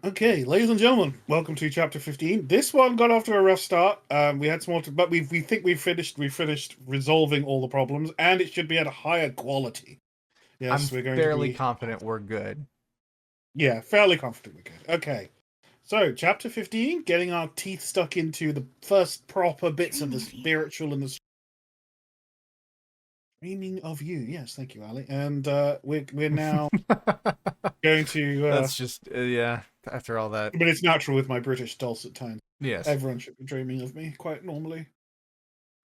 Okay, ladies and gentlemen, welcome to chapter 15. This one got off to a rough start. We had some more, but we think we finished resolving all the problems, and it should be at a higher quality. I'm Yes, we're going to fairly be, confident we're good. yeah, fairly confident we're good. Okay, so chapter 15, getting our teeth stuck into the first proper bits of the spiritual and the dreaming of you. Yes, thank you, Ali. And we're now going to, That's just yeah. After all that, but it's natural with my British dulcet tones. yes. Everyone should be dreaming of me quite normally.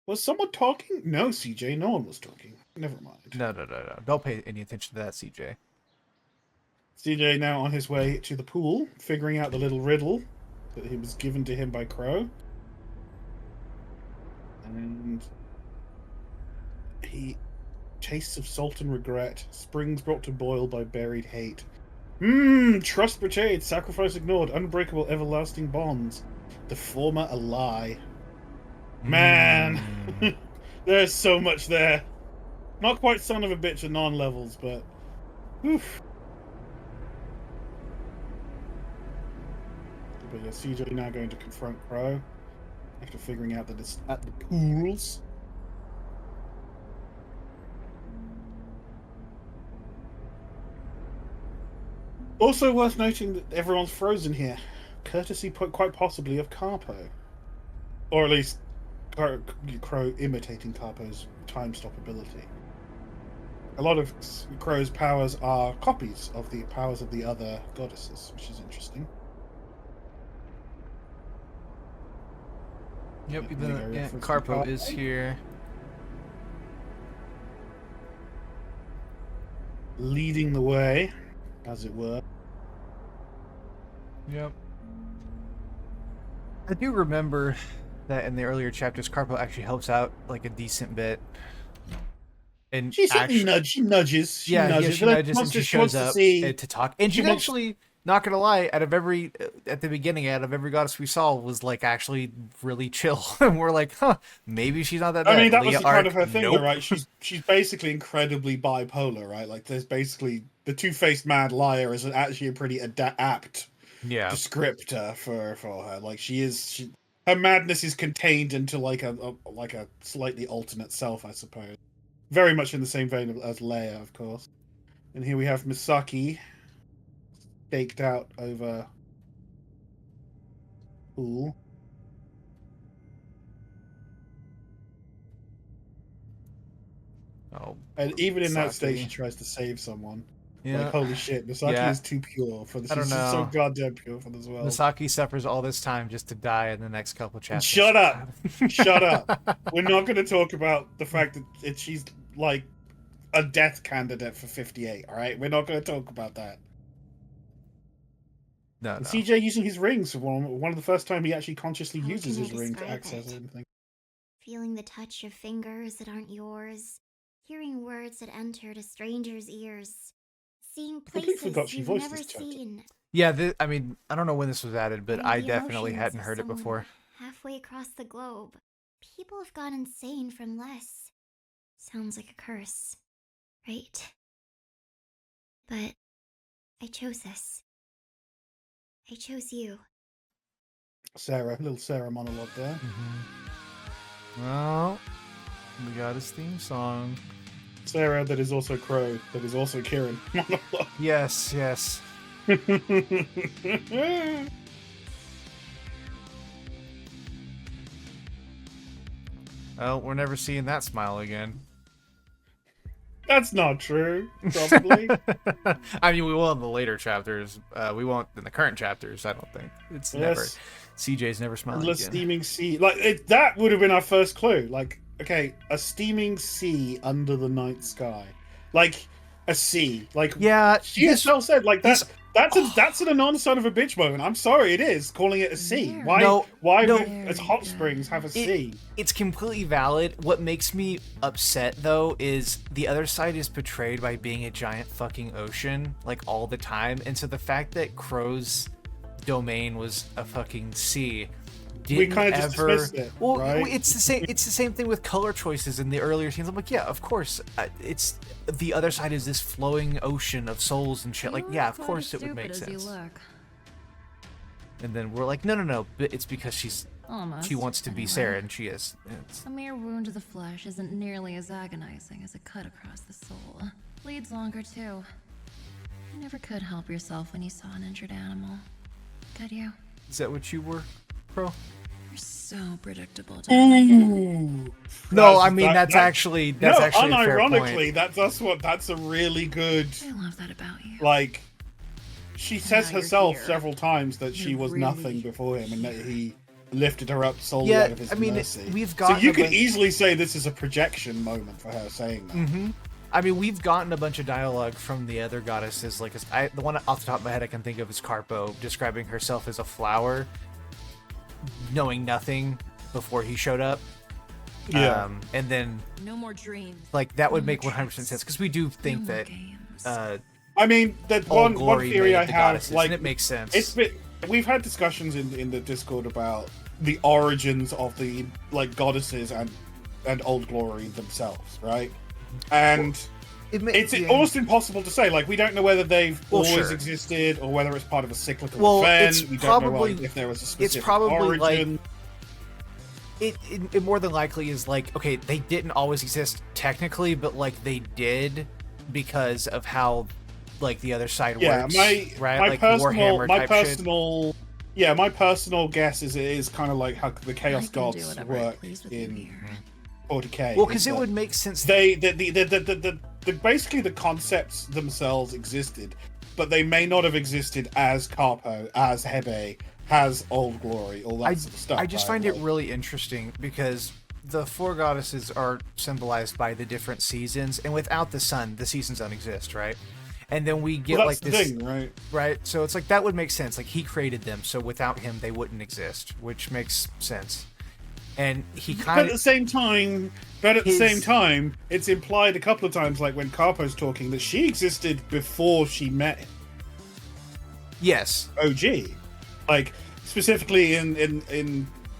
Was someone talking? No, CJ, no one was talking. Never mind. No. Don't pay any attention to that, CJ. CJ now on his way to the pool, figuring out the little riddle that he was given to him by Crow. And he tastes of salt and regret, springs brought to boil by buried hate. Trust betrayed, sacrifice ignored, unbreakable everlasting bonds. The former a lie. Man, there's so much there. Not quite son of a bitch at non-levels, but oof. But yeah, CJ now going to confront Crow after figuring out that it's at the pools. Also worth noting that everyone's frozen here, courtesy quite possibly of Carpo, or at least Crow imitating Carpo's time stop ability. A lot of Crow's powers are copies of the powers of the other goddesses, which is interesting. Yep, Carpo is here. Leading the way, as it were. Yep. I do remember that in the earlier chapters, Carpo actually helps out like a decent bit. And she nudges. She nudges. She nudges and she shows up to talk. And she actually, not gonna lie, at the beginning, out of every goddess we saw, was like actually really chill. And we're like, huh, maybe she's not that bad. I mean, that was kind of her thing, though, right? She's basically incredibly bipolar, right? Like, there's basically the two-faced mad liar is actually a pretty apt descriptor for her. Like, her madness is contained into like a slightly alternate self, I suppose. Very much in the same vein as Leia, of course. And here we have Misaki staked out over pool. Oh, and even in that state, she tries to save someone. Yeah. Like, holy shit, Misaki is too pure for this. I don't know. She's so goddamn pure for this world. Misaki suffers all this time just to die in the next couple chapters. Shut up! Shut up! We're not going to talk about the fact that she's like a death candidate for 58. All right, we're not going to talk about that. No. CJ using his rings for one of the first time he actually consciously uses his ring to access anything. Feeling the touch of fingers that aren't yours, hearing words that entered a stranger's ears, seeing places you've never seen. Yeah, I mean, I don't know when this was added, but I definitely hadn't heard it before. Halfway across the globe, people have gone insane from less. Sounds like a curse, right? But I chose this. I chose you. Little Sarah monologue there. Well, we got his theme song. Sarah, that is also Crow, that is also Kieran. Yes. Well, we're never seeing that smile again. That's not true, probably. I mean, we will in the later chapters. We won't in the current chapters, I don't think. It's never. CJ's never smiling again. Steaming sea. Like, that would have been our first clue. Like, okay, a steaming sea under the night sky. Like, a sea. Like, yeah, she herself said, like, that's an Anon son of a bitch moment. I'm sorry, it is calling it a sea. Why as hot springs have a sea? It's completely valid. What makes me upset though is the other side is portrayed by being a giant fucking ocean, like all the time, and so the fact that Crow's domain was a fucking sea. We kind of just dismissed it. Well, right? it's the same thing with color choices in the earlier scenes. I'm like, yeah, of course. It's the other side is this flowing ocean of souls and shit. Like, yeah, of course it would make sense. And then we're like, no, but it's because Almost, she wants to be Sarah, and she is. It's... A mere wound to the flesh isn't nearly as agonizing as a cut across the soul. Bleeds longer, too. You never could help yourself when you saw an injured animal. Could you? Is that what you were, Pro? You're so predictable. Ooh. No, I mean that's actually a fair point. Unironically, that's a really good. I love that about you. Like, she says now you're herself here. several times that she was really nothing before him, and that he lifted her up solely out of his mercy. We've So gotten you could easily say this is a projection moment for her saying that. Mm-hmm. I mean, we've gotten a bunch of dialogue from the other goddesses. Like, the one off the top of my head I can think of is Carpo, describing herself as a flower, knowing nothing before he showed up. Yeah. And then, No more dreams. like, that would No make more 100% sense, because we do think more that games. I mean, that all one glory theory made I the have, goddesses, like, and it makes sense. it's been, we've had discussions in the Discord about the origins of the goddesses and Old Glory themselves, right? And it's almost impossible to say. Like, we don't know whether they've always existed or whether it's part of a cyclical event. We don't know if there was a specific origin. It more than likely is like, okay, they didn't always exist technically, but like they did because of how like the other side works. My personal guess is it is kind of like how the Chaos Gods work in 40k. Well, because it would make sense. Basically the concepts themselves existed, but they may not have existed as Carpo, as Hebe, has Old Glory, all that sort of stuff. I just find it really interesting because the four goddesses are symbolized by the different seasons, and without the sun, the seasons don't exist, right? And then we get like this thing, right? So it's like that would make sense. Like he created them, so without him, they wouldn't exist, which makes sense. And he kind of. But at the same time, it's implied a couple of times, like when Carpo's talking, that she existed before she met him. Yes. OG. Like, specifically in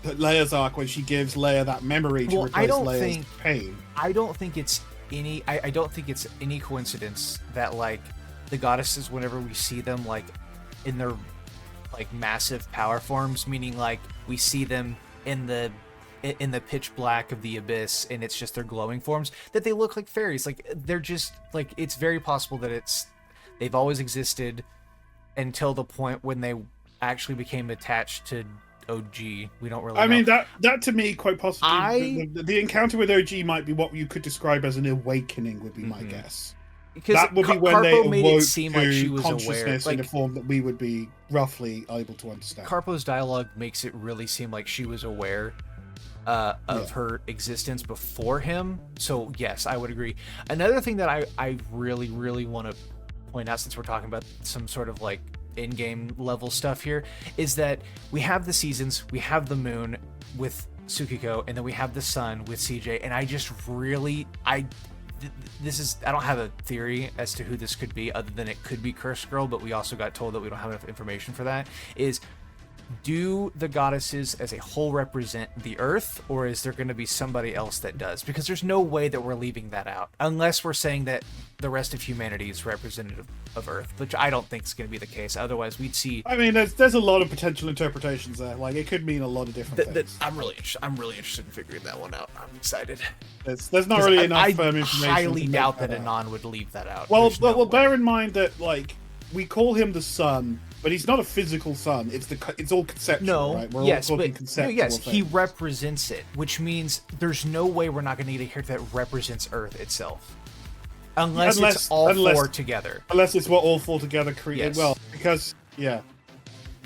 Leia's arc, when she gives Leia that memory to replace Leia's pain. I don't think it's any. I don't think it's any coincidence that like the goddesses, whenever we see them like in their like massive power forms, meaning like we see them in the pitch black of the abyss, and it's just their glowing forms, that they look like fairies. Like they're just like, it's very possible that they've always existed until the point when they actually became attached to OG. We don't really know. I mean, that to me, quite possibly, the encounter with OG might be what you could describe as an awakening, would be my guess. Because that would be when Carpo they made awoke it seem to like she was consciousness aware. in a form that we would be roughly able to understand. Carpo's dialogue makes it really seem like she was aware of her existence before him. So yes, I would agree. Another thing that I really, really want to point out, since we're talking about some sort of like in-game level stuff here, is that we have the seasons, we have the moon with Tsukiko, and then we have the sun with CJ, and I just really, I don't have a theory as to who this could be, other than it could be Curse Girl, but we also got told that we don't have enough information for that. Do the goddesses as a whole represent the Earth, or is there going to be somebody else that does? Because there's no way that we're leaving that out, unless we're saying that the rest of humanity is representative of Earth, which I don't think is going to be the case. Otherwise, we'd see. I mean, there's a lot of potential interpretations there. Like, it could mean a lot of different things. I'm really interested in figuring that one out. I'm excited. There's not really enough firm information. I highly doubt that Anon would leave that out. Well, bear in mind that like we call him the sun, but he's not a physical sun. It's all conceptual, right? We're all talking conceptual things. He represents it, which means there's no way we're not going to get a character that represents Earth itself, unless it's all four together. Unless it's what all four together create. Yes. Well, because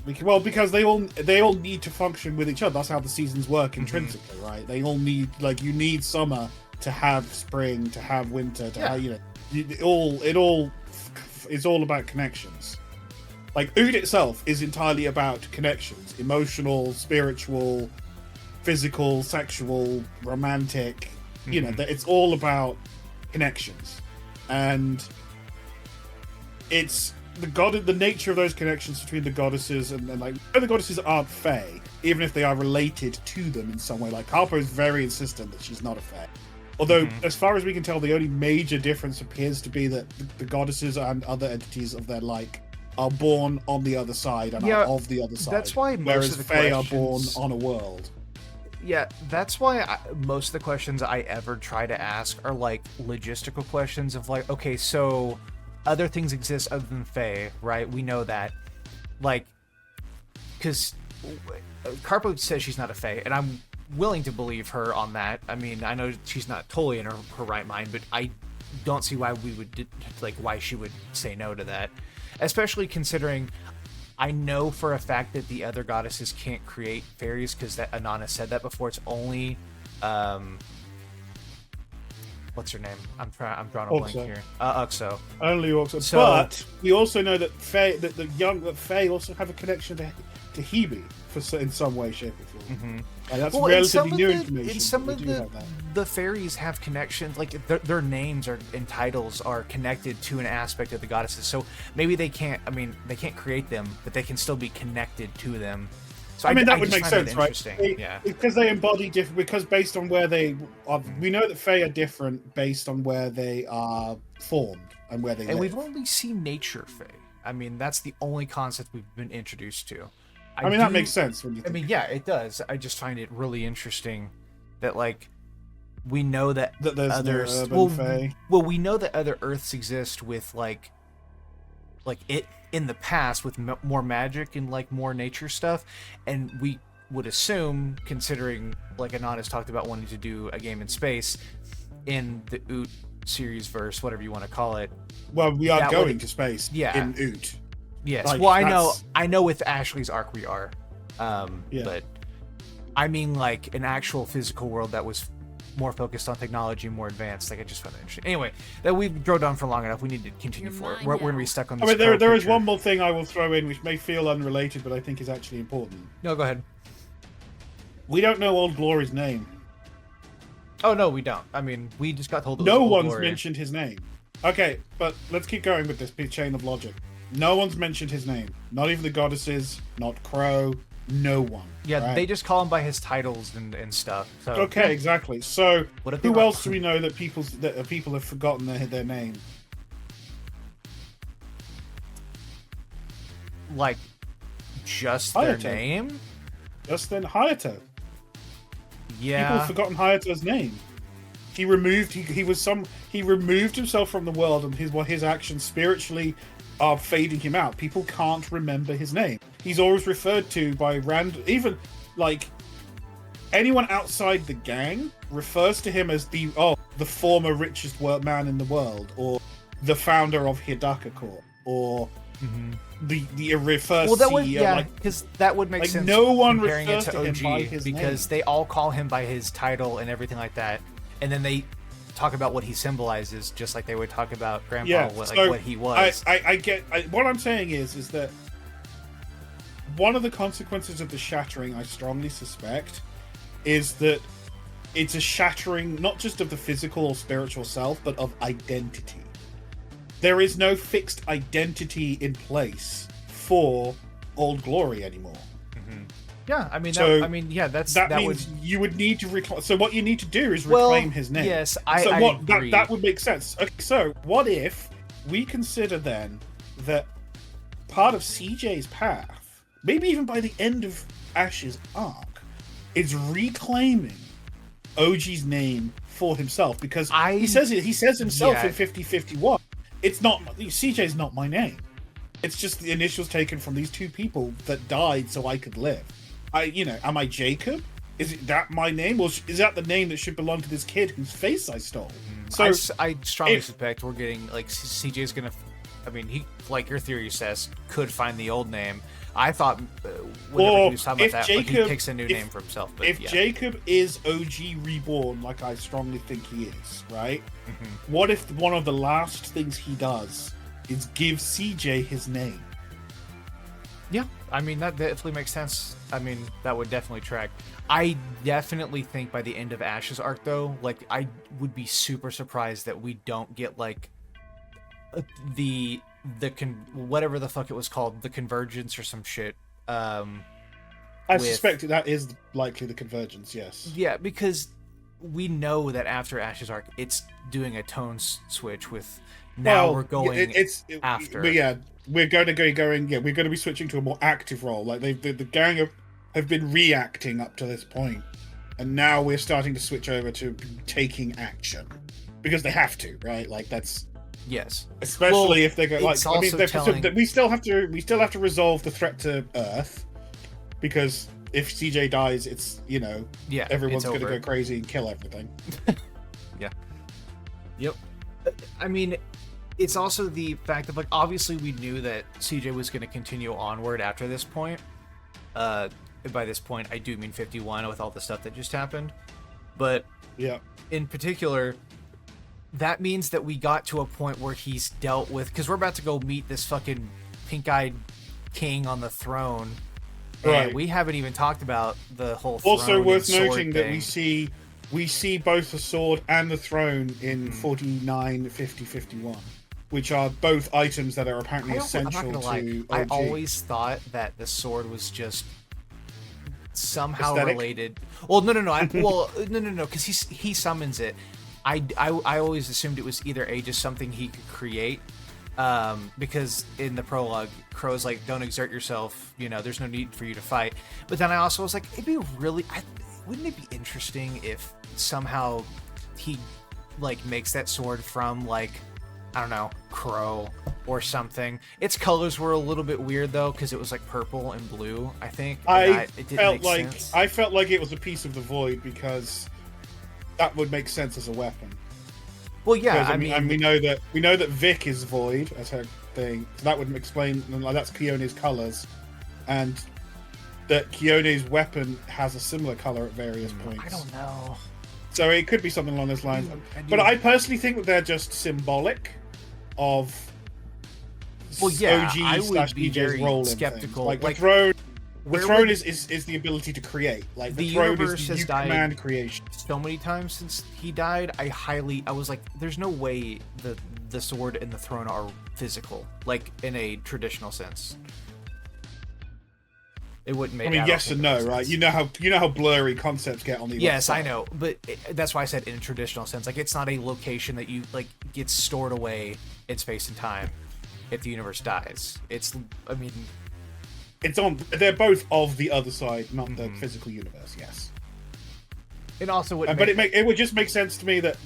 because they all need to function with each other. That's how the seasons work intrinsically, right? They all need, like, you need summer to have spring, to have winter, to have, it all is all about connections. Like, Ood itself is entirely about connections. Emotional, spiritual, physical, sexual, romantic. It's all about connections. And it's the nature of those connections between the goddesses and like, the goddesses aren't fae, even if they are related to them in some way. Like, Harpo is very insistent that she's not a fae. Although, as far as we can tell, the only major difference appears to be that the goddesses and other entities of their like are born on the other side and are of the other side. That's why most whereas of the Fae questions... are born on a world. Yeah, that's why most of the questions I ever try to ask are like logistical questions of like, okay, so other things exist other than Fae, right? We know that. Like, because Carpo says she's not a Fae, and I'm willing to believe her on that. I mean, I know she's not totally in her right mind, but I don't see why why she would say no to that. Especially considering I know for a fact that the other goddesses can't create fairies because that Anon has said that before. It's only what's her name? I'm drawing a blank here. Uxo. Only Uxo. So, but we also know that Fae also have a connection to Hebe in some way, shape, or form. Mm-hmm. Like, that's relatively new information. In some of the fairies have connections, like their names and titles are connected to an aspect of the goddesses. So maybe they can't. I mean, they can't create them, but they can still be connected to them. So I mean, that would make sense, right? Yeah, because they embody different. Because based on where they are, we know that Fae are different based on where they are formed and where they live. And we've only seen nature Fae. I mean, that's the only concept we've been introduced to. I mean, that makes sense when you think. I mean, yeah, it does. I just find it really interesting that, like, we know that there's others. No Fae. Well, we know that other Earths exist with like it in the past with more magic and like more nature stuff, and we would assume, considering like Anon has talked about wanting to do a game in space in the Oot series verse, whatever you want to call it. Well, we are going to space. Yeah. In Oot. Yes. Like, well, I know with Ashley's arc we are. But I mean like an actual physical world that was more focused on technology, more advanced. Like, I just found that interesting. Anyway, that we've drove on for long enough. We need to continue forward. We're going to be stuck on this. I mean, there is one more thing I will throw in, which may feel unrelated, but I think is actually important. No, go ahead. We don't know Old Glory's name. Oh, no, we don't. I mean, we just got told it was No Old one's Glory. mentioned his name. Okay, but let's keep going with this chain of logic. No one's mentioned his name. Not even the goddesses, not Crow, no one. Yeah, right? They just call him by his titles and stuff. So, okay, exactly. So, who else do we know that people have forgotten their name? Like, just Hayato. their name? Just then, Hayato. Yeah. People have forgotten Hayato's name. He removed himself from the world, and his actions spiritually are fading him out. People can't remember his name. He's always referred to by even like anyone outside the gang refers to him as the former richest man in the world, or the founder of Hidaka Corp, or the first well, that CEO. would because that would make sense. No one comparing it refers to to him by his because name. they all call him by his title and everything like that, and then they talk about what he symbolizes, just like they would talk about Grandpa, what he was. What I'm saying is that one of the consequences of the shattering, I strongly suspect, is that it's a shattering not just of the physical or spiritual self, but of identity. There is no fixed identity in place for Old Glory anymore. Yeah, I mean, that means you would need to reclaim. So what you need to do is reclaim his name. Yes, I agree. That would make sense. Okay, so what if we consider then that part of CJ's path, maybe even by the end of Ash's arc, is reclaiming OG's name for himself, because he says himself in 5051. It's not CJ's not my name. It's just the initials taken from these two people that died so I could live. Am I Jacob? Is that my name, or is that the name that should belong to this kid whose face I stole? So I strongly suspect we're getting like CJ's gonna. I mean, he, like your theory says, could find the old name. I thought whenever he was talking about that, he picks a new name for himself. But if Jacob is OG reborn, like I strongly think he is, right? What if one of the last things he does is give CJ his name? Yeah, I mean, that definitely makes sense. I mean, that would definitely track. I definitely think by the end of Ash's arc, though, like, I would be super surprised that we don't get, like, whatever the fuck it was called, the convergence or some shit. I suspect that is likely the convergence, yes. Yeah, because we know that after Ash's arc, it's doing a tone switch with Now we're going after. But yeah, we're going to going. Yeah, we're going to be switching to a more active role. Like the gang have been reacting up to this point, and now we're starting to switch over to taking action because they have to, right? Like that's yes. Especially if they go like. I mean, telling... we still have to resolve the threat to Earth because if CJ dies, it's everyone's going to go crazy and kill everything. Yeah. Yep. I mean, it's also the fact that, like, obviously we knew that CJ was going to continue onward after this point. By this point, I do mean 51 with all the stuff that just happened. But yeah, in particular, that means that we got to a point where he's dealt with, because we're about to go meet this fucking pink-eyed king on the throne. Right. And we haven't even talked about the whole throne. Also worth noting that thing. we see both the sword and the throne in 49, 50, 51, which are both items that are apparently essential to OG. I always thought that the sword was just somehow related. Well, no, because he summons it. I always assumed it was either just something he could create, because in the prologue, Crow's like, "Don't exert yourself. There's no need for you to fight." But then I also was like, it'd be really. Wouldn't it be interesting if somehow he makes that sword from I don't know, Crow or something? Its colors were a little bit weird though, because it was like purple and blue, I think. I felt like it was a piece of the void because that would make sense as a weapon. Well, yeah, I mean, and we know that Vic is void as her thing, so that would explain. That's Keone's colors, and that Keone's weapon has a similar color at various points. I don't know. So it could be something along those lines. But I personally think that they're just symbolic of OG I would be DJ's very role skeptical. In things. Like the throne is the ability to create. Like the throne is the command creation. So many times since he died, I was like, there's no way the sword and the throne are physical, like in a traditional sense. It wouldn't make. I mean, yes and no, right? You know how blurry concepts get on the. Yes, I know, but that's why I said in a traditional sense. Like, it's not a location that you gets stored away in space and time if the universe dies. It's, I mean, it's on. They're both of the other side, not the physical universe. Yes. It also would. It would just make sense to me that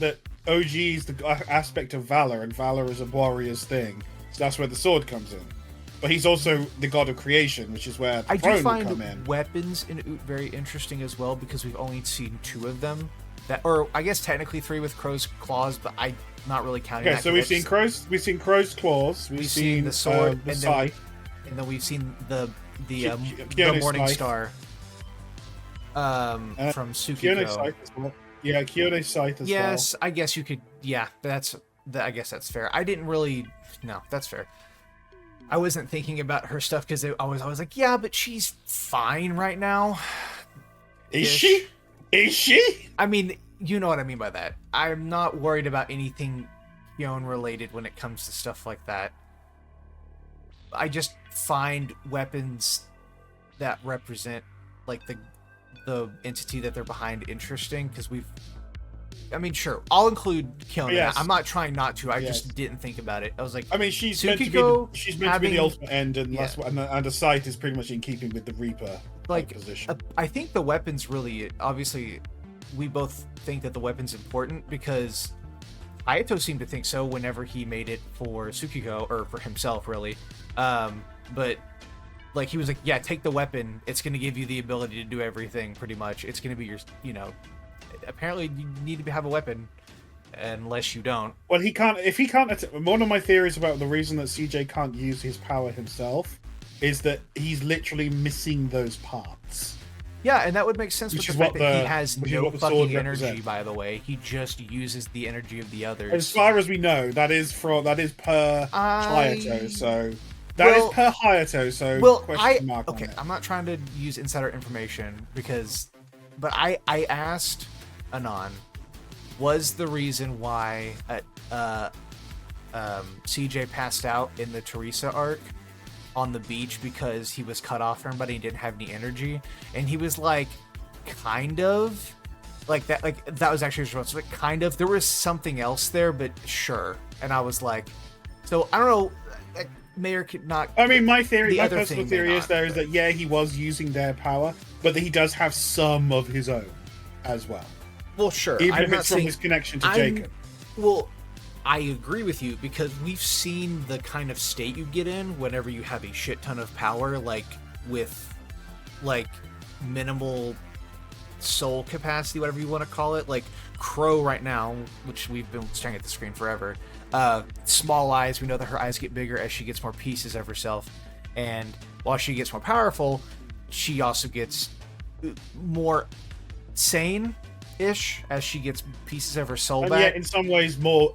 OG is the aspect of valor, and valor is a warrior's thing. So that's where the sword comes in. But he's also the god of creation, which is where the throne will come in. Weapons in Oot very interesting as well, because we've only seen 2 of them. Or I guess technically 3 with Crow's claws, but I'm not really counting. Okay, so we've seen Crow's claws, we've seen the sword, the scythe, and then we've seen the Morning Star from Tsukiko. Keone's scythe as well. Yeah, Keone's scythe as well. Yes, I guess you could. Yeah, I guess that's fair. I didn't really. No, that's fair. I wasn't thinking about her stuff because I was like, yeah, but she's fine right now. Is she? Is she? I mean, you know what I mean by that. I'm not worried about anything Keone related when it comes to stuff like that. I just find weapons that represent the entity that they're behind interesting, because I mean, sure, I'll include Keone. Yes. I'm not trying not to. I just didn't think about it. I was like, I mean, she's Tsukiko meant to be the ultimate end, and the scythe is pretty much in keeping with the Reaper position. I think the weapons really, obviously, we both think that the weapon's important because Ayato seemed to think so whenever he made it for Tsukiko, or for himself, really. But he was like, yeah, take the weapon. It's going to give you the ability to do everything, pretty much. It's going to be your, apparently you need to have a weapon unless you don't. Well, he can't. If he can't, one of my theories about the reason that CJ can't use his power himself is that he's literally missing those parts. Yeah, and that would make sense with the fact that he has no fucking energy. By the way, he just uses the energy of the others. As far as we know, that is per Hayato. So that is per Hayato. So question mark on it. I'm not trying to use insider information but I asked Anon, was the reason why CJ passed out in the Teresa arc on the beach because he was cut off from everybody and didn't have any energy? And he was like, kind of. like that was actually his response. Like, kind of. There was something else there, but sure. And I was like, so I don't know. Mayor could not. I mean, my personal thing theory is but... that yeah, he was using their power, but that he does have some of his own as well. Well, sure. Even if it's from his connection to Jacob. Well, I agree with you because we've seen the kind of state you get in whenever you have a shit ton of power, like with like minimal soul capacity, whatever you want to call it. Like Crow right now, which we've been staring at the screen forever. Small eyes. We know that her eyes get bigger as she gets more pieces of herself, and while she gets more powerful, she also gets more sane-ish as she gets pieces of her soul back. Yeah, in some ways more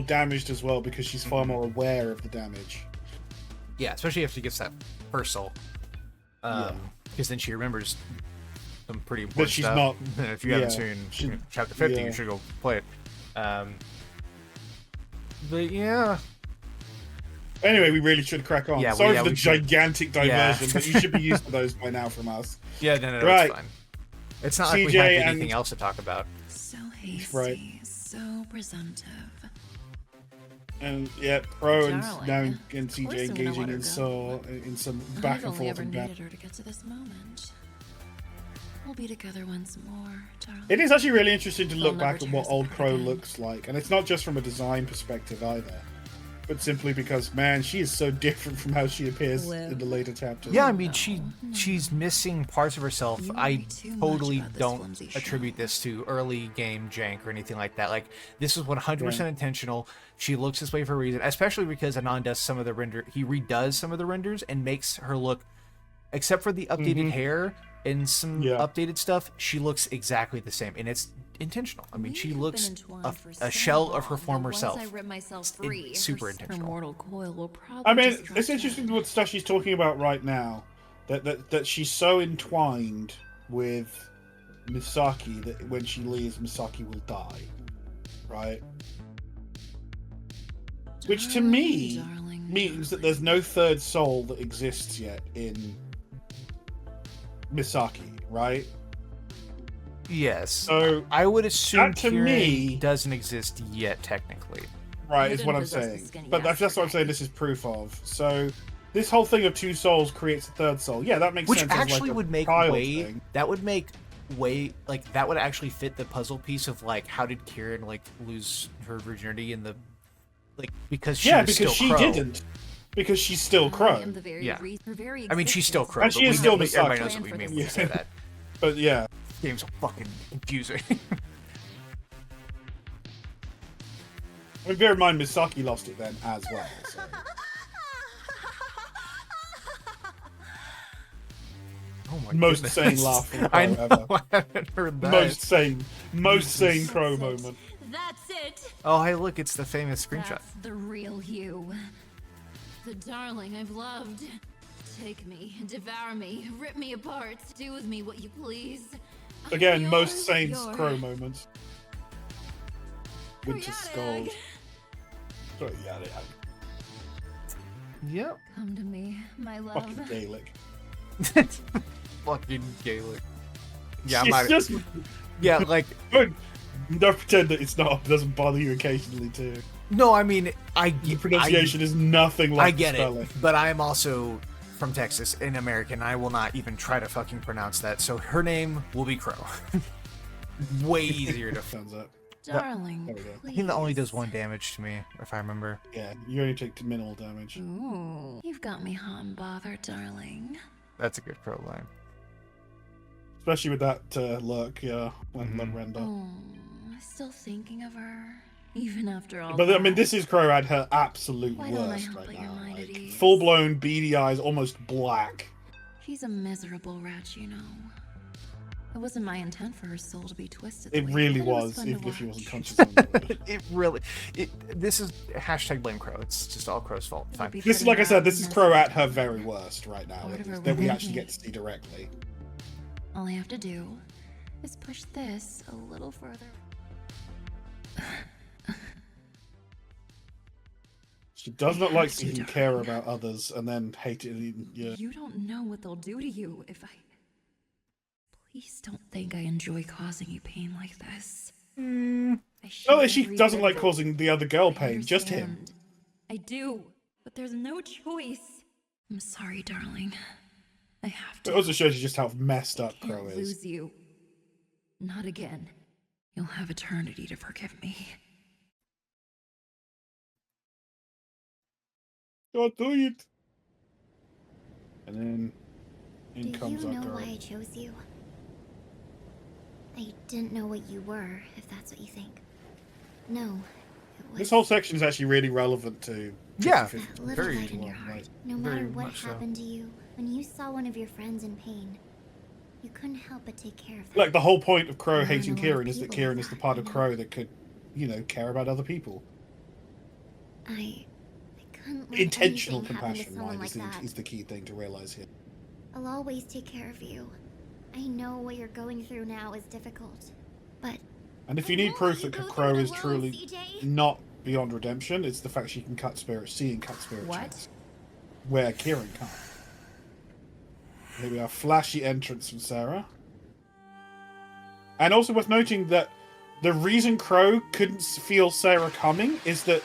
damaged as well because she's far more aware of the damage. Yeah, especially if she gets that first soul. Because then she remembers some pretty important she's stuff. not. If you haven't seen Chapter 50, you should go play it. But yeah. Anyway, we really should crack on. Yeah, Sorry for the gigantic diversion, but you should be used to those by now from us. Yeah, no, right. It's fine. It's not like we have anything else to talk about. So hasty, right. so presumptive. And yeah, Pro and Darling, now and CJ engaging in some back and forth and back. I've only ever needed her to get to this moment. We'll be together once more, darling. It is actually really interesting to look I'll back never at what tear us old apart Crow again. looks like, and it's not just from a design perspective either, but simply because, man, she is so different from how she appears in the later chapters. Yeah, I mean, she's missing parts of herself. You I worry too much totally about this don't flimsy attribute shell. this to early game jank or anything like that. Like, this is 100% intentional. She looks this way for a reason, especially because Anon does some of the he redoes some of the renders and makes her look, except for the updated hair and some updated stuff, she looks exactly the same, and it's intentional. I mean, she looks a shell of her former self. It's super intentional. I mean, it's interesting what stuff she's talking about right now, that she's so entwined with Misaki that when she leaves, Misaki will die, right? Which to me means that there's no third soul that exists yet in Misaki, right? Yes. So I would assume to Kieran me doesn't exist yet, technically. Right, is what I'm saying. But that's what I'm saying this is proof of. So this whole thing of two souls creates a third soul. Yeah, that makes Which sense. actually would make thing. that would make way like that would actually fit the puzzle piece of like how did Kieran like lose her virginity in the like because she was still she Crow. didn't. Because she's still Crow. Yeah. I mean, she's still Crow. And she is still Misaki. Everybody knows what we mean when we say that. But yeah. This game's fucking confusing. I mean, bear in mind, Misaki lost it then as well. So. Oh my most goodness. sane laugh from Crow I know, ever. I haven't heard that. Most sane Crow moment. That's it. Oh, hey, look, it's the famous screenshot. That's the real you. The darling I've loved. Take me, devour me, rip me apart, do with me what you please. Again, I'm most yours, sane yours. Crow moments. Winter Scold. Sorry, yeah. Yep. Come to me, my love. Fucking Gaelic. Fucking Gaelic. Yeah, It's just... Yeah, like... Don't pretend that it's not. It doesn't bother you occasionally, too. No, I mean, The pronunciation is nothing like I get the spelling. it, but I am also from Texas and American. I will not even try to fucking pronounce that. So her name will be Crow. Way easier to. Sounds up. Darling, There we go. I think that only does 1 damage to me, if I remember. Yeah, you only take minimal damage. Ooh, you've got me hot and bothered, darling. That's a good Crow line. Especially with that look, yeah, when Renda. Oh, still thinking of her, even after all. But I mean, that? this is Crow at her absolute Why don't I worst help right put your now. mind at Like, ease? full-blown beady eyes, almost black. She's a miserable rat, you know. It wasn't my intent for her soul to be twisted. It the way, really but it was, fun to even if she watch. wasn't conscious of it. It really. This is hashtag blame Crow. It's just all Crow's fault. Fine. Be This is, putting like I her said, out this in is this Crow at way. her very worst right now. Part of her That we will actually be. get to see directly. All I have to do is push this a little further. She does not like have seeing to, you care about others and then hate it. Yeah. You don't know what they'll do to you if I. Please don't think I enjoy causing you pain like this. No, she doesn't like causing the other girl I pain, just him. understand. I do, but there's no choice. I'm sorry, darling. I have to. It also shows you just how messed up Can't Crow is. lose you. Not again. You'll have eternity to forgive me. Don't do it. And then in Do comes you our know girl. why I chose you? I didn't know what you were, if that's what you think. No, it was This whole section is actually really relevant to Yeah. 50-50. that little very light in your well, heart. right. No Very matter what much so. happened to you, when you saw one of your friends in pain, you couldn't help but take care of them. Like, the whole point of Crow There hating aren't a lot of Kieran is that people Kieran with is the that, part you of know? Crow that could, care about other people. I couldn't let Intentional anything happen to compassion, someone right, like that. is the key thing to realize here. I'll always take care of you. I know what you're going through now is difficult, but And if I you need won't proof let that you go Crow through it is alone, truly CJ. not beyond redemption, it's the fact she can cut spirit, see and cut spirit What? channels, where Kieran can't. Here we are, flashy entrance from Sarah. And also worth noting that the reason Crow couldn't feel Sarah coming is that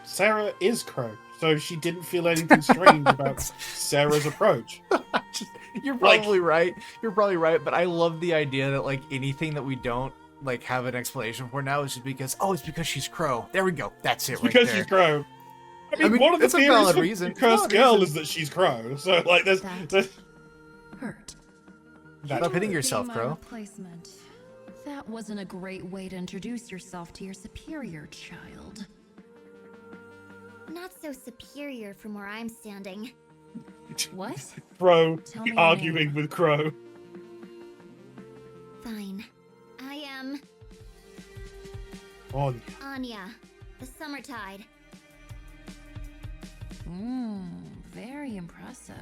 Sarah is Crow, so she didn't feel anything strange about Sarah's approach. You're probably right. You're probably right, but I love the idea that like anything that we don't like have an explanation for now is just because it's because she's Crow. There we go. That's it right Because there. she's Crow. I mean, one of the it's a theories valid for reason. the It's a valid cursed girl reason. is that she's Crow. So like, there's Hurt. Stop hitting Be yourself, my Crow. replacement. That wasn't a great way to introduce yourself to your superior, child. not so superior from where I'm standing. What? Crow Tell me your arguing name. with Crow. Fine. I am Oh, Anya, the Summertide. Very impressive.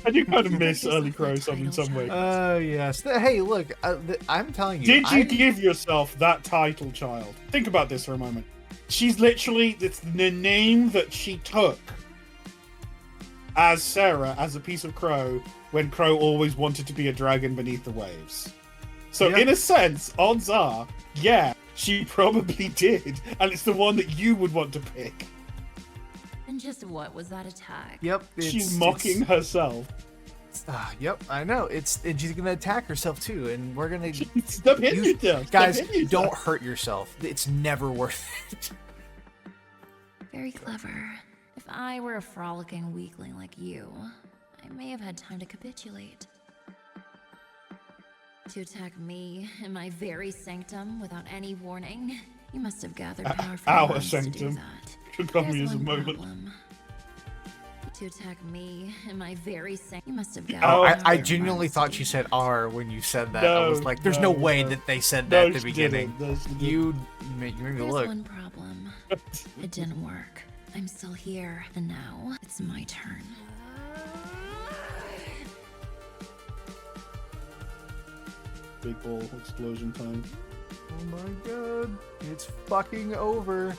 I do kind of You miss give early yourself Crow that some in title, some way. child. Yes. Hey, look. I'm telling you. Did you give yourself that title, child? Think about this for a moment. She's literally, it's the name that she took as Sarah, as a piece of Crow, when Crow always wanted to be a dragon beneath the waves. So Yeah. in a sense, odds are, yeah, she probably did. And it's the one that you would want to pick. And just what was that attack? Yep. She's mocking herself. Yep. I know. And she's gonna attack herself too, and we're gonna. Stop hitting yourself. Stop Guys, hitting yourself. don't hurt yourself. It's never worth it. Very clever. If I were a frolicking weakling like you, I may have had time to capitulate. To attack me in my very sanctum without any warning, you must have gathered power from Our months to do sanctum. that. Forgot me There's as a one moment. problem. To attack me in my very sanctum, you must have Oh, gathered. I power genuinely months to thought do she that. said R when you said that. I No, was like, "There's no, no way no. that they said No, that at the she beginning." didn't. No, she didn't. You made me There's look. one problem. It didn't work. I'm still here, and now it's my turn. Big ball explosion time. Oh my god, it's fucking over.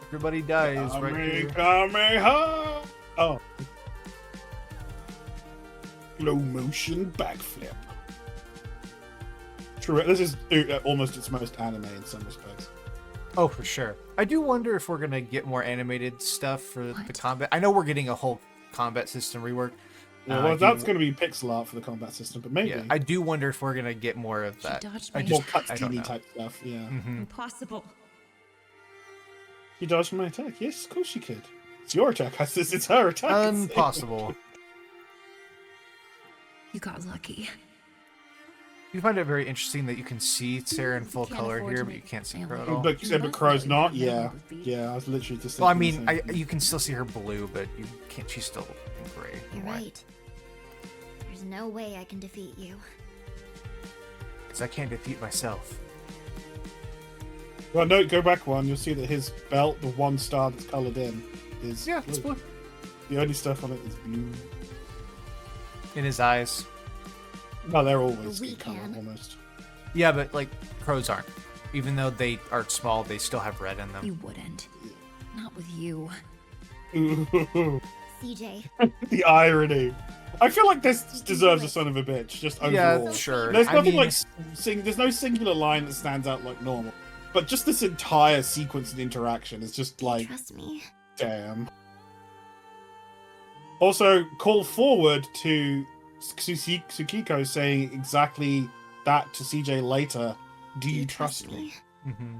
Everybody dies right here. Kamehameha! Oh. Slow motion backflip. True, this is almost its most anime in some respects. Oh, for sure. I do wonder if we're gonna get more animated stuff for the What? combat. I know we're getting a whole combat system rework. Yeah, I well, do- that's going to be pixel art for the combat system, but maybe Yeah, I do wonder if we're gonna get more of She that. dodged I my more just, I don't know. cutscene type stuff. Yeah, Mhm. Impossible. you dodged my attack. Yes, of course you could. It's your attack. It's her attack. Impossible. You got lucky. You find it very interesting that you can see Sarah in full Can't color afford here, to but you make can't see family. her at all. But you said, but Crow's not. Yeah, yeah. I was literally just. Well, I thinking mean, the same thing. you can still see her blue, but you can't. She's still in gray. and You're white. right. There's no way I can defeat you. 'Cause I can't defeat myself. Well, no, go back one. You'll see that his belt, the one star that's coloured in, is Yeah, it's blue. The only stuff on it is blue. In his eyes. No, they're always We good colour, can. almost. Yeah, but like crows aren't. Even though they are small, they still have red in them. You wouldn't. Not with you. CJ, The irony. I feel like this deserves a son of a bitch, just overall. Yeah, sure. There's nothing I mean, like there's no singular line that stands out like normal, but just this entire sequence and interaction is just like, Trust me. damn. Also, call forward to Tsukiko saying exactly that to CJ later. Do you trust me? mm-hmm.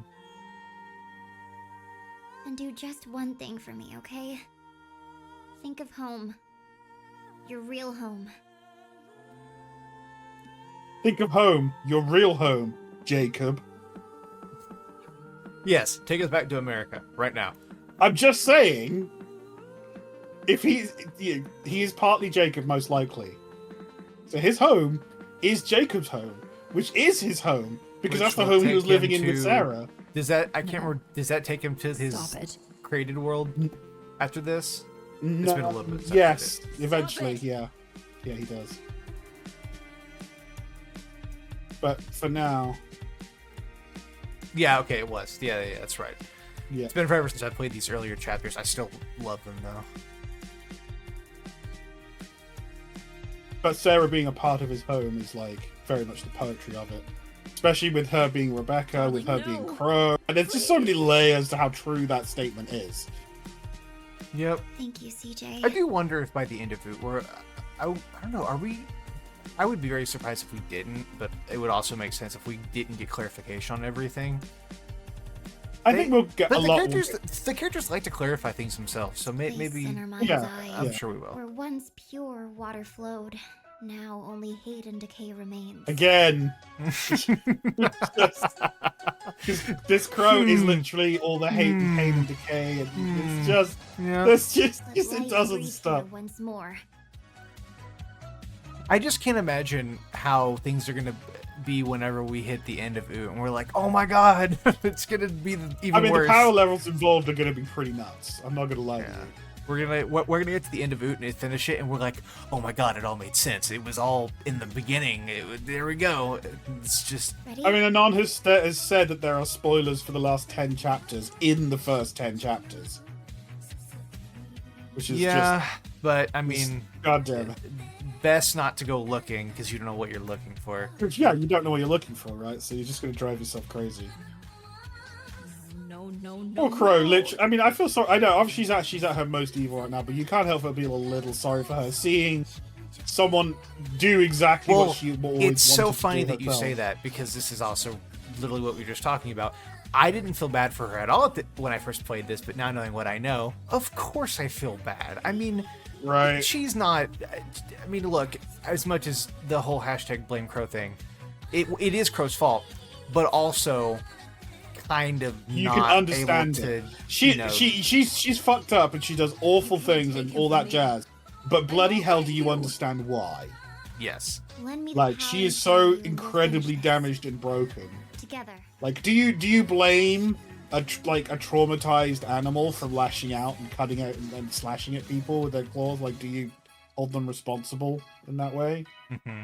And do just one thing for me, okay? Think of home. Your real home. Think of home, your real home, Jacob. Yes, take us back to America right now. I'm just saying, if he is partly Jacob, most likely. So his home is Jacob's home, which is his home because that's the home he was living in with Sarah. Does that I can't remember? Does that take him to his created world after this? No, it's been a little bit. Yes, eventually, yeah, he does. But for now, yeah, okay, it was. Yeah, that's right. Yeah, it's been forever since I played these earlier chapters. I still love them though. But Sarah being a part of his home is like very much the poetry of it. Especially with her being Rebecca, with her being Crow. And there's just so many layers to how true that statement is. Yep. Thank you, CJ. I do wonder if by the end of it, I don't know, are we... I would be very surprised if we didn't, but it would also make sense if we didn't get clarification on everything. I think we'll get a lot more. The characters like to clarify things themselves, so maybe... I'm sure we will. Where once pure water flowed, now only hate and decay remains. Again! This Crow is literally all the hate and pain and decay, and it's just... Yeah. It doesn't stop. Once more. I just can't imagine how things are going to be whenever we hit the end of Oot, and we're like, oh my god, it's going to be even worse. The power levels involved are going to be pretty nuts. I'm not going to lie to you. We're gonna get to the end of Oot and finish it, and we're like, oh my god, it all made sense. It was all in the beginning. There we go. It's just... Ready? I mean, Anon has said that there are spoilers for the last 10 chapters in the first 10 chapters. Which is just... but, I mean... God damn it. Best not to go looking, because you don't know what you're looking for. Yeah, you don't know what you're looking for, right? So you're just going to drive yourself crazy. No. Poor Crow, literally. I mean, I feel sorry. I know, obviously she's at her most evil right now, but you can't help but be a little sorry for her. Seeing someone do exactly what she always it's so wanted to funny do that you herself. say that, because this is also literally what we were just talking about. I didn't feel bad for her at all when I first played this, but now knowing what I know, of course I feel bad. I mean... Right. She's not... I mean, look, as much as the whole hashtag blame Crow thing, it is Crow's fault, but also kind of you not can understand able it. to... She's fucked up and she does awful things and all that jazz. But bloody hell do you understand why? Yes. Like, she is so incredibly damaged and broken. Together. Like, do you blame a traumatized animal from lashing out and cutting out and slashing at people with their claws? Like, do you hold them responsible in that way? Mm-hmm.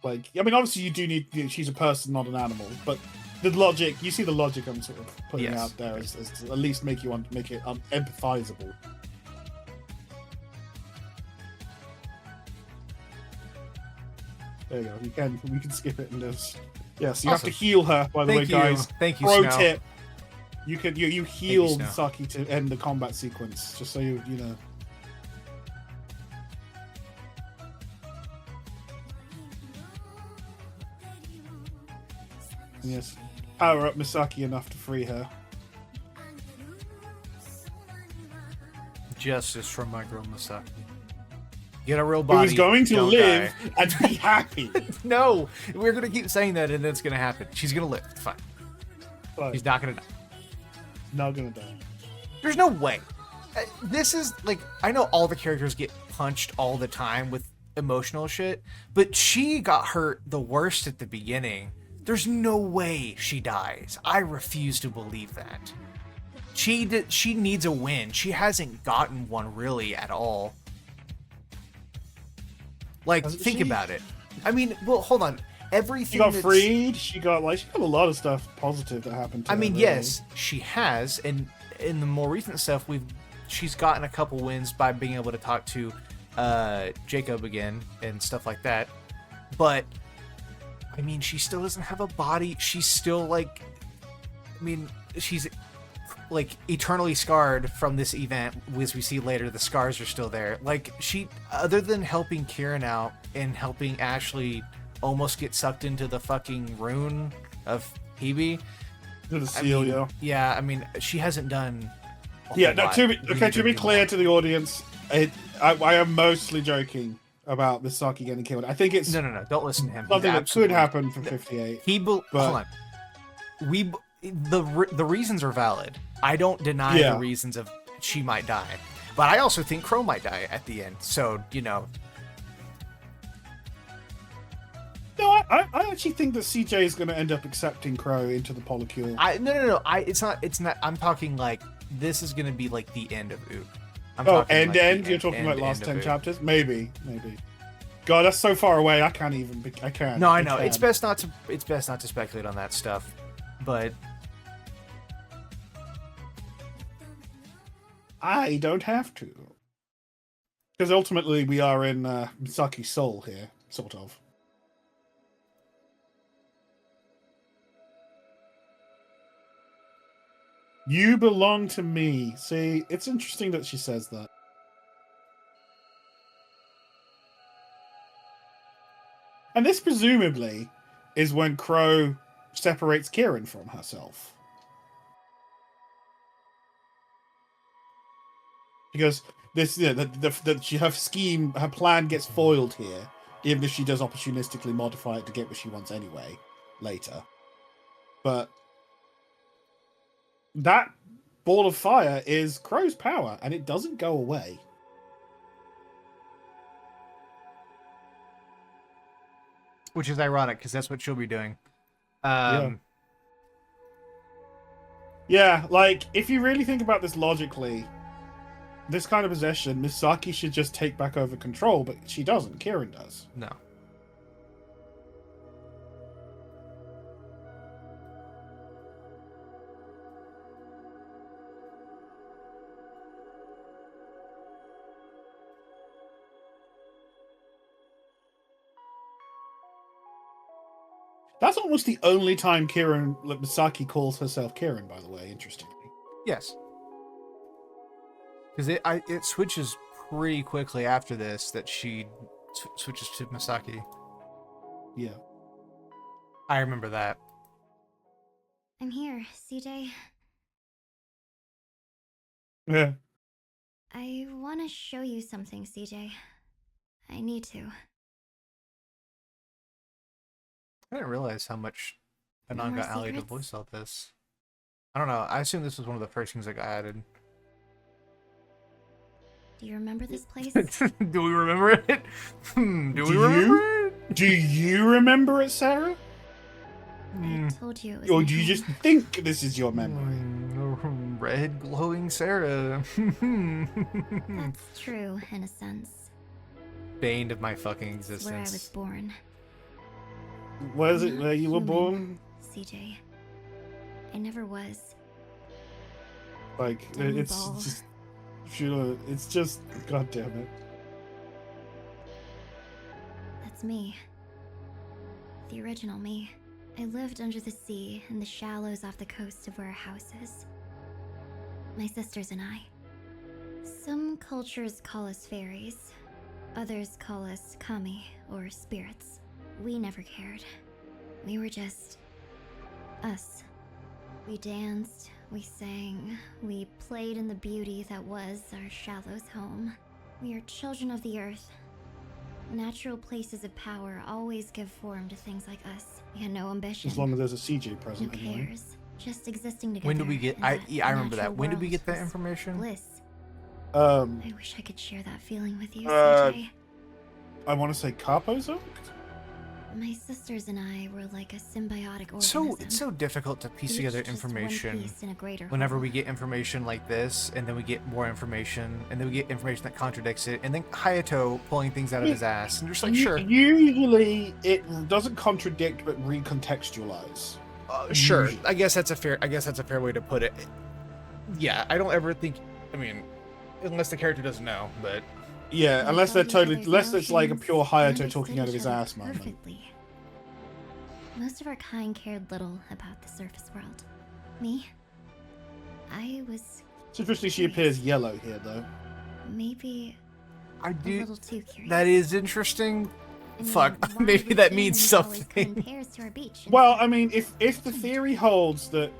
Like, I mean, obviously you do need... she's a person, not an animal, but the logic... You see the logic I'm sort of putting out there is to at least make it empathizable. There you go. We can skip it and just... Yeah, so you have to heal her, by the way, guys. Thank you, Pro Snow. tip. You heal Snow. Misaki to end the combat sequence, just so you know. Yes. Power up Misaki enough to free her. Justice from my girl Misaki. Get a real body. Who's going to don't live die. and be happy. No, we're gonna keep saying that, and then it's gonna happen. She's gonna live. It's fine. But She's not gonna die. not gonna die. There's no way. This is like, I know all the characters get punched all the time with emotional shit, but she got hurt the worst at the beginning. There's no way she dies. I refuse to believe that. She needs a win. She hasn't gotten one really at all. Like, think about it. I mean, well, hold on. Everything She got freed. She got a lot of stuff positive that happened to her. Really. Yes, she has, and in the more recent stuff, she's gotten a couple wins by being able to talk to Jacob again and stuff like that. But I mean, she still doesn't have a body. She's still like, I mean, she's like eternally scarred from this event. As we see later, the scars are still there. Like, she, other than helping Kieran out and helping Ashley almost get sucked into the fucking rune of Hebe. To the seal, yeah. I mean, she hasn't done. Yeah, no, to be clear to the audience, I am mostly joking about Misaki getting killed. I think it's no. Don't listen to him. Something that could happen for 58. Hold on. The reasons are valid. I don't deny the reasons of she might die, but I also think Crow might die at the end. So No, I actually think that CJ is going to end up accepting Crow into the polycule. No. It's not. I'm talking like this is going to be like the end of Oop. End. You're talking like last 10 chapters? Maybe. God, that's so far away. I can't. No, I know. It's best not to speculate on that stuff. But I don't have to, because ultimately we are in Misaki's soul here, sort of. You belong to me. See, it's interesting that she says that. And this presumably is when Crow separates Kieran from herself. Because this, her scheme, her plan gets foiled here, even if she does opportunistically modify it to get what she wants anyway, later. But that ball of fire is Crow's power, and it doesn't go away. Which is ironic, because that's what she'll be doing. Yeah, like, if you really think about this logically, this kind of possession, Misaki should just take back over control, but she doesn't. Kieran does. No. That's almost the only time Misaki calls herself Kieran, by the way, interestingly. Yes. Because it switches pretty quickly after this that she switches to Misaki. Yeah. I remember that. I'm here, CJ. Yeah. I want to show you something, CJ. I need to. I didn't realize how much Anon got Ali to voice out this. I don't know. I assume this was one of the first things that got added. Do you remember this place? Do we remember it? Do we remember it? Do you remember it, Sarah? I told you it was. Or do you just think this is your memory? Red glowing Sarah. That's true, in a sense. Bane of my fucking existence. Where I was born. Was it where you were born? CJ. I never was. Like, it's just, god damn it. That's me. The original me. I lived under the sea in the shallows off the coast of where our house is. My sisters and I. Some cultures call us fairies. Others call us kami, or spirits. We never cared. We were just us. We danced, we sang, we played in the beauty that was our shallows home. We are children of the earth. Natural places of power always give form to things like us. We had no ambition. As long as there's a CJ present. Who cares? Just existing together. When did we get? I remember that. When did we get that information? Bliss. I wish I could share that feeling with you, CJ. I want to say Capozo? My sisters and I were like a symbiotic organism. It's so difficult to piece together information whenever we get information like this, and then we get more information, and then we get information that contradicts it, and then Hayato pulling things out of his ass, and just like, sure. Usually, it doesn't contradict, but recontextualize. Sure. Usually. I guess that's a fair way to put it. Yeah, I don't ever think. I mean, unless the character doesn't know, but Yeah, We unless they're followed each totally, other's unless it's like a motions pure and Hayato understood talking out of each his other ass moment. perfectly. Most of our kind cared little about the surface world. Me? I was It's interesting she curious. appears yellow here, though. Maybe I a do. little too curious. That is interesting. I mean, Fuck, why maybe would that Ian means always come in something. pairs to our beach Well, instead I of mean, if the theory holds that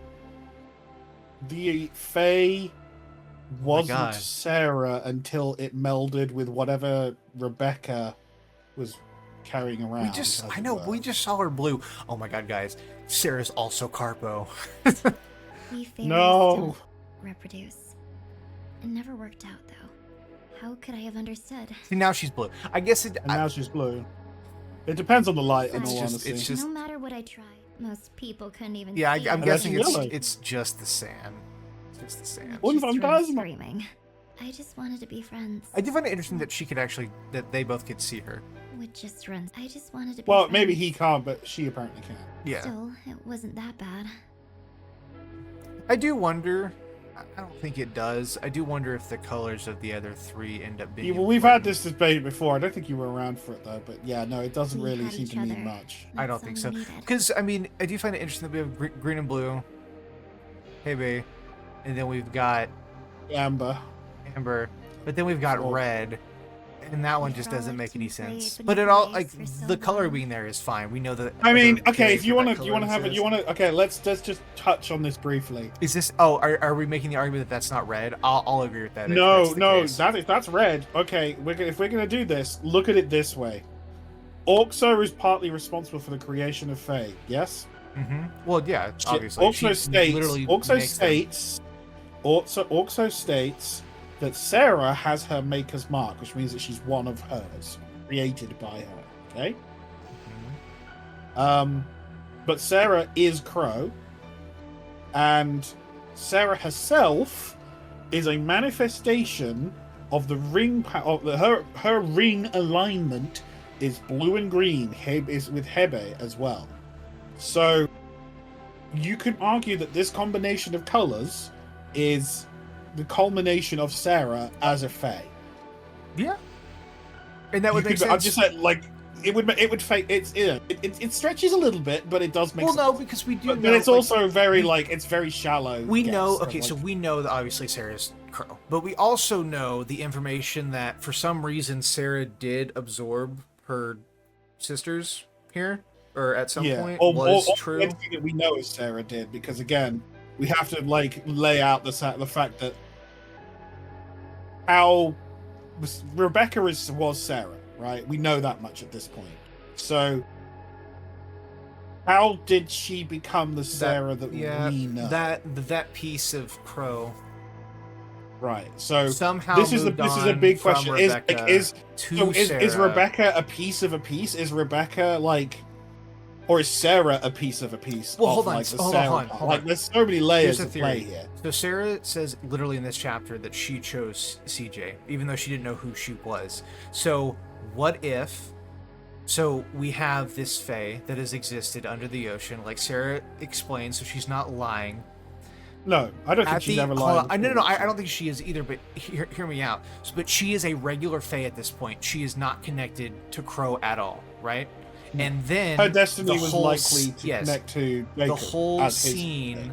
the Fae wasn't God. Sarah until it melded with whatever Rebecca was carrying around. I know, we just saw her blue. Oh my god, guys. Sarah's also Carpo. We fairies No. don't reproduce. It never worked out, though. How could I have understood? See, now she's blue. I guess it. And now she's blue. It depends on the light, in It's all just- honesty. it's just- No matter what I tried, most people couldn't even Yeah, see I'm it. guessing that's yellow. it's just the sand. It's just the sand. Well, Just run Phantasma. screaming. I just wanted to be friends. I do find it interesting that she could actually, that they both could see her. Would just run. I just wanted to be Well, friends. maybe he can't, but she apparently can. Yeah. Still, it wasn't that bad. I do wonder. I don't think it does. I do wonder if the colors of the other three end up being. Yeah, well, we've had important. this debate before. I don't think you were around for it, though. But yeah, no, it doesn't We really had seem each to mean other. much. I don't That's think all so. we needed. Because, I mean, I do find it interesting that we have green and blue. Hey, babe. And then we've got Amber. amber. But then we've got Oh. red. And that one We just doesn't make frolicked any and played sense. beneath But it the all, waves like, for so the color long. being there is fine. We know that. I mean, other okay, periods if you where want that to, color exists. okay, let's just touch on this briefly. Is this? Oh, are we making the argument that that's not red? I'll agree with that. if No, that's the no, case. that's red. Okay, if we're gonna do this, look at it this way. Orxo is partly responsible for the creation of Fae. Yes. Well, yeah, obviously. Orxo She literally makes them. Orxo states that Sarah has her maker's mark, which means that she's one of hers, created by her. Okay. But Sarah is Crow, and Sarah herself is a manifestation of the ring. Her ring alignment is blue and green. Heb is with Hebe as well. So you could argue that this combination of colors is the culmination of Sarah as a Fae. Yeah. And that would make sense. I'm just saying, like, it would fake. It stretches a little bit, but it does make sense. no, because we do. But know, it's like, also very it's very shallow. we know. guess, Okay, like, so we know that obviously Sarah's Crow, but we also know the information that for some reason Sarah did absorb her sisters here, or at some point was true. The thing that we know is Sarah did, because again, we have to lay out the fact that how Rebecca was Sarah, right? We know that much at this point. So how did she become the Sarah that we know? That piece of Crow Right. So somehow this is a big from question. Rebecca Is Sarah. Rebecca a piece of a piece? Is Rebecca or is Sarah a piece of a piece? Well, of, hold on, like, the hold Sarah on, part? hold on. There's so many layers Here's of the play theory. here. So Sarah says literally in this chapter that she chose CJ, even though she didn't know who she was. So what if? So we have this Fae that has existed under the ocean, like Sarah explains. So she's not lying. No, I don't think she's ever lied. No, I don't think she is either. But hear me out. But she is a regular Fae at this point. She is not connected to Crow at all, right? And then Her destiny the was whole likely to connect to Jacob. the whole as his scene Fae.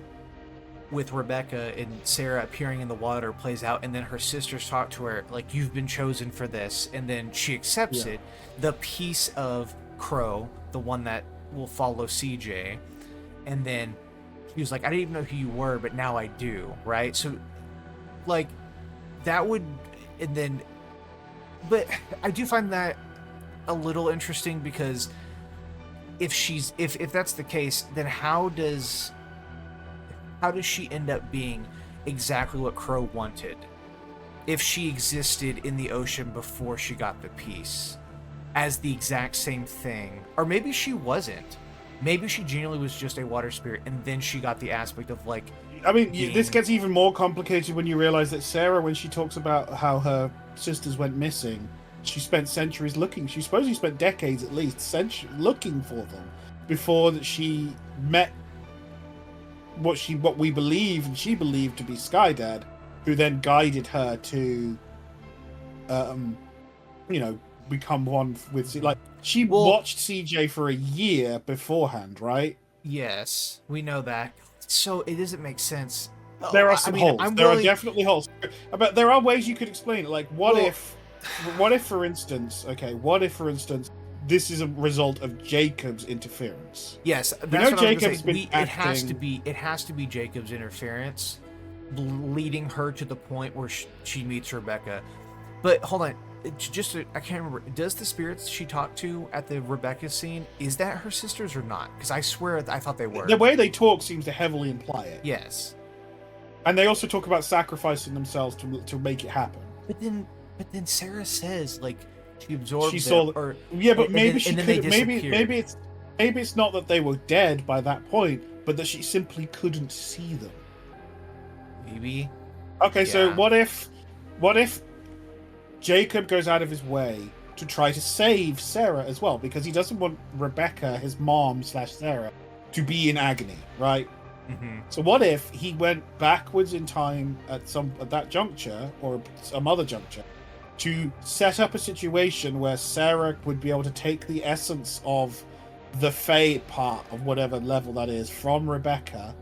with Rebecca and Sarah appearing in the water plays out, and then her sisters talk to her like, "You've been chosen for this," and then she accepts it. The piece of Crow, the one that will follow CJ, and then he was like, "I didn't even know who you were, but now I do." Right? So, like, that would, and then, but I do find that a little interesting because if that's the case, then how does she end up being exactly what Crow wanted if she existed in the ocean before she got the piece as the exact same thing? Or maybe she wasn't. Maybe she genuinely was just a water spirit, and then she got the aspect of, like, I mean, this gets even more complicated when you realize that Sarah, when she talks about how her sisters went missing, she spent centuries looking. She supposedly spent decades, at least, looking for them before that she met what we believe and she believed to be Skydad, who then guided her to become one with like she Well- watched CJ for a year beforehand, right? Yes, we know that. So it doesn't make sense. There Oh, are some I mean, holes. I'm There are willing- definitely holes. But there are ways you could explain it. Like, what Well- if, for instance, this is a result of Jacob's interference? Yes, that's know what I was gonna Jacob's say. been It has to acting- be Jacob's interference, leading her to the point where she meets Rebecca. But hold on, I can't remember. Does the spirits she talked to at the Rebecca scene, is that her sisters or not? Because I swear I thought they were. The way they talk seems to heavily imply it. Yes, And they also talk about sacrificing themselves to make it happen. but then Sarah says like she absorbed She them, saw- or Yeah, but and maybe then- she and then could. they Maybe disappeared. maybe it's not that they were dead by that point, but that she simply couldn't see them. maybe. Okay, so Yeah. what if Jacob goes out of his way to try to save Sarah as well, because he doesn't want Rebecca, his mom / Sarah, to be in agony, right? Mm-hmm. So what if he went backwards in time at that juncture or some other juncture to set up a situation where Sarah would be able to take the essence of the Fae part of whatever level that is from Rebecca,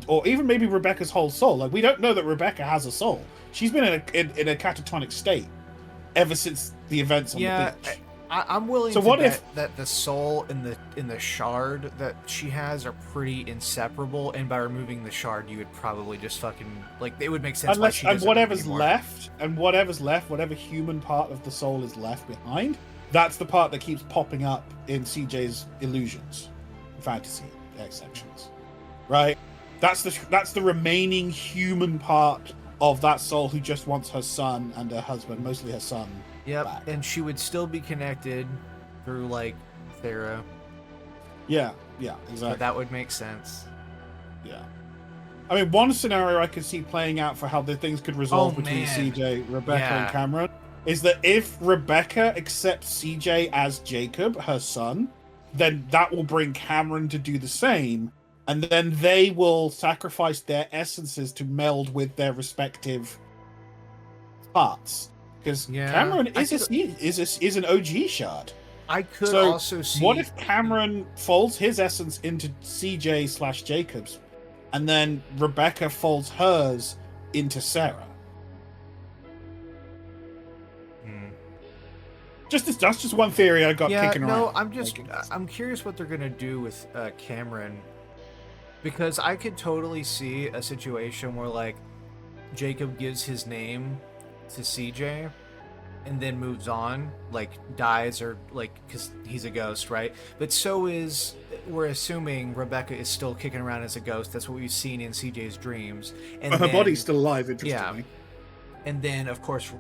or even maybe Rebecca's whole soul. Like, we don't know that Rebecca has a soul. She's been in a catatonic state ever since the events on Yeah, the beach. I'm willing So to what bet if- that the soul and the shard that she has are pretty inseparable, and by removing the shard, you would probably just fucking like it would make sense. Why she doesn't move Whatever's anymore. left, whatever human part of the soul is left behind, that's the part that keeps popping up in CJ's illusions, fantasy sections, right? That's the remaining human part of that soul who just wants her son and her husband, mostly her son. Yep, back. and she would still be connected through like Thera, Yeah, so exactly. that would make sense. Yeah. I mean, one scenario I could see playing out for how the things could resolve between man. CJ, Rebecca, Yeah. and Cameron is that if Rebecca accepts CJ as Jacob, her son, then that will bring Cameron to do the same, and then they will sacrifice their essences to meld with their respective parts. Because Yeah, Cameron I is an OG shard. I could So, also see What if Cameron folds his essence into CJ / Jacob's, and then Rebecca folds hers into Sarah? Hmm. That's just one theory I got Yeah, kicking no, around. I'm curious what they're gonna do with Cameron, because I could totally see a situation where like Jacob gives his name to CJ and then moves on, like dies or like because he's a ghost, right? But we're assuming Rebecca is still kicking around as a ghost. That's what we've seen in CJ's dreams, and But her then- body's still alive, interestingly. and then of course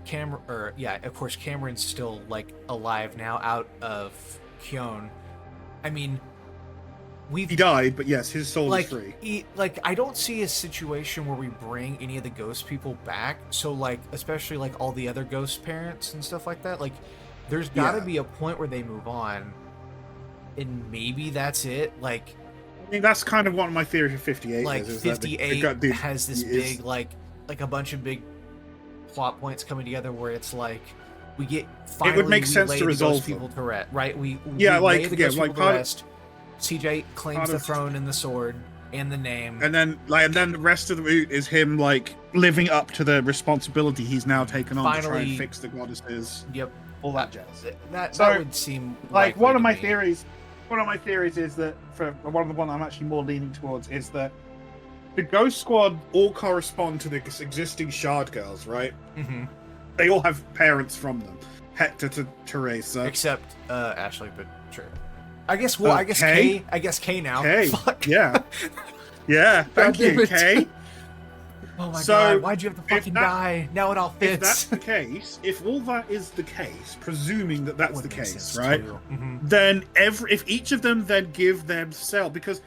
Cameron's still like alive now out of Kyon. I mean, He died, but yes, his soul like is free. I don't see a situation where we bring any of the ghost people back. So like especially like all the other ghost parents and stuff like that. Like there's got to Yeah. be a point where they move on, and maybe that's it. Like I mean, that's kind of one of my theories of 58. like is that 58 has this is- big like a bunch of big plot points coming together where it's like we get finally make we sense lay to the resolve ghost people to rest, right? We Yeah, we lay the ghost like people to rest. CJ claims part the of- throne and the sword and the name. And then the rest of the route is him like living up to the responsibility he's now taken on to try Finally- and fix the goddesses, Yep, all that jazz. that So, would seem Like likely one to of my me. theories is that for one of the one I'm actually more leaning towards is that the Ghost Squad all correspond to the existing Shard girls, right? Mhm. They all have parents from them, Hector to Teresa. Except Ashley, but sure. I guess Kay? I guess Kay now. Kay, Fuck. yeah, yeah. Thank God damn you, it. Kay. Oh my So, god, why'd you have to if fucking that- die? Now it all If that's fits. the case, if all that is the case, presuming that that's Would the make case, sense, right? too. Mhm. Then if each of them then give themselves, because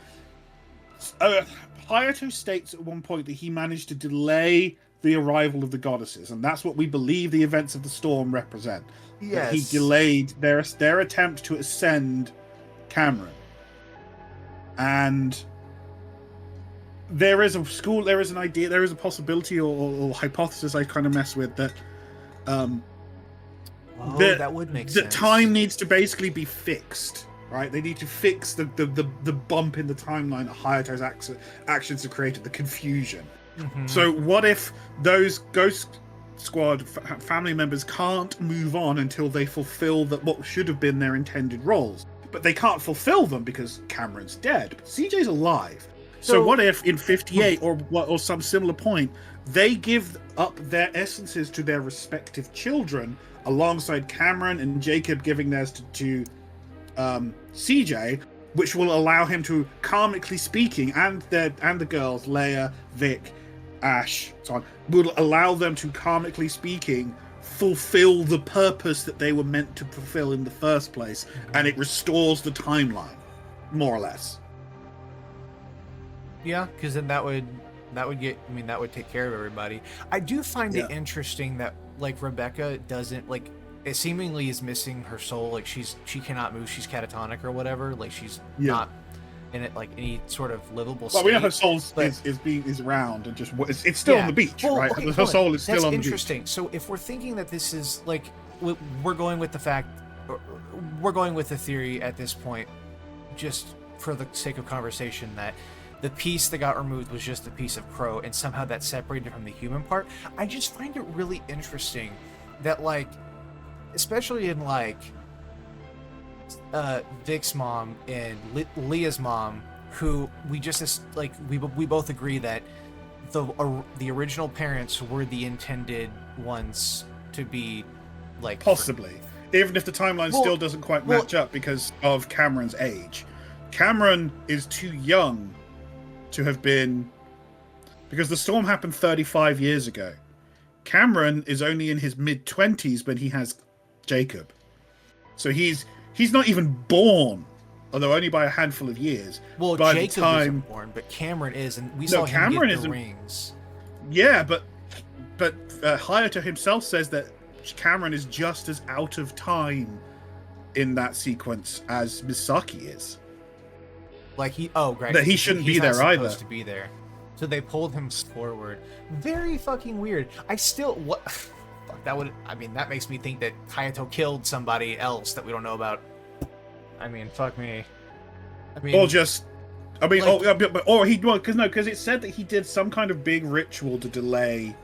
Hayato states at one point that he managed to delay the arrival of the goddesses, and that's what we believe the events of the storm represent. That he Yes. delayed their attempt to ascend Cameron, and there is an idea, there is a possibility or hypothesis I kind of mess with that Oh, the, that would make the sense. time needs to basically be fixed, right? They need to fix the bump in the timeline that Hayato's actions have created, the confusion. Mm-hmm. So what if those Ghost Squad family members can't move on until they fulfill what should have been their intended roles? But they can't fulfill them because Cameron's dead, but CJ's alive. So what if in 58 or some similar point, they give up their essences to their respective children, alongside Cameron and Jacob giving theirs to CJ, which will allow him to, karmically speaking, and the girls, Leia, Vic, Ash, so on, will allow them to, karmically speaking, fulfill the purpose that they were meant to fulfill in the first place, and it restores the timeline, more or less. Yeah, because then that would get. I mean, that would take care of everybody. I do find it interesting that like Rebecca doesn't like. It seemingly is missing her soul. Like she cannot move. She's catatonic or whatever. Like she's not in it like any sort of livable state. Well, we know her soul is around and just it's still on the beach, right? Okay, her soul is still on the beach. That's interesting. So if we're thinking that this is like we're going with the theory at this point, just for the sake of conversation, that the piece that got removed was just the piece of Crow, and somehow that's separated from the human part. I just find it really interesting that, like, especially in like Vic's mom and Leah's mom, who we just like we both agree that the original parents were the intended ones to be like possibly, even if the timeline still doesn't quite match up because of Cameron's age. Cameron is too young to have been, because the storm happened 35 years ago. Cameron is only in his mid-20s when he has Jacob, so he's not even born, although only by a handful of years. Well, by Jacob the time isn't born, but Cameron is, and we saw him Cameron get the isn't... rings. Yeah, but Hayato himself says that Cameron is just as out of time in that sequence as Misaki is. Like great. That he shouldn't be there either. To be there, so they pulled him forward. Very fucking weird. I still fuck, that would. I mean, that makes me think that Hayato killed somebody else that we don't know about. I mean, fuck me. I mean, or just, I mean, like, because it said that he did some kind of big ritual to delay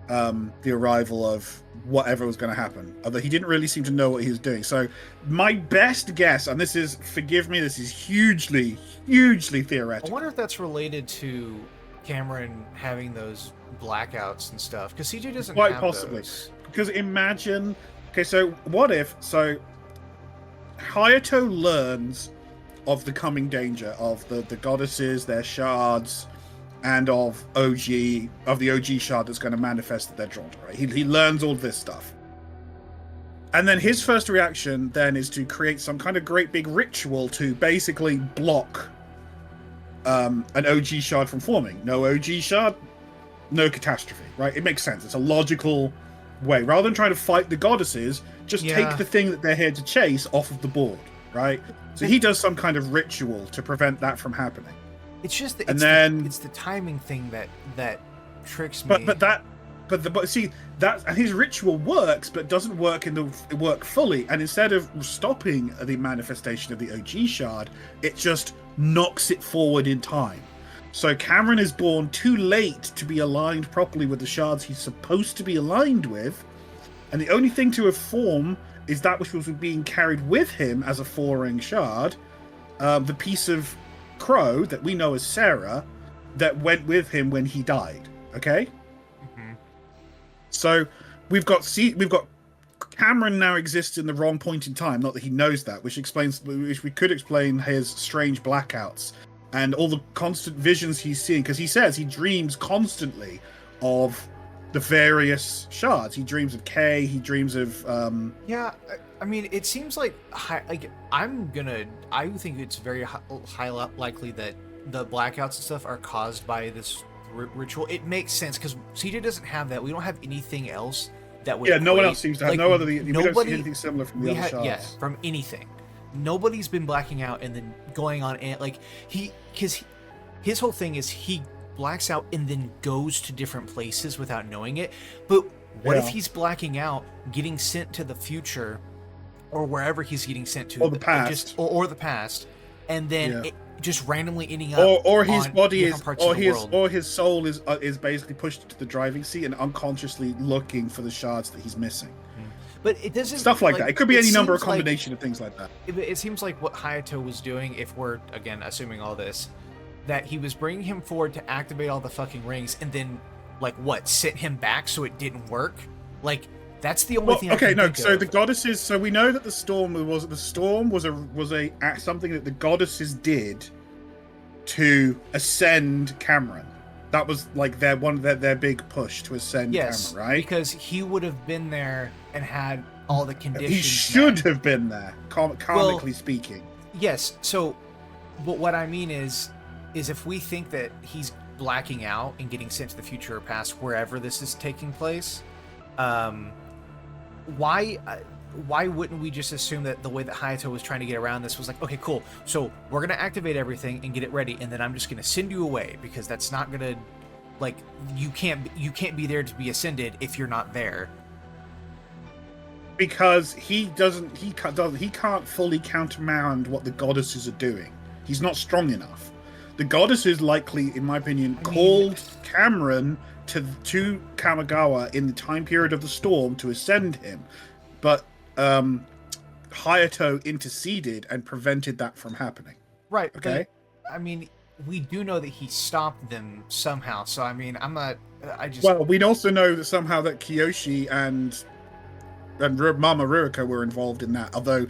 the arrival of whatever was going to happen, although he didn't really seem to know what he was doing. So my best guess, and this is, forgive me, this is hugely theoretical. I wonder if that's related to Cameron having those blackouts and stuff, because CJ doesn't quite have possibly those. Because imagine, okay, so what if, so Hayato learns of the coming danger of the goddesses, their shards, and of the OG shard that's going to manifest that they're drawn to, right? He learns all this stuff. And then his first reaction then is to create some kind of great big ritual to basically block an OG shard from forming. No OG shard, no catastrophe, right? It makes sense. It's a logical way. Rather than trying to fight the goddesses, just take the thing that they're here to chase off of the board, right? So he does some kind of ritual to prevent that from happening. It's just it's the timing thing that tricks me. But see that, and his ritual works, but doesn't work fully. And instead of stopping the manifestation of the OG shard, it just knocks it forward in time. So Cameron is born too late to be aligned properly with the shards he's supposed to be aligned with, and the only thing to have formed is that which was being carried with him as a 4-ring shard, the piece of Crow that we know as Sarah, that went with him when he died. Okay. Mm-hmm. So we've got Cameron now exists in the wrong point in time. Not that he knows that, which we could explain his strange blackouts and all the constant visions he's seeing, because he says he dreams constantly of the various shards. He dreams of Kay. He dreams of yeah. I mean, it seems like I think it's very high likely that the blackouts and stuff are caused by this ritual. It makes sense because CJ doesn't have that. We don't have anything else that would. Yeah, no one else seems to have. We don't see anything similar from the other shards. Yeah, from anything. Nobody's been blacking out and then going on, like because his whole thing is he blacks out and then goes to different places without knowing it. But What if Yeah. he's blacking out, getting sent to the future, or wherever he's getting sent to, Or the past. or the past, and then Yeah. just randomly ending up Or his on body different is, parts or of the his world. or his soul is basically pushed to the driving seat and unconsciously looking for the shards that he's missing. But it doesn't Stuff like that. It could be any number of seems like- combination of things like that. It seems like what Hayato was doing, if we're again assuming all this, that he was bringing him forward to activate all the fucking rings, and then like what, sent him back so it didn't work. Like that's the only thing. I can think so of. the goddesses. So we know that the storm was a something that the goddesses did to ascend Cameron. That was like their big push to ascend Cameron, right? Because he would have been there and had all the conditions. He should met. have been there, karmically speaking. Yes. So, but what I mean is if we think that he's blacking out and getting sent to the future or past, wherever this is taking place, why wouldn't we just assume that the way that Hayato was trying to get around this was like, okay, cool, so we're gonna activate everything and get it ready, and then I'm just gonna send you away because that's not gonna, like, you can't be there to be ascended if you're not there. Because he can't fully countermand what the goddesses are doing. He's not strong enough. The goddesses likely, in my opinion, called Cameron to Kamigawa in the time period of the storm to ascend him, but Hayato interceded and prevented that from happening. Right. Okay. But, I mean, we do know that he stopped them somehow. So I mean, Well, we also know that somehow that Kiyoshi and Mama Ruika were involved in that. Although,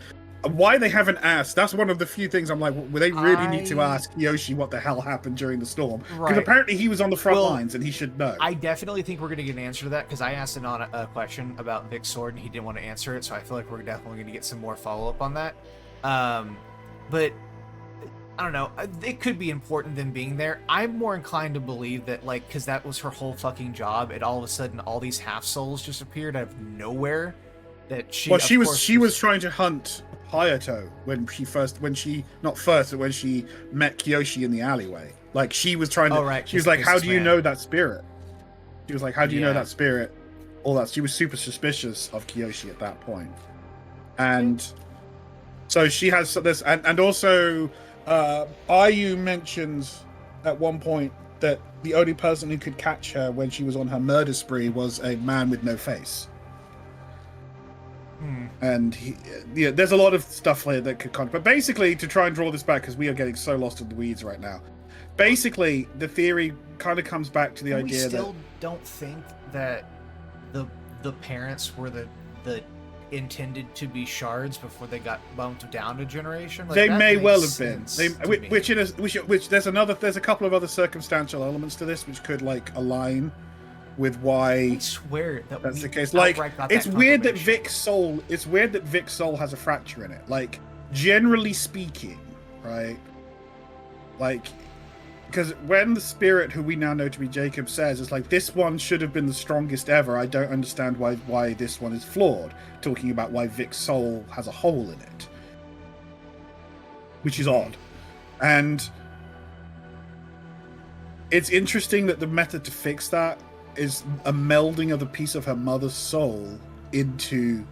why they haven't asked, that's one of the few things I'm like, well, they really need to ask Kiyoshi what the hell happened during the storm. Because Right. apparently he was on the front lines and he should know. I definitely think we're going to get an answer to that, because I asked Anon a question about Vic's sword and he didn't want to answer it. So I feel like we're definitely going to get some more follow-up on that. But I don't know. It could be important than being there. I'm more inclined to believe that, like, because that was her whole fucking job, and all of a sudden all these half souls just appeared out of nowhere. That she was trying to hunt Hayato when she met Kiyoshi in the alleyway. Like, she was trying to. Oh, right, she was like, "How do you know that spirit?" She was like, "How do you know that spirit?" All that. She was super suspicious of Kiyoshi at that point, and so she has this. And also, Ayu mentions at one point that the only person who could catch her when she was on her murder spree was a man with no face. And there's a lot of stuff here that could but basically, to try and draw this back, because we are getting so lost in the weeds right now, basically the theory kind of comes back to the idea that we still don't think that the parents were the intended to be shards before they got bumped down a generation. Like, they may well have been. Which There's a couple of other circumstantial elements to this which could like align with why I swear that's the case. Like, it's weird that Vic's soul has a fracture in it. Like, generally speaking, right? Like, because when the spirit, who we now know to be Jacob, says it's like, this one should have been the strongest ever, I don't understand why this one is flawed. Talking about why Vic's soul has a hole in it, which is odd. And it's interesting that the method to fix that is a melding of a piece of her mother's soul into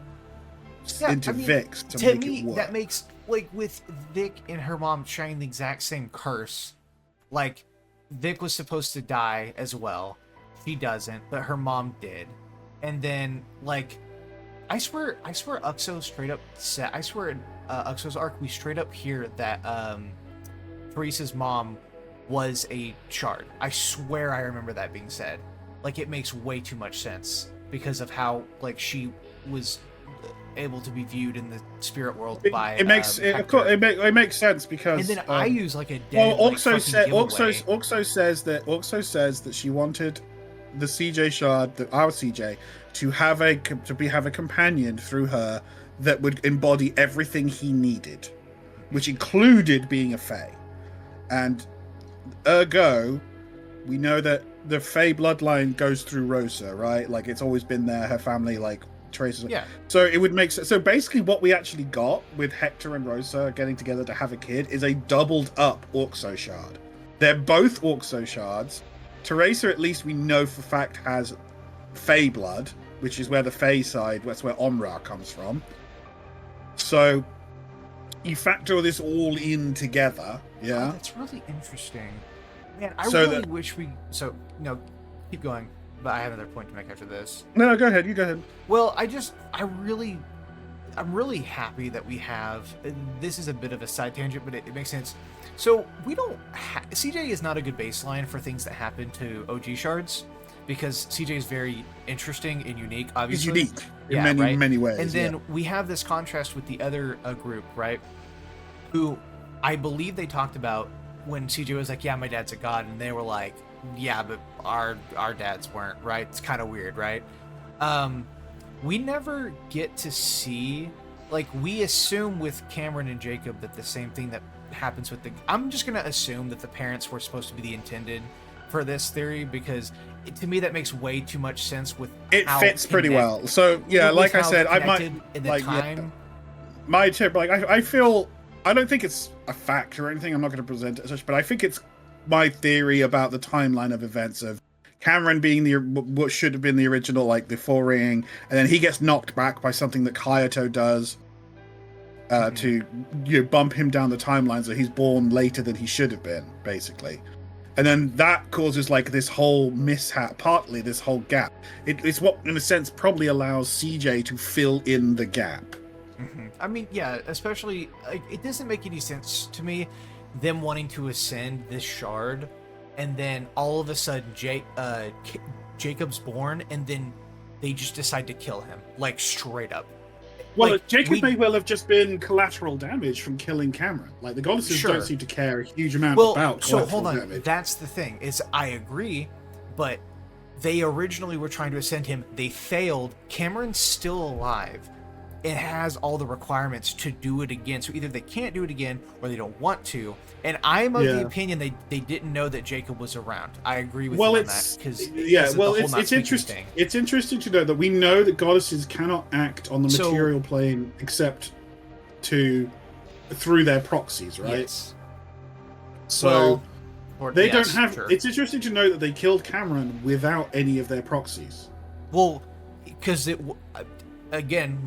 Vic's to make it work. That makes, like, with Vic and her mom sharing the exact same curse. Like, Vic was supposed to die as well. She doesn't, but her mom did. And then, like, I swear Uxo straight up said, I swear in Uxo's arc, we straight up hear that Teresa's mom was a shard. I swear I remember that being said. Like, it makes way too much sense because of how, like, she was able to be viewed in the spirit world by it makes sense because and then I use like a dead, Oxo says that she wanted the CJ shard, our CJ, to have a companion through her that would embody everything he needed, which included being a Fae, and ergo we know that the Fae bloodline goes through Rosa, right? Like, it's always been there. Her family, like, traces. Yeah. So it would make sense. So basically, what we actually got with Hector and Rosa getting together to have a kid is a doubled up Orxo shard. They're both Orxo shards. Teresa, at least we know for fact, has Fae blood, which is where the Fae side, that's where Omra comes from. So you factor this all in together, yeah. Oh, that's really interesting. Man, I So really wish we. So no, keep going. But I have another point to make after this. No, go ahead. You go ahead. Well, I'm really happy that we have. This is a bit of a side tangent, but it makes sense. So we don't. CJ is not a good baseline for things that happen to OG shards, because CJ is very interesting and unique. Obviously, He's unique in many ways. And then we have this contrast with the other group, right? Who I believe they talked about when CJ was like, "Yeah, my dad's a god," and they were like, "Yeah, but our dads weren't," right? It's kind of weird, right? We never get to see, like, we assume with Cameron and Jacob that the same thing that happens with I'm just gonna assume that the parents were supposed to be the intended for this theory, because to me that makes way too much sense with it fits pretty well. So yeah, like I said, I might in the like time. My tip, like I feel, I don't think it's a fact or anything. I'm not going to present it as such, but I think it's my theory about the timeline of events of Cameron being what should have been the original, like the foraying, and then he gets knocked back by something that Kayato does to bump him down the timeline, so he's born later than he should have been, basically. And then that causes like this whole mishap, partly this whole gap. It's what, in a sense, probably allows CJ to fill in the gap. I mean, yeah, especially, like, it doesn't make any sense to me, them wanting to ascend this shard, and then all of a sudden Jacob's born, and then they just decide to kill him, like, straight up. Well, like, Jacob may well have just been collateral damage from killing Cameron. Like, the goddesses don't seem to care a huge amount about collateral damage. So, hold on. That's the thing, is I agree, but they originally were trying to ascend him. They failed. Cameron's still alive. It has all the requirements to do it again. So either they can't do it again or they don't want to. And I'm of the opinion they didn't know that Jacob was around. I agree with you on that. It's interesting. It's interesting to know that we know that goddesses cannot act on the material plane except through their proxies, right? Yes. So they don't have. Sure. It's interesting to know that they killed Cameron without any of their proxies. Well, because again,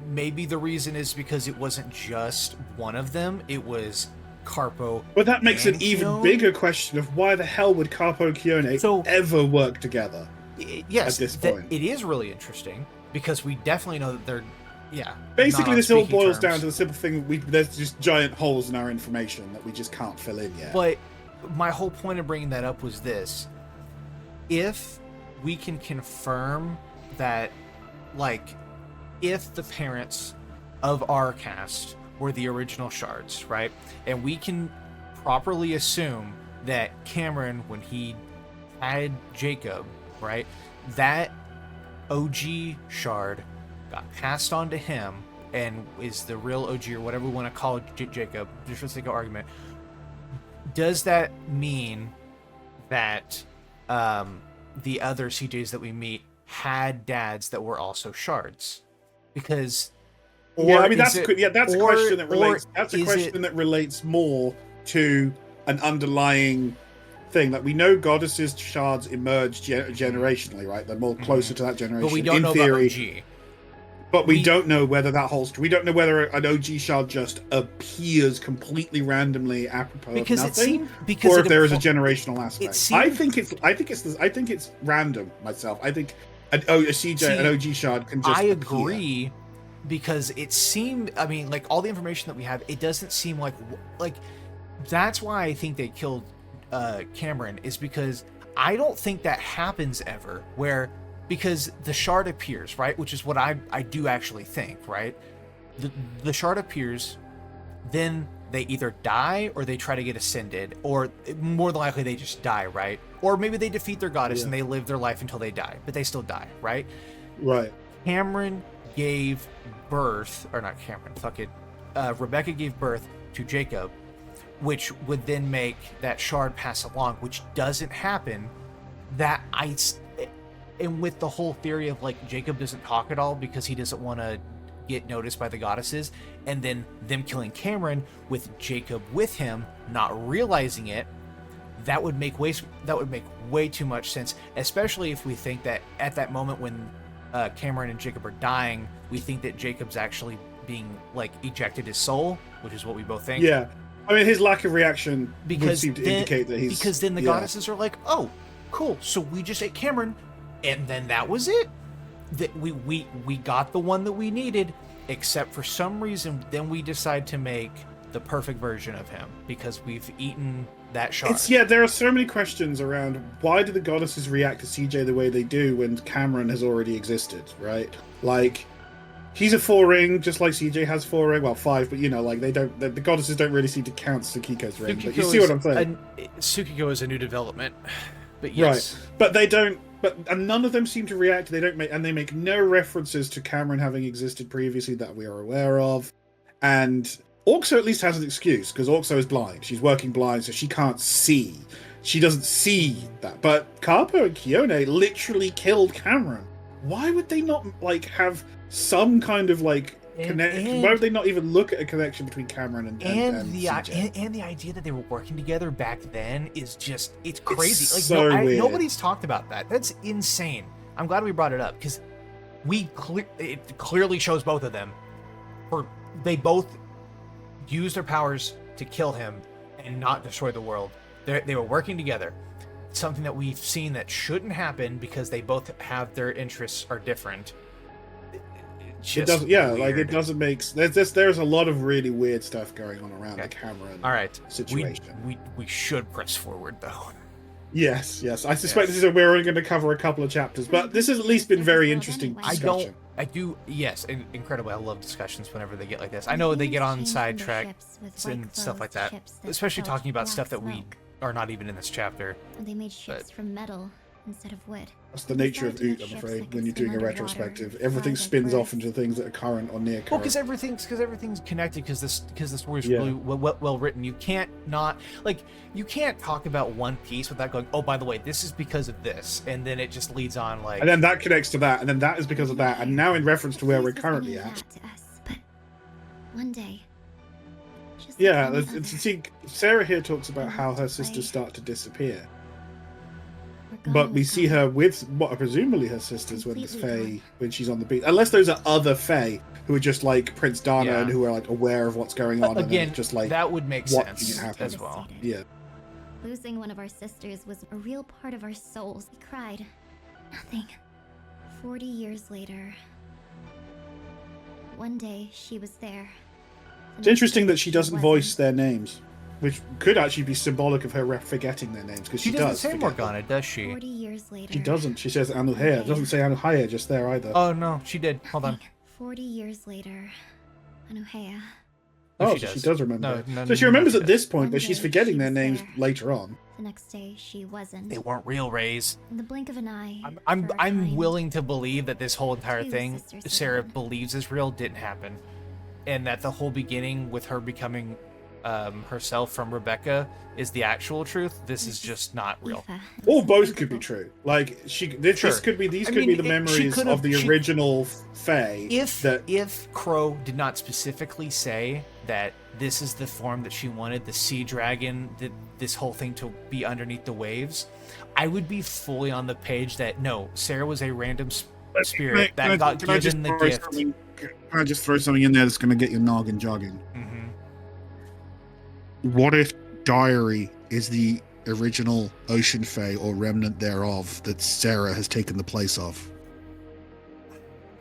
maybe the reason is because it wasn't just one of them, it was Carpo. But that makes an even bigger question of why the hell would Carpo and Keone ever work together? Yes, at this point. It is really interesting, because we definitely know that they're, basically this all boils down to the simple thing, there's just giant holes in our information that we just can't fill in yet. But my whole point of bringing that up was this: if we can confirm that, like, if the parents of our cast were the original shards, right? And we can properly assume that Cameron, when he had Jacob, right, that OG shard got passed on to him and is the real OG, or whatever we want to call Jacob, just for the sake of argument. Does that mean that the other CJs that we meet had dads that were also shards? Because that's a question that relates. That's a question that relates more to an underlying thing. Like, we know goddesses shards emerge generationally, right? They're more closer to that generation. But we don't know about OG. But we don't know whether that holds true. We don't know whether an OG shard just appears completely randomly apropos of nothing, or if there is a generational aspect. I think it's random myself. I think an OG shard can just. I agree, appear. Because it seemed. I mean, like, all the information that we have, it doesn't seem like that's why I think they killed Cameron, is because I don't think that happens ever. Because the shard appears, right, which is what I do actually think, right. The shard appears, then they either die or they try to get ascended, or more than likely they just die, right? Or maybe they defeat their goddess and they live their life until they die, but they still die, right? Right. Cameron gave birth, or not Cameron, Rebecca gave birth to Jacob, which would then make that shard pass along, which doesn't happen. And with the whole theory of, like, Jacob doesn't talk at all because he doesn't want to get noticed by the goddesses, and then them killing Cameron with Jacob with him, not realizing it, that would make way too much sense, especially if we think that at that moment when Cameron and Jacob are dying, we think that Jacob's actually being like ejected his soul, which is what we both think. Yeah, I mean his lack of reaction would seem to then, indicate that he's because then the goddesses are like, oh, cool, so we just ate Cameron, and then that was it. That we got the one that we needed, except for some reason, then we decide to make the perfect version of him because we've eaten that shard. There are so many questions around why do the goddesses react to CJ the way they do when Cameron has already existed, right? Like, he's a 4-ring, just like CJ has 4-ring, well 5, but you know, like the goddesses don't really seem to count Tsukiko's ring. But you see what I'm saying? Tsukiko is a new development, but yes, right. But they don't. And none of them seem to react. They make no references to Cameron having existed previously that we are aware of, and Orxo at least has an excuse, because Orxo is blind. She's working blind, so she can't see. She doesn't see that. But Carpo and Kione literally killed Cameron. Why would they not, like, have some kind of, like, connection? Why would they not even look at a connection between Cameron and CJ? And the idea that they were working together back then is just, it's crazy. It's like, so weird. Nobody's talked about that. That's insane. I'm glad we brought it up, because it clearly shows both of them. They both use their powers to kill him and not destroy the world. They were working together. Something that we've seen that shouldn't happen because they both have their interests are different. It doesn't. Yeah, weird. Like it doesn't make. There's a lot of really weird stuff going on around the Cameron. All right, situation. We should press forward though. Yes. I suspect this is we're only going to cover a couple of chapters, but this has at least been very interesting discussion. Yes, incredible. I love discussions whenever they get like this. I know they get on sidetracks and stuff like that, especially talking about stuff that we are not even in this chapter. They made ships from metal instead of wood. That's the nature of Oot, I'm afraid, when you're doing a retrospective. Everything spins off into things that are current or near current. Well, because everything's connected, because the story's really well written. You can't talk about one piece without going, oh, by the way, this is because of this, and then it just leads on like. And then that connects to that, and then that is because of that, and now in reference to where we're currently at. But one day. Yeah, see, Sarah here talks about how her sisters start to disappear. But we see her with what are presumably her sisters when the Fae, when she's on the beach. Unless those are other Fae who are just like Prince Dana and who are like aware of what's going on. Again, and just like that would make sense as well. Yeah. Losing one of our sisters was a real part of our souls. We cried. Nothing. 40 years later. One day she was there. It's interesting that she doesn't voice their names. Which could actually be symbolic of her forgetting their names, because she does. She doesn't say Morgana, does she? 40 years later. She doesn't. She says Anuhea. It doesn't say Anuhea just there either. Oh no, she did. Hold on. 40 years later, Anuhea. Oh, she does remember. So she remembers at this point, but she's forgetting their names later on. The next day, she wasn't. They weren't real, Rayze. In the blink of an eye. I'm willing to believe that this whole entire thing Sarah believes is real didn't happen, and that the whole beginning with her becoming herself from Rebecca is the actual truth. This is just not real. Or both could be true. Like this could be these could be the memories of the original Fae. If Crow did not specifically say that this is the form that she wanted, the sea dragon, this whole thing to be underneath the waves, I would be fully on the page that no, Sarah was a random spirit that got given the gift. Can I just throw something in there that's going to get your noggin jogging? Mm-hmm. What if Diary is the original Ocean Fae or remnant thereof that Sarah has taken the place of?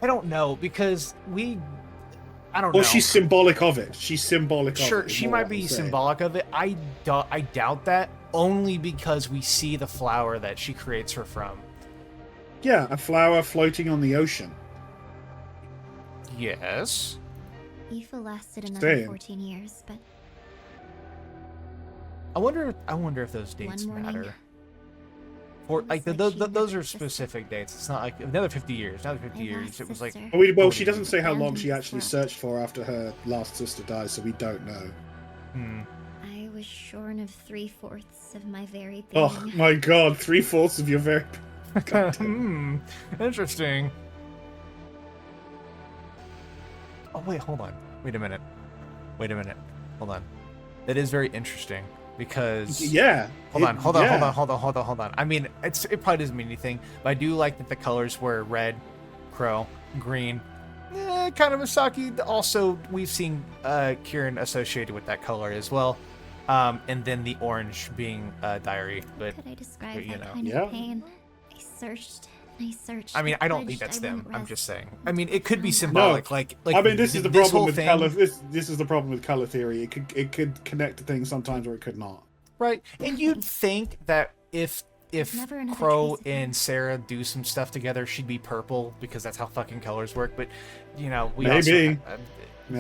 I don't know, because I don't know. Or she's symbolic of it. She's symbolic of it. Sure, she might be symbolic of it. I doubt that, only because we see the flower that she creates her from. Yeah, a flower floating on the ocean. Yes. Aoife lasted another 14 years, but... I wonder if those dates matter. Or like those are specific dates. It's not like another 50 years. Another 50 years. It was like. Well, she doesn't say how long she actually searched for after her last sister died, so we don't know. I was shorn of 3/4 of my very being. Oh my god, 3/4 of your very. Interesting. Oh wait, hold on. Wait a minute. Hold on. That is very interesting. Because hold on. I mean, it probably doesn't mean anything, but I do like that the colors were red, Crow. Green, kind of Misaki. Also, we've seen Kieran associated with that color as well. And then the orange being Diary. But Could I describe you that know. kind Yeah. of pain? I searched and I searched. I mean, I don't think pledged that's I them. wouldn't I'm rest just saying. I until mean, it could be found them. symbolic. Like I mean, this is the problem whole with thing, color. This is the problem with color theory. It could connect to things sometimes, or it could not. right? And you'd think that if Never another Crow trace of him. and Sarah do some stuff together, she'd be purple because that's how fucking colors work. But you know, we Maybe. also have,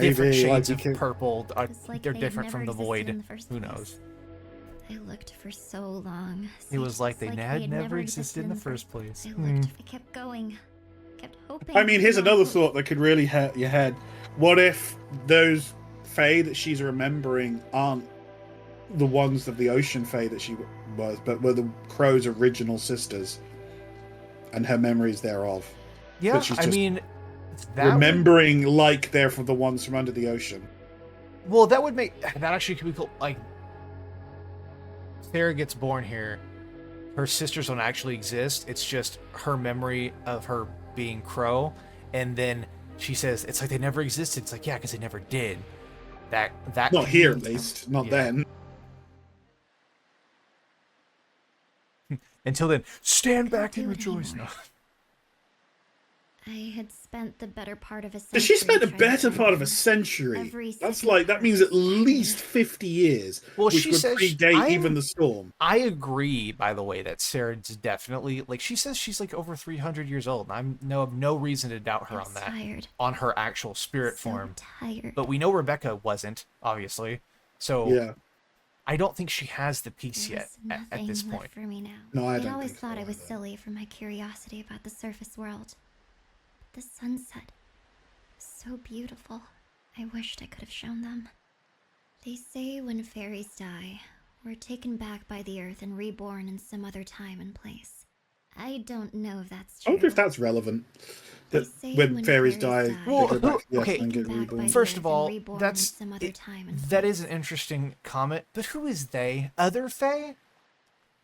different Maybe, shades like, of you could- purple. It's like They're they different never from the existed void. in the first Who place. knows? I looked for so long. It was just like they had had never existed in the first place. I looked. I kept going. Kept hoping. I mean, here's and I another hoped. thought that could really hurt your head. What if those Fae that she's remembering aren't the ones of the ocean Fae that she was, but were the Crow's original sisters, and her memories thereof? Yeah, But she's I just mean, that remembering like they're from the ones from under the ocean. well, that would make that actually could be cool. Like, Sarah gets born here. Her sisters don't actually exist. It's just her memory of her being Crow, and then she says it's like they never existed. It's like, yeah, because they never did. That Not could here, be- at least. Not Yeah. then. Until then, stand Couldn't back and do it rejoice. anymore. No. I had spent the better part of a century. But she spent the trying to better find part of a him. century. Every That's second like, that means at passed. least 50 years, Well, which she would says predate even the storm. I agree, by the way, that Sarah's definitely like she says she's like over 300 years old. And I have no reason to doubt her I on was that. tired. On her actual spirit So form. tired. But we know Rebecca wasn't, obviously. So Yeah. I don't think she has the piece There yet was at nothing this left point. for me now. No, I I'd don't always think so thought I was either. silly for my curiosity about the surface world. But the sunset, so beautiful. I wished I could have shown them. They say when fairies die, we're taken back by the earth and reborn in some other time and place. I don't know if that's I true. wonder if that's relevant. They That say when fairies die, they Well, go back, yes, okay, and get Taken back by reborn. the First earth of and all, reborn in that's some other time and that is place. an interesting comment. But who is they? Other Fae?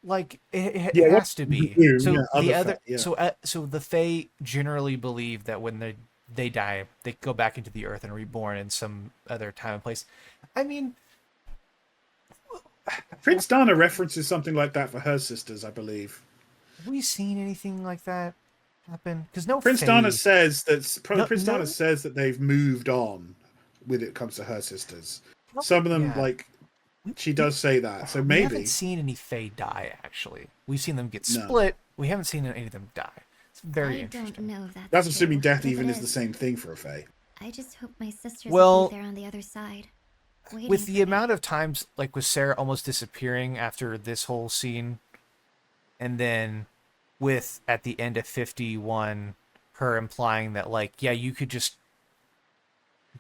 Like it Yeah, has to be. you, So yeah, the other other, Fae, yeah. so the Fae generally believe that when they die, they go back into the earth and reborn in some other time and place. I mean, Prince Dana references something like that for her sisters, I believe. have we seen anything like that happen? Because no Prince Fae- Dana says that No- Prince no- Dana says that they've moved on when it comes to her sisters. Some of them, Yeah. like, she does say that. So we maybe haven't seen any Fae die. Actually, we've seen them get No. split. We haven't seen any of them die. It's very I interesting. don't know if that's that's true, assuming death but if even it is the same thing for a Fae. I just hope my sisters Well, will be there on the other side. Waiting With for the me. amount of times, like with Sarah almost disappearing after this whole scene, and then with at the end of 51, her implying that like, yeah, you could just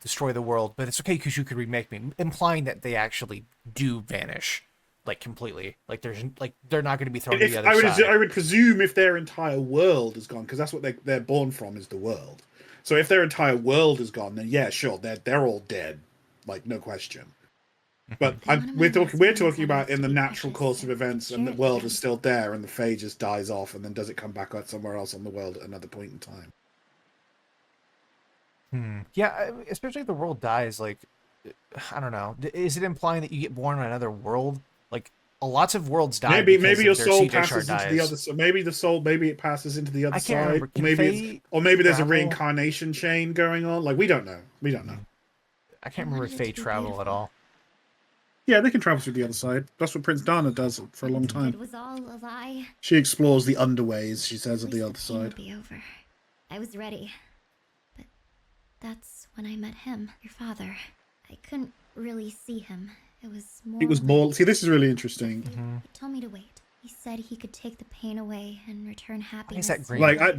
destroy the world, but it's okay because you could remake me, implying that they actually do vanish, like completely. Like there's like they're not going to be thrown to the other side. I would presume if their entire world is gone, because that's what they're born from, is the world. So if their entire world is gone, then yeah, sure, they're all dead, like no question. But we're talking about in the natural course of events, and the world is still there, and the Fae just dies off, and then does it come back out somewhere else on the world at another point in time? Yeah, especially if the world dies. Like, I don't know. Is it implying that you get born on another world? Like, lots of worlds die. Maybe because your of their soul CJ shard passes into the dies. other. So maybe the soul, maybe it passes into the other I can't side. remember. Can Or maybe there's a travel? reincarnation chain going on. Like we don't know. We don't know. I can't I remember wanted it Fae to be travel at beautiful. all. Yeah, they can travel through the other side. That's what Prince Dana does for a long It time. was all a lie. She explores the underways, she says, of Wish the other pain would side. be over. I was ready. But that's when I met him, your father. I couldn't really see him. It was more. It was like more. See, this is really interesting. fate. He told me to wait. He said he could take the pain away and return happiness. that to green? me. Like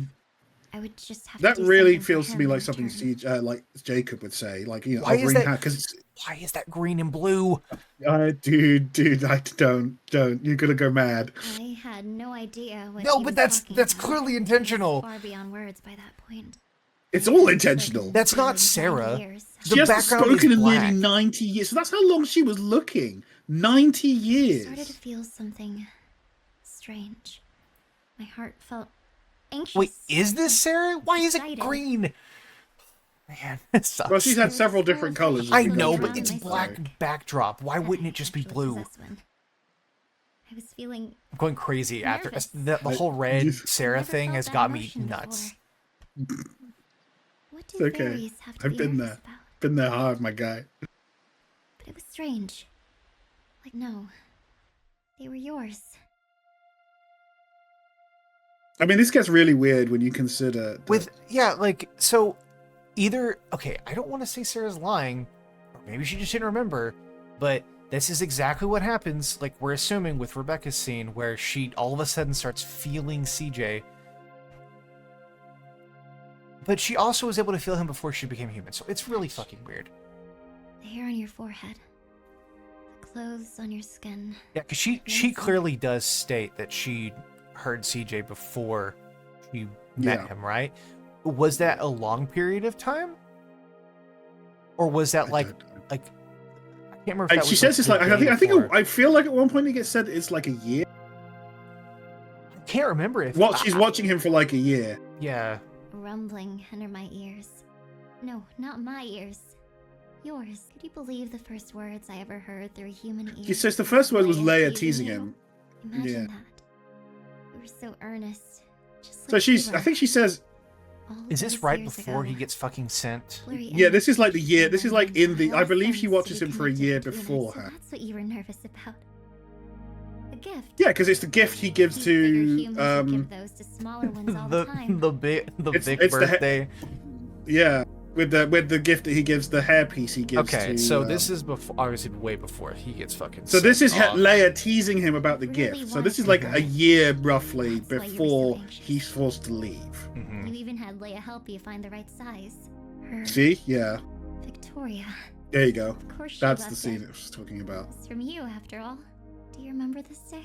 I would just have that to do really something for feels to me him like in something return. like Jacob would say. Like, you know, Why is offering that- hand, because Why is that green and blue? dude, I don't. You're gonna go mad. I had no idea what No, he but was that's talking about. clearly I was intentional. far beyond words by that point. It's all intentional. That's not 90 Sarah. years. The She hasn't background spoken is in black. nearly 90 years. So that's how long she was looking. 90 I started to years. feel something strange. My heart felt anxious. Wait, is this Sarah? Why is it Excited. green? Man, it sucks. Well, she's had several different colors. I know, but it's black backdrop. Why wouldn't it just be Actually blue? possess one. I was feeling I'm going crazy after nervous. the whole red Sarah Never thing felt has that got me emotion nuts. before. What do It's okay. fairies have to I've be been nervous there. about? Been there hard, my guy. But it was strange. Like, no. They were yours. I mean, this gets really weird when you consider So either okay, I don't want to say Sarah's lying, or maybe she just didn't remember, but this is exactly what happens, like we're assuming with Rebecca's scene, where she all of a sudden starts feeling CJ. But she also was able to feel him before she became human, so it's really fucking weird. The hair on your forehead. The clothes on your skin. Yeah, because she clearly does state that she heard CJ before she met him, right? Was that a long period of time? Or was that I can't remember if that she was says it's like I feel like at one point it gets said it's like a year. I can't remember if she's watching him for like a year. Yeah. Rumbling under my ears. No, not my ears. Yours. Could you believe the first words I ever heard through a human ear? She says the first word was Leia teasing you. him. Imagine that. We were so earnest. Just So like I think she says, is this right before he gets fucking sent? yeah, this is like the year. This is like I believe she watches him for a year before her. That's what you were nervous about. A gift. Yeah, because it's the gift he gives to give those to smaller ones all the time. the big it's birthday. Yeah, with the gift that he gives, the hairpiece he gives. Okay, to, so this is before, obviously way before he gets fucking. So this is off. Leia teasing him about the Really gift. So this is like a year roughly That's why you were so before anxious. he's forced to leave. Mhm. You even had Leia help you find the right size. Her See? Yeah. Victoria. There you go. Of course she That's left the scene it. I was talking about. It's from you, after all. Do you remember this day?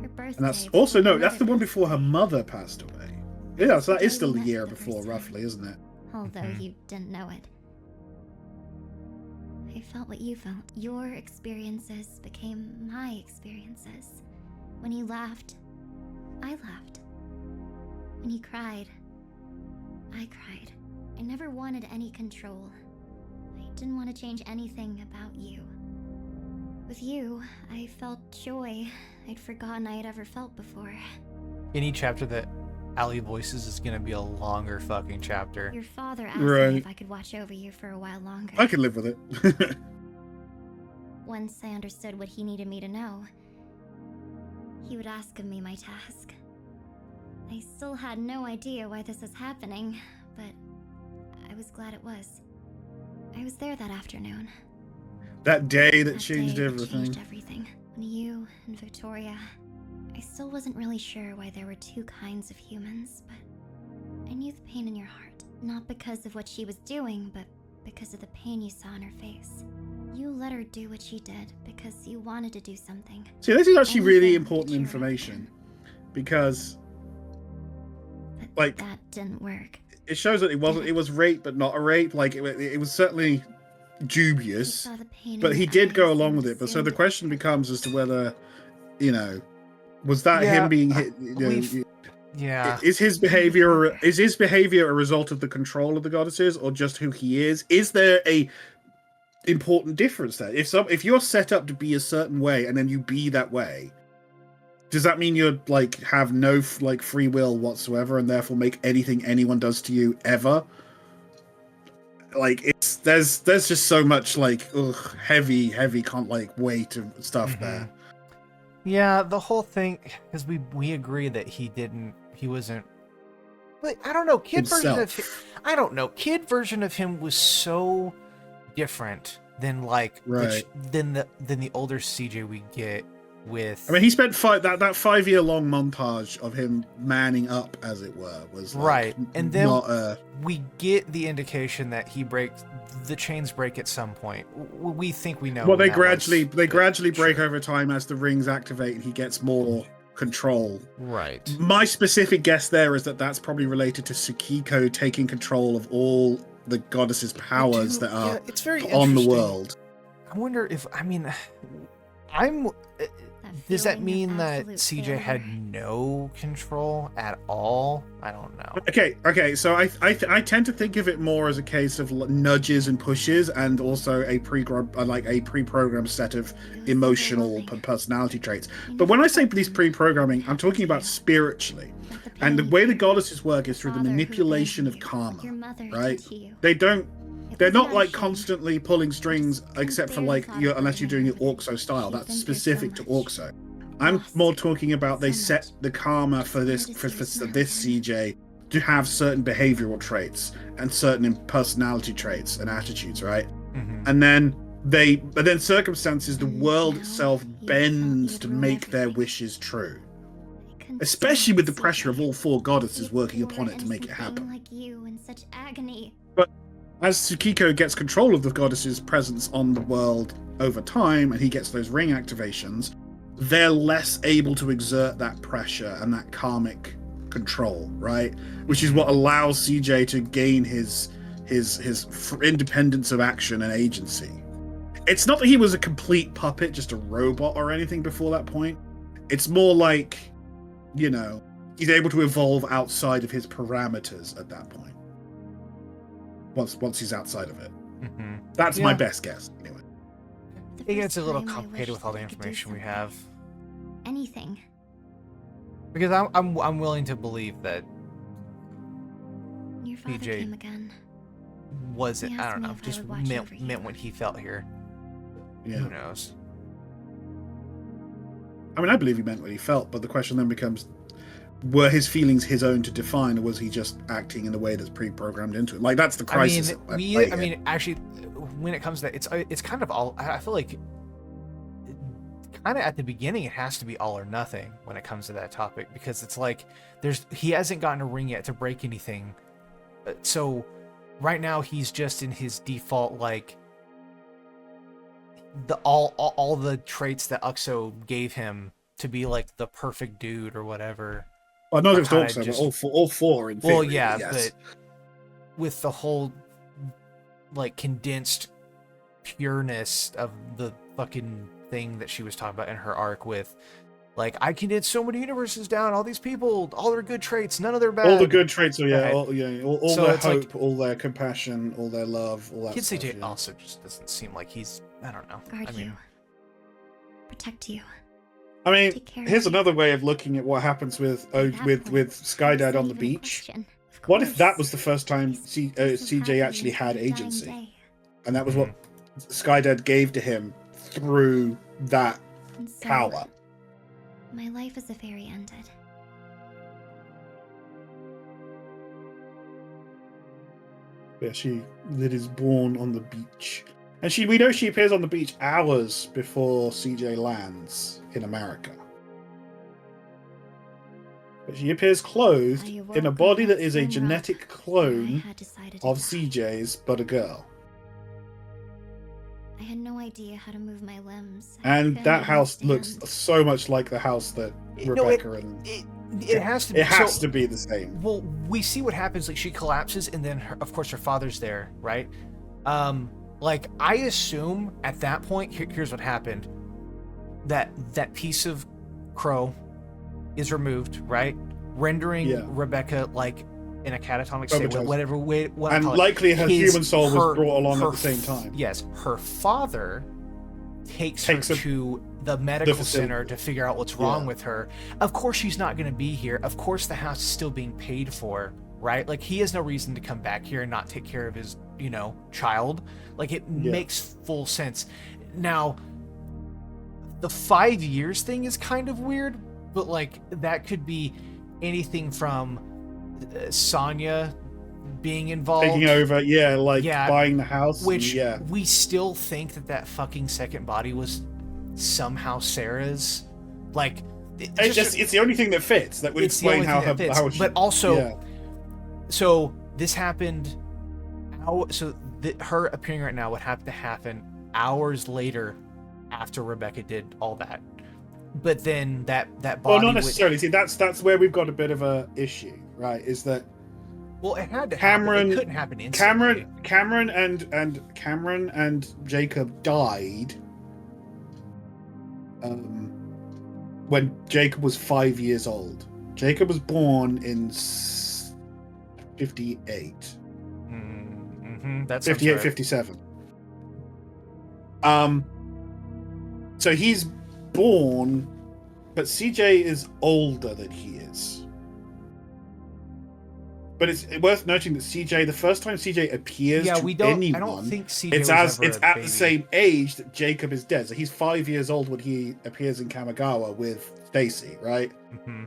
Her birthday. And that's before also her no, that's mother the one passed before her away. mother passed away. Yeah, so that is Day still we a met year for the before, first time. roughly, isn't it? Although Mhm. you didn't know it. I felt what you felt. Your experiences became my experiences. When you laughed, I laughed. When you cried, I cried. I never wanted any control. I didn't want to change anything about you. With you, I felt joy I'd forgotten I had ever felt before. Any chapter that Allie voices is gonna be a longer fucking chapter. Your father asked Right. me if I could watch over you for a while longer. I can live with it. Once I understood what he needed me to know, he would ask of me my task. I still had no idea why this was happening, but I was glad it was. I was there that afternoon. That day that That changed day everything. changed everything. When you and Victoria, I still wasn't really sure why there were two kinds of humans, but I knew the pain in your heart. Not because of what she was doing, but because of the pain you saw in her face. You let her do what she did because you wanted to do something. See, this is actually really Anything important to cheer her up information because But Like- that didn't work. it shows that it was rape, but not a rape. Like it was certainly You dubious, saw the pain in but he your did go eyes along and with it. But so the assumed- question becomes as to whether, was that Yeah, him being hit? Yeah. Is his behavior a result of the control of the goddesses, or just who he is? Is there a important difference there? If you're set up to be a certain way and then you be that way, does that mean you're like have no free will whatsoever and therefore make anything anyone does to you ever? Like there's just so much heavy weight of stuff there. Yeah, the whole thing, because we agree that he wasn't. But I don't know, kid version of him was so different than than the older CJ we get with. I mean, he spent that 5-year long montage of him manning up, as it were, was right, and then not we get the indication that the chains break at some point. We think we know. well, they that gradually was- break Sure. over time as the rings activate and he gets more control. Right. My specific guess there is that that's probably related to Tsukiko taking control of all the goddesses' powers that are it's very on the interesting. world. I wonder if I'm. That does that feeling of mean that absolute CJ failure. had no control at all? I don't know. Okay. So I tend to think of it more as a case of nudges and pushes, and also a pre-programmed set of emotional personality traits. But when I say these pre-programming, I'm talking about spiritually. And the way the goddesses work is through the manipulation of karma, right? They're not like constantly pulling strings, except for like unless you're doing it Orxo style. That's specific to Orxo. I'm more talking about they set the karma for this CJ to have certain behavioral traits and certain personality traits and attitudes, right? Mm-hmm. But then circumstances, the world itself bends to make their wishes true. Especially with the pressure of all 4 goddesses working upon it to make it happen. Like you in such agony. But as Tsukiko gets control of the goddess's presence on the world over time, and he gets those ring activations, they're less able to exert that pressure and that karmic control, right? Which is what allows CJ to gain his independence of action and agency. It's not that he was a complete puppet, just a robot or anything before that point. It's more like, you know, he's able to evolve outside of his parameters at that point. Once he's outside of it. Mm-hmm. That's my best guess, anyway. It gets a little complicated with all the information we have. Anything. Because I'm willing to believe that Your father PJ came again. wasn't, He I asked don't me know, if I just would watch over you. meant what he felt here. Yeah. Who knows? I mean, I believe he meant what he felt, but the question then becomes, were his feelings his own to define, or was he just acting in a way that's pre-programmed into it? Like, that's the crisis. I mean, actually, when it comes to that, it's kind of all, I feel like kind of at the beginning, it has to be all or nothing when it comes to that topic, because it's like he hasn't gotten a ring yet to break anything. So right now he's just in his default, like all the traits that Uxo gave him to be like the perfect dude or whatever. Well, not just Uxo, but all four in theory. Well, yeah, yes. but with the whole like condensed pureness of the fucking thing that she was talking about in her arc, with like, I condensed so many universes down, all these people, all their good traits, none of their bad. All the good traits are right. all so their hope, like, all their compassion, all their love, all that Kid stuff. CJ also just doesn't seem like he's, I don't know. Guard I mean, you. Protect you. I mean, here's another way of looking at what happens with Skydad on the beach. What if that was the first time CJ actually had agency, and that was what Skydad gave to him through that power? My life as a fairy ended. Yeah, that is born on the beach. And we know she appears on the beach hours before CJ lands in America. But she appears clothed in a body that is a genetic clone of CJ's, but a girl. I had no idea how to move my limbs. And that house looks so much like the house that Rebecca it has to be. It has to be the same. Well, we see what happens. Like, she collapses, and then of course her father's there, right? Like, I assume at that point, here's what happened: that piece of crow is removed, right, rendering Rebecca like in a catatonic state, whatever way. And likely her human soul was brought along at the same time. Yes, her father takes her to the medical center to figure out what's wrong with her. Of course, she's not going to be here. Of course, the house is still being paid for, right? Like, he has no reason to come back here and not take care of his, child. Like, it makes full sense. Now, the 5 years thing is kind of weird, but like, that could be anything from Sonya being involved, taking over, buying the house, which we still think that fucking second body was somehow Sarah's. Like, it's the only thing that fits. That would explain how she. But also, so this happened. Her appearing right now would have to happen hours later, after Rebecca did all that. But then that body. Well, not necessarily. See, that's where we've got a bit of a issue, right? Is that. Well, it had to happen. It couldn't happen instantly. Cameron and Jacob died when Jacob was 5 years old. Jacob was born in 58. That sounds 58, right. 57. So he's born, but CJ is older than he is. But it's worth noting that CJ, the first time CJ appears to anyone, I don't think CJ it's was ever at a the same age that Jacob is dead. So he's 5 years old when he appears in Kamigawa with Stacy, right? Mm-hmm.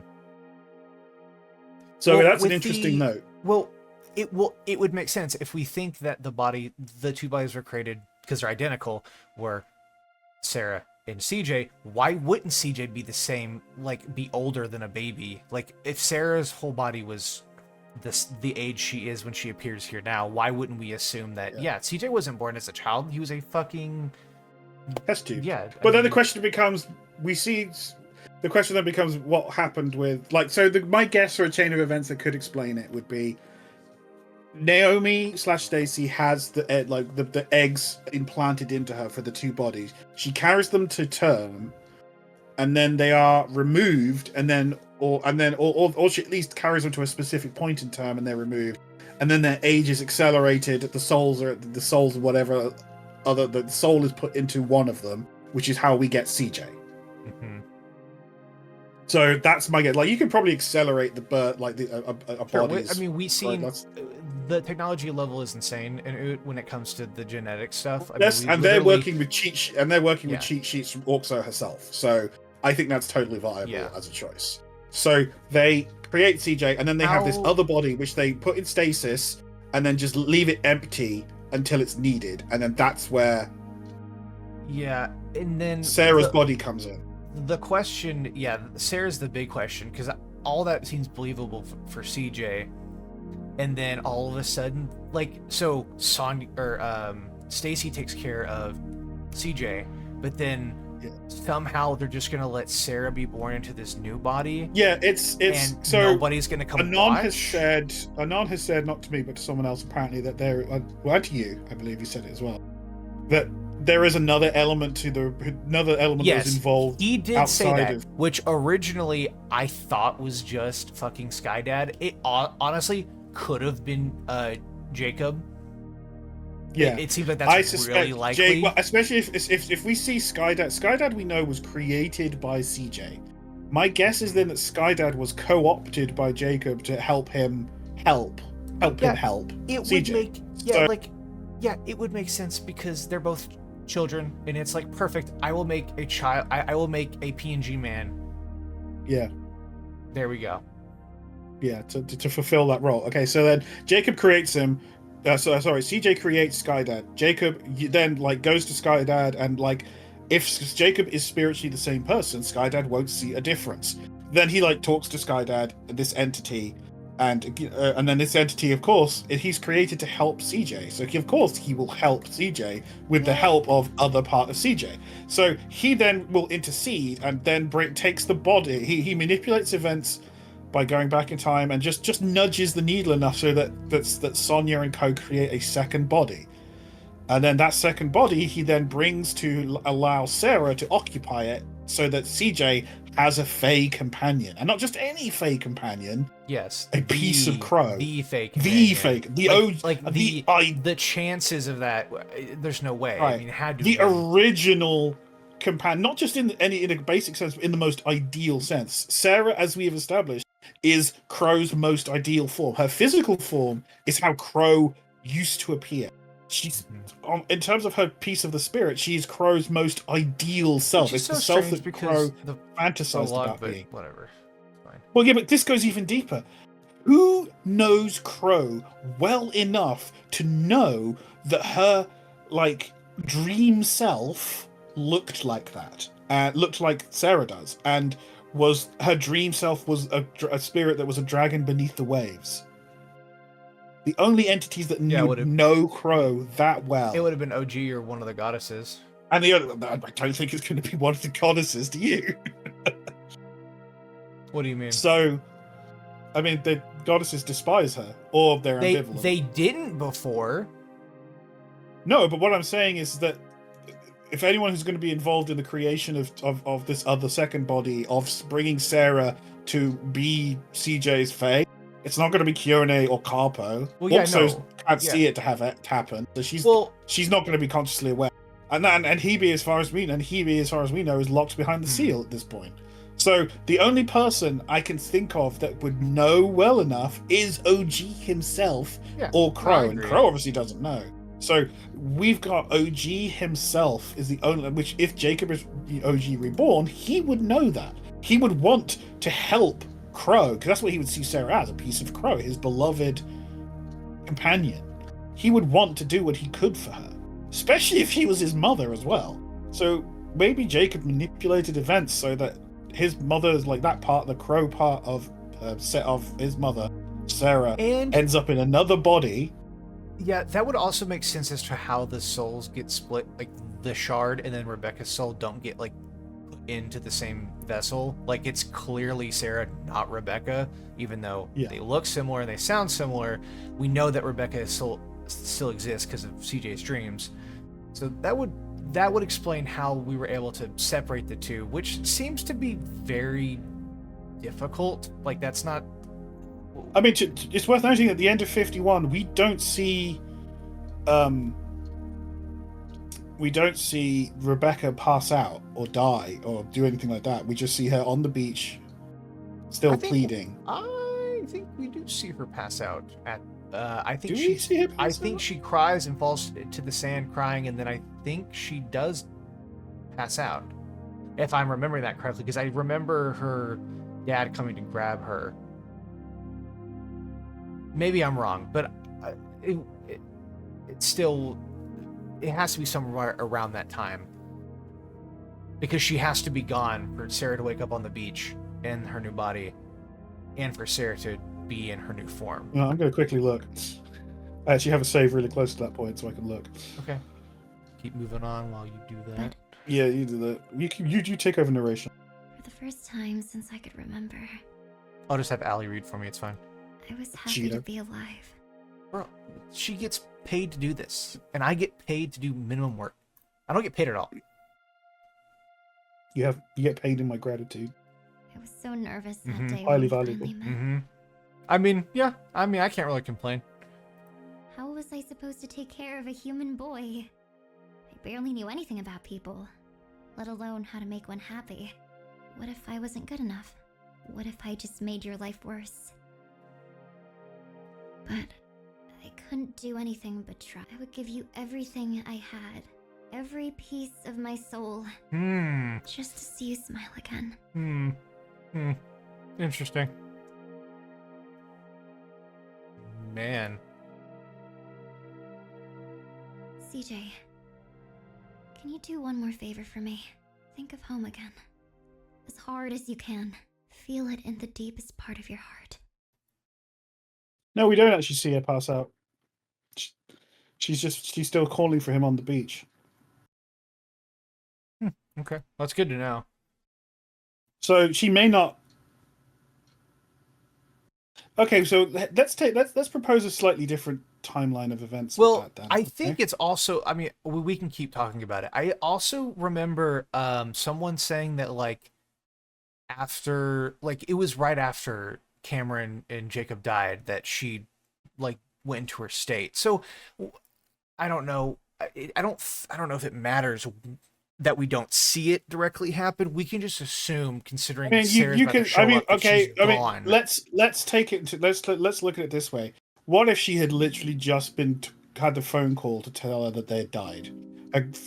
So that's an interesting note. Well, it would make sense if we think that the two bodies were created because they're identical, were Sarah and CJ. Why wouldn't CJ be the same, like be older than a baby? Like if Sarah's whole body was the age she is when she appears here now, why wouldn't we assume that CJ wasn't born as a child, he was a fucking test tube. Yeah. But then the question becomes, what happened with, like, so my guess for a chain of events that could explain it would be Naomi/Stacy has the eggs implanted into her for the two bodies. She carries them to term, and then they are removed, or she at least carries them to a specific point in term, and they're removed, and then their age is accelerated. The souls, whatever other, the soul is put into one of them, which is how we get CJ. Mm-hmm. So that's my guess. Like, you can probably accelerate the birth, like a body. I mean, we've seen the technology level is insane, and when it comes to the genetic stuff, they're working with cheat sheets from Orxo herself. So I think that's totally viable as a choice. So they create CJ, and then they have this other body which they put in stasis, and then just leave it empty until it's needed, and then that's where and then Sarah's body comes in. The question, Sarah's the big question, because all that seems believable for CJ, and then all of a sudden, like, so Stacy takes care of CJ, but then somehow they're just gonna let Sarah be born into this new body. Yeah, it's and so nobody's gonna come. Anon has said, not to me but to someone else apparently, that there, well, to you, I believe you said it as well, that there is another element that is involved. He did say that, which originally I thought was just fucking Skydad. It honestly could have been Jacob. Yeah, it seems like that's really likely. Especially if we see Skydad. Skydad, we know, was created by CJ. My guess is then that Skydad was co-opted by Jacob to help him help CJ. It would make sense because they're both children, and it's like perfect. I will make a child. I will make a PNG man. Yeah. There we go. Yeah, to fulfill that role. Okay, so then Jacob creates him. CJ creates Skydad. Jacob then goes to Skydad, and if Jacob is spiritually the same person, Skydad won't see a difference. Then he talks to Skydad, this entity. And then this entity, of course, he's created to help CJ. So of course he will help CJ with the help of other part of CJ. So he then will intercede and then takes the body. He manipulates events by going back in time and just nudges the needle enough so that Sonya and co create a second body. And then that second body he then brings to allow Sarah to occupy it, so that CJ has a Fae companion, and not just any Fae companion. Yes, a piece of crow. The Fae companion. The chances of that. There's no way. Right. I mean, it had to the original companion, not just in a basic sense, but in the most ideal sense. Sarah, as we have established, is Crow's most ideal form. Her physical form is how Crow used to appear. She's, in terms of her piece of the spirit, she's Crow's most ideal self. It's the self that Crow fantasized about being. Whatever. Fine. Well, yeah, but this goes even deeper. Who knows Crow well enough to know that her dream self looked like that? Looked like Sarah does, and was her dream self was a spirit that was a dragon beneath the waves. The only entities that know Crow that well. It would have been OG or one of the goddesses. And the other, I don't think it's going to be one of the goddesses, do you? What do you mean? So, I mean, the goddesses despise her, or they're ambivalent. They didn't before. No, but what I'm saying is that if anyone who's going to be involved in the creation of this other second body, of bringing Sarah to be CJ's Fae, it's not going to be Kione or Carpo. Well, yeah, also can't yeah. see it to have it happen. So she's not going to be consciously aware. And Hebe, as far as we know, is locked behind the seal at this point. So the only person I can think of that would know well enough is OG himself or Crow, and Crow obviously doesn't know. So we've got OG himself is the only, which if Jacob is OG reborn, he would know that. He would want to help Crow, because that's what he would see Sarah as, a piece of Crow, his beloved companion. He would want to do what he could for her, especially if she was his mother as well. So maybe Jacob manipulated events so that his mother's, like that part, the Crow part of set of his mother, Sarah, and ends up in another body. Yeah, that would also make sense as to how the souls get split, like the shard and then Rebecca's soul don't get like put into the same vessel. Like it's clearly Sarah, not Rebecca, even though they look similar and they sound similar. We know that Rebecca still exists because of CJ's dreams. So that would explain how we were able to separate the two, which seems to be very difficult. Like that's not. I mean, it's worth noting at the end of 51, we don't see Rebecca pass out or die or do anything like that. We just see her on the beach, still pleading. I think we do see her pass out. I think do we see her pass out? she cries and falls to the sand crying, and then I think she does pass out, if I'm remembering that correctly, because I remember her dad coming to grab her. Maybe I'm wrong, but it's still, it has to be somewhere around that time, because she has to be gone for Sarah to wake up on the beach in her new body, and for Sarah to be in her new form. No, I'm going to quickly look. I actually have a save really close to that point, so I can look. Okay. Keep moving on while you do that. Yeah, you do that. You take over narration. For the first time since I could remember, I'll just have Allie read for me. It's fine. I was happy to be alive. Bro, she gets paid to do this, and I get paid to do minimum work. I don't get paid at all. You get paid in my gratitude. I was so nervous that day. Highly when we valuable. finally met. I mean, yeah. I mean, I can't really complain. How was I supposed to take care of a human boy? I barely knew anything about people, let alone how to make one happy. What if I wasn't good enough? What if I just made your life worse? But I couldn't do anything but try. I would give you everything I had, every piece of my soul, just to see you smile again. Interesting. Man. CJ, can you do one more favor for me? Think of home again. As hard as you can. Feel it in the deepest part of your heart. No, we don't actually see her pass out. She's still calling for him on the beach. Okay, that's good to know. So she may not. Okay, so let's propose a slightly different timeline of events. Well, I think it's also, I mean, we can keep talking about it. I also remember someone saying that like after, like it was right after Cameron and Jacob died that she like went into her state. So I don't know. I don't know if it matters that we don't see it directly happen. We can just assume, considering Sarah's about to show up, that she's gone. Let's take it. Let's look at it this way. What if she had literally just had the phone call to tell her that they had died?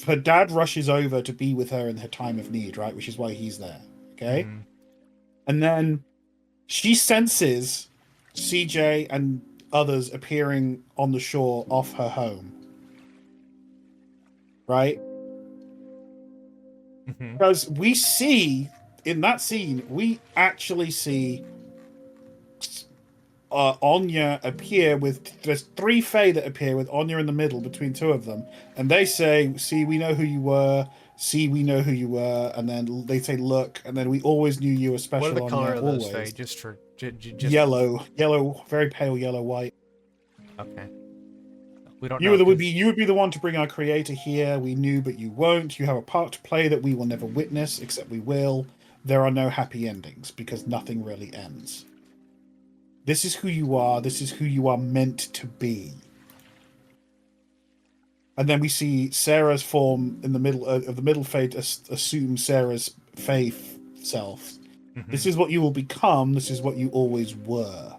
Her dad rushes over to be with her in her time of need, right? Which is why he's there. Okay, and then she senses CJ and others appearing on the shore off her home, right? Because we see in that scene, we actually see Anya appear with, there's three Fae that appear with Anya in the middle between two of them, and they say, "See, we know who you were. See, we know who you were." And then they say, "Look," and then we always knew you were special. What are the color of those always. Fae? Just yellow, very pale yellow, white. Okay. We don't You know. would be the one to bring our creator here. We knew, but you won't. You have a part to play that we will never witness, except we will. There are no happy endings because nothing really ends. This is who you are. This is who you are meant to be. And then we see Sarah's form in the middle of the middle fate assume Sarah's faith self. Mm-hmm. This is what you will become. This is what you always were.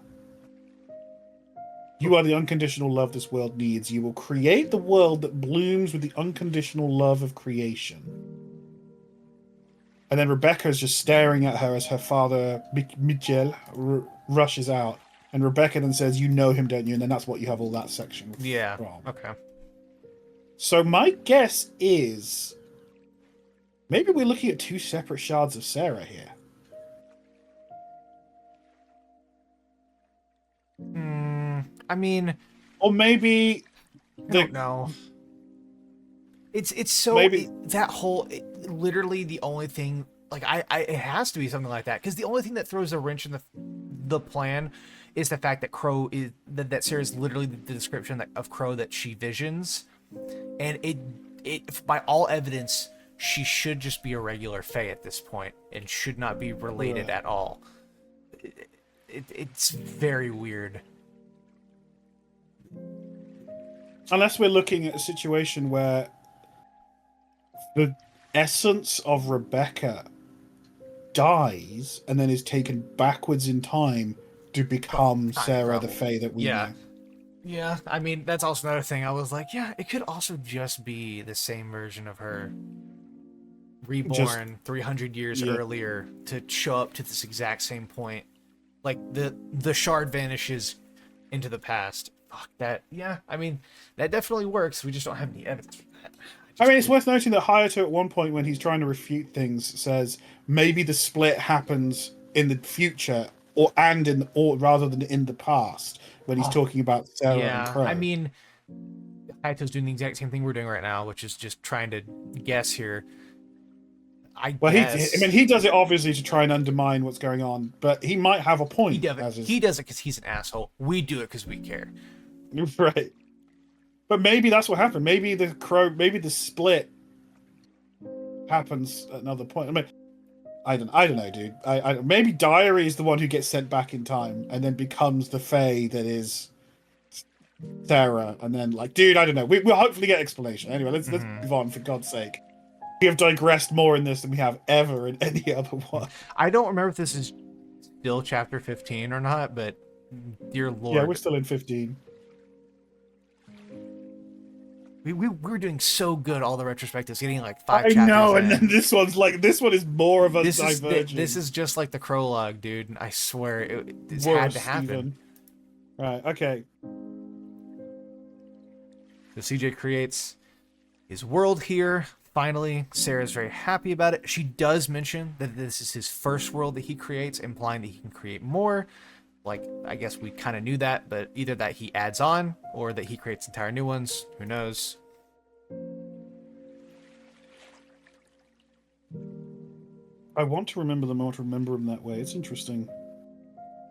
You are the unconditional love this world needs. You will create the world that blooms with the unconditional love of creation. And then Rebecca is just staring at her as her father, Michel, rushes out. And Rebecca then says, you know him, don't you? And then that's what you have all that section from. Yeah, okay. So my guess is maybe we're looking at two separate shards of Sarah here. I mean, or maybe I don't know. It's so maybe that whole literally the only thing like I it has to be something like that because the only thing that throws a wrench in the plan is the fact that Crow is that Sarah's literally the description of Crow that she visions, and it by all evidence she should just be a regular Fae at this point and should not be related at all. It's very weird. Unless we're looking at a situation where the essence of Rebecca dies and then is taken backwards in time to become Sarah the Fae that we know. Yeah, I mean, that's also another thing. I was like, yeah, it could also just be the same version of her reborn 300 years earlier to show up to this exact same point. Like, the shard vanishes into the past. Fuck that. Yeah, I mean, that definitely works. We just don't have any evidence for that. I mean, it's worth noting that Hayato at one point when he's trying to refute things says maybe the split happens in the future or rather than in the past when he's talking about Sarah and Crow. I mean, Hayato's doing the exact same thing we're doing right now, which is just trying to guess here. I guess. He does it obviously to try and undermine what's going on, but he might have a point. He does it because he's an asshole. We do it because we care. Right. But maybe that's what happened. Maybe the split happens at another point. I mean, I don't know, dude. Maybe Diary is the one who gets sent back in time and then becomes the Fae that is Sarah, and then dude, I don't know. We'll hopefully get explanation. Anyway, let's move on for God's sake. We have digressed more in this than we have ever in any other one. I don't remember if this is still chapter 15 or not, but dear Lord. Yeah, we're still in 15. We were doing so good, all the retrospectives, getting 5 chapters. I know, and then this one is more of a divergence. This is just like the prologue, dude. I swear, it had to happen. Even. Right, okay. The CJ creates his world here. Finally, Sarah's very happy about it. She does mention that this is his first world that he creates, implying that he can create more. I guess we kind of knew that, but either that he adds on or that he creates entire new ones. Who knows? I want to remember them. I want to remember them that way. It's interesting.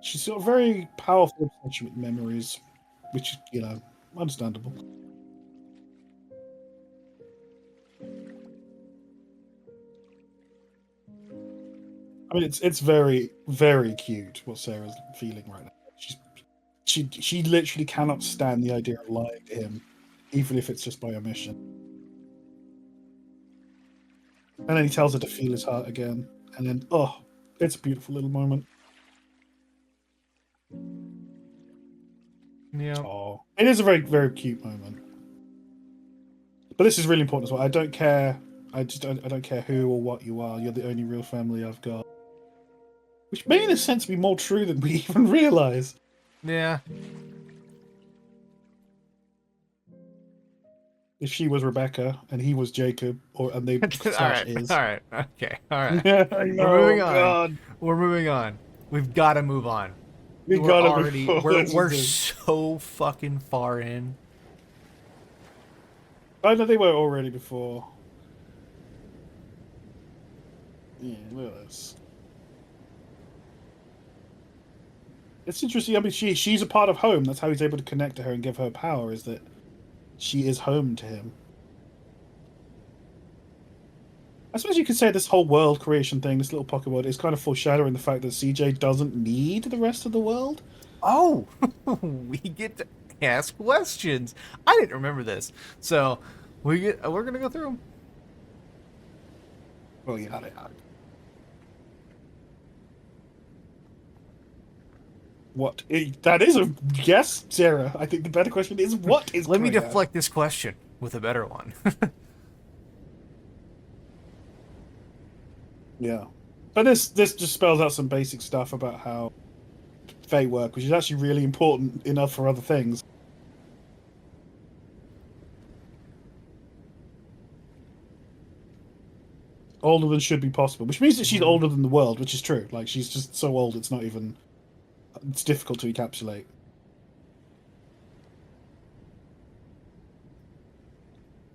She's got a very powerful obsession with memories, which, understandable. I mean, it's very, very cute what Sarah's feeling right now. She literally cannot stand the idea of lying to him, even if it's just by omission. And then he tells her to feel his heart again, and then it's a beautiful little moment. Yeah. Oh, it is a very, very cute moment. But this is really important as well. I don't care. I don't care who or what you are. You're the only real family I've got. Which may, in a sense, be more true than we even realize. Yeah. If she was Rebecca and he was Jacob, and they is. All right. Okay. All right. We're moving on. God. We're moving on. We've got to move on. We're so fucking far in. I know they were already before. Yeah, look at this. It's interesting. I mean, she's a part of home. That's how he's able to connect to her and give her power. Is that she is home to him. I suppose you could say this whole world creation thing, this little pocket world, is kind of foreshadowing the fact that CJ doesn't need the rest of the world. Oh, we get to ask questions. I didn't remember this, so we're gonna go through them. Well, yeah. What? That is a yes, Sarah. I think the better question is what is. Let me deflect this question with a better one. Yeah, but this just spells out some basic stuff about how Fae work, which is actually really important enough for other things. Older than should be possible, which means that she's older than the world, which is true. Like, she's just so old, it's not even... It's difficult to encapsulate.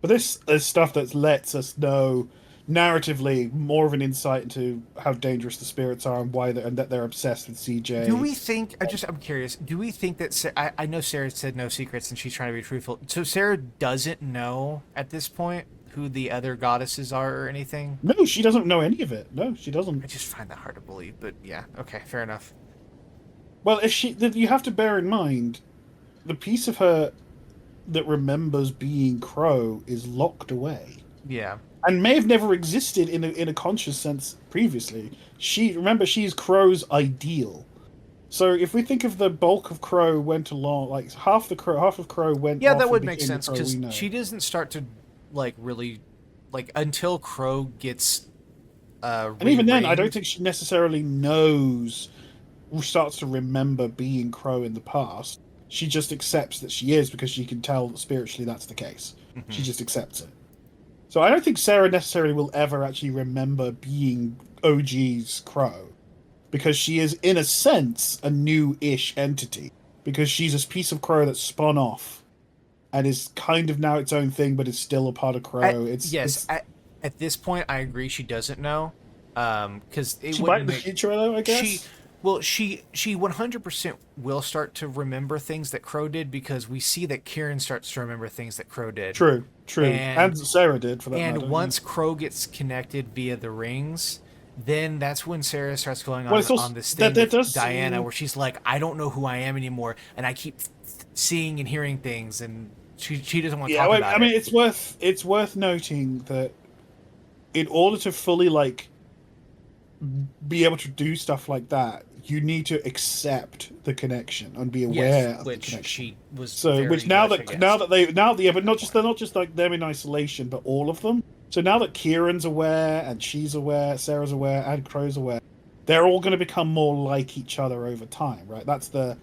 But this is stuff that lets us know narratively more of an insight into how dangerous the spirits are and why and that they're obsessed with CJ. Do we think? I'm curious. Do we think that I know Sarah said no secrets and she's trying to be truthful. So Sarah doesn't know at this point who the other goddesses are or anything? No, she doesn't know any of it. No, she doesn't. I just find that hard to believe, but yeah, okay, fair enough. Well, you have to bear in mind, the piece of her that remembers being Crow is locked away. Yeah. And may have never existed in a conscious sense previously. She's Crow's ideal. So if we think of the bulk of Crow went along, like half of Crow went. Yeah, off that would and make became the sense Crow because we know. she doesn't start to really until Crow gets. And even then, I don't think she necessarily knows, starts to remember being Crow in the past. She just accepts that she is because she can tell that spiritually that's the case. Mm-hmm. She just accepts it. So I don't think Sarah necessarily will ever actually remember being OG's Crow, because she is, in a sense, a new-ish entity, because she's a piece of Crow that spun off and is kind of now its own thing, but is still a part of Crow. At this point, I agree she doesn't know, because she might in the future, though, I guess. She 100% will start to remember things that Crow did, because we see that Kieran starts to remember things that Crow did. True. And Sarah did, for that matter. And once Crow gets connected via the rings, then that's when Sarah starts going on this thing with Diana, where she's like, I don't know who I am anymore, and I keep seeing and hearing things, and she doesn't want to talk about it. I mean, it's worth noting that in order to fully, be able to do stuff like that, you need to accept the connection and be aware of the connection. She was but not just they're not just like them in isolation, but all of them. So now that Kieran's aware and she's aware, Sarah's aware, and Crow's aware, they're all going to become more like each other over time, right? That's the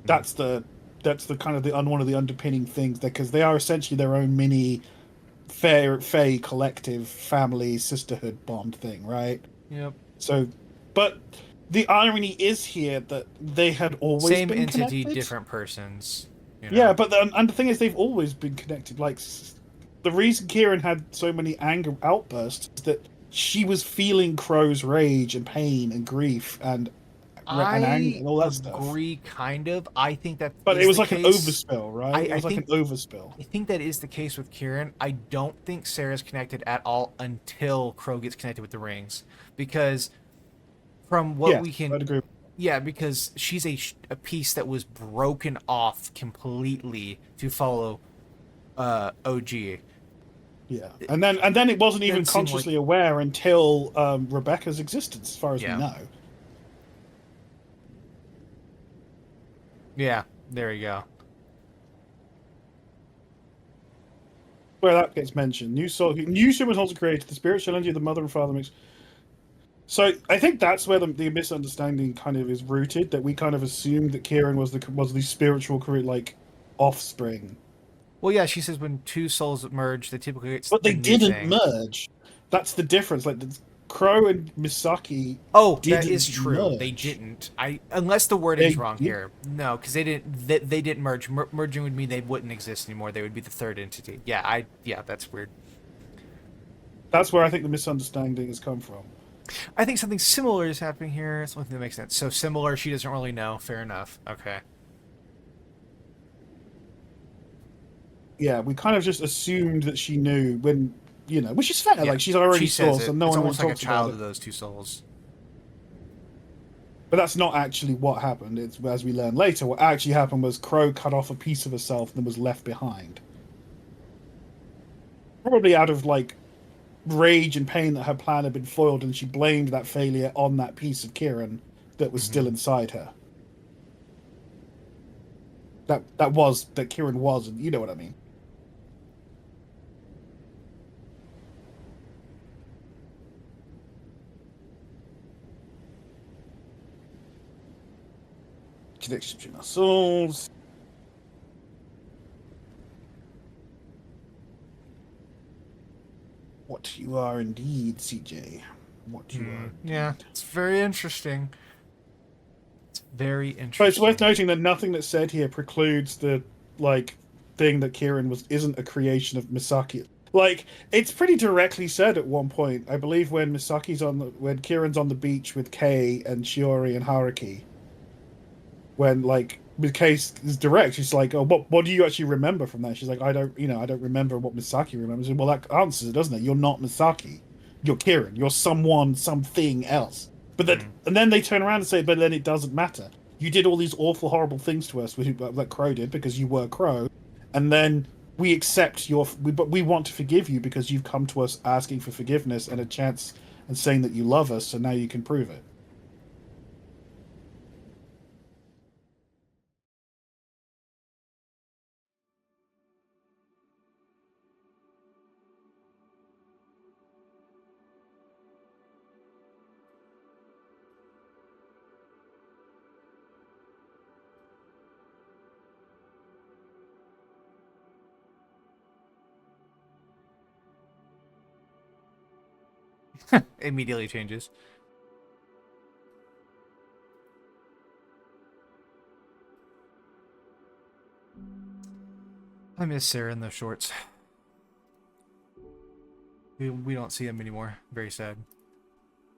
kind of one of the underpinning things, because they are essentially their own mini Fae collective family sisterhood bond thing, right? Yep. So, but the irony is here that they had always same been entity, connected. Different persons. Yeah, but and the thing is, they've always been connected. Like, the reason Kieran had so many anger outbursts is that she was feeling Crow's rage and pain and grief and anger and all that stuff. I agree, kind of. I think that. But it was like an overspill, right? It was like an overspill. I think that is the case with Kieran. I don't think Sarah's connected at all until Crow gets connected with the rings, because from what we can. I'd agree. Yeah, because she's a piece that was broken off completely to follow OG. Yeah, and then it wasn't even consciously aware until Rebecca's existence, as far as we know. Yeah, there you go. Where that gets mentioned, new humans also created the spiritual energy of the mother and father mix. So I think that's where the misunderstanding kind of is rooted. That we kind of assumed that Kieran was the spiritual offspring. Well, yeah, she says when two souls merge, they typically. But they didn't merge. That's the difference. Like Crow and Misaki. Oh, that is true. Merge. They didn't. Unless the wording is wrong here. No, because they didn't. They didn't merge. Merging would mean they wouldn't exist anymore. They would be the third entity. Yeah, that's weird. That's where I think the misunderstanding has come from. I think something similar is happening here. Something that makes sense. So similar, she doesn't really know. Fair enough. Okay. we kind of just assumed that she knew when, which is fair. Like she's already saw, so no it's one really almost like a talks about child it. of those two souls. But that's not actually what happened. It's, as we learn later, what actually happened was Crow cut off a piece of herself and was left behind. Probably out of like rage and pain that her plan had been foiled, and she blamed that failure on that piece of Kieran that was still inside her. That Kieran was, and you know what I mean. Connection between our souls. What you are indeed, CJ. What you are. Yeah, it's very interesting. It's very interesting. But it's worth noting that nothing that's said here precludes the thing that Kieran isn't a creation of Misaki. Like, it's pretty directly said at one point. I believe when Kieran's on the beach with Kei and Shiori and Haruki. When the case is direct, she's like, "Oh, what do you actually remember from that?" She's like, "I don't remember what Misaki remembers." Well, that answers it, doesn't it? You're not Misaki. You're Kieran. You're something else. But then, and then they turn around and say, "But then it doesn't matter. You did all these awful, horrible things to us that Crow did because you were Crow, and then we accept but we want to forgive you because you've come to us asking for forgiveness and a chance and saying that you love us, so now you can prove it." Immediately changes. I miss Sarah in those shorts. We don't see them anymore. Very sad.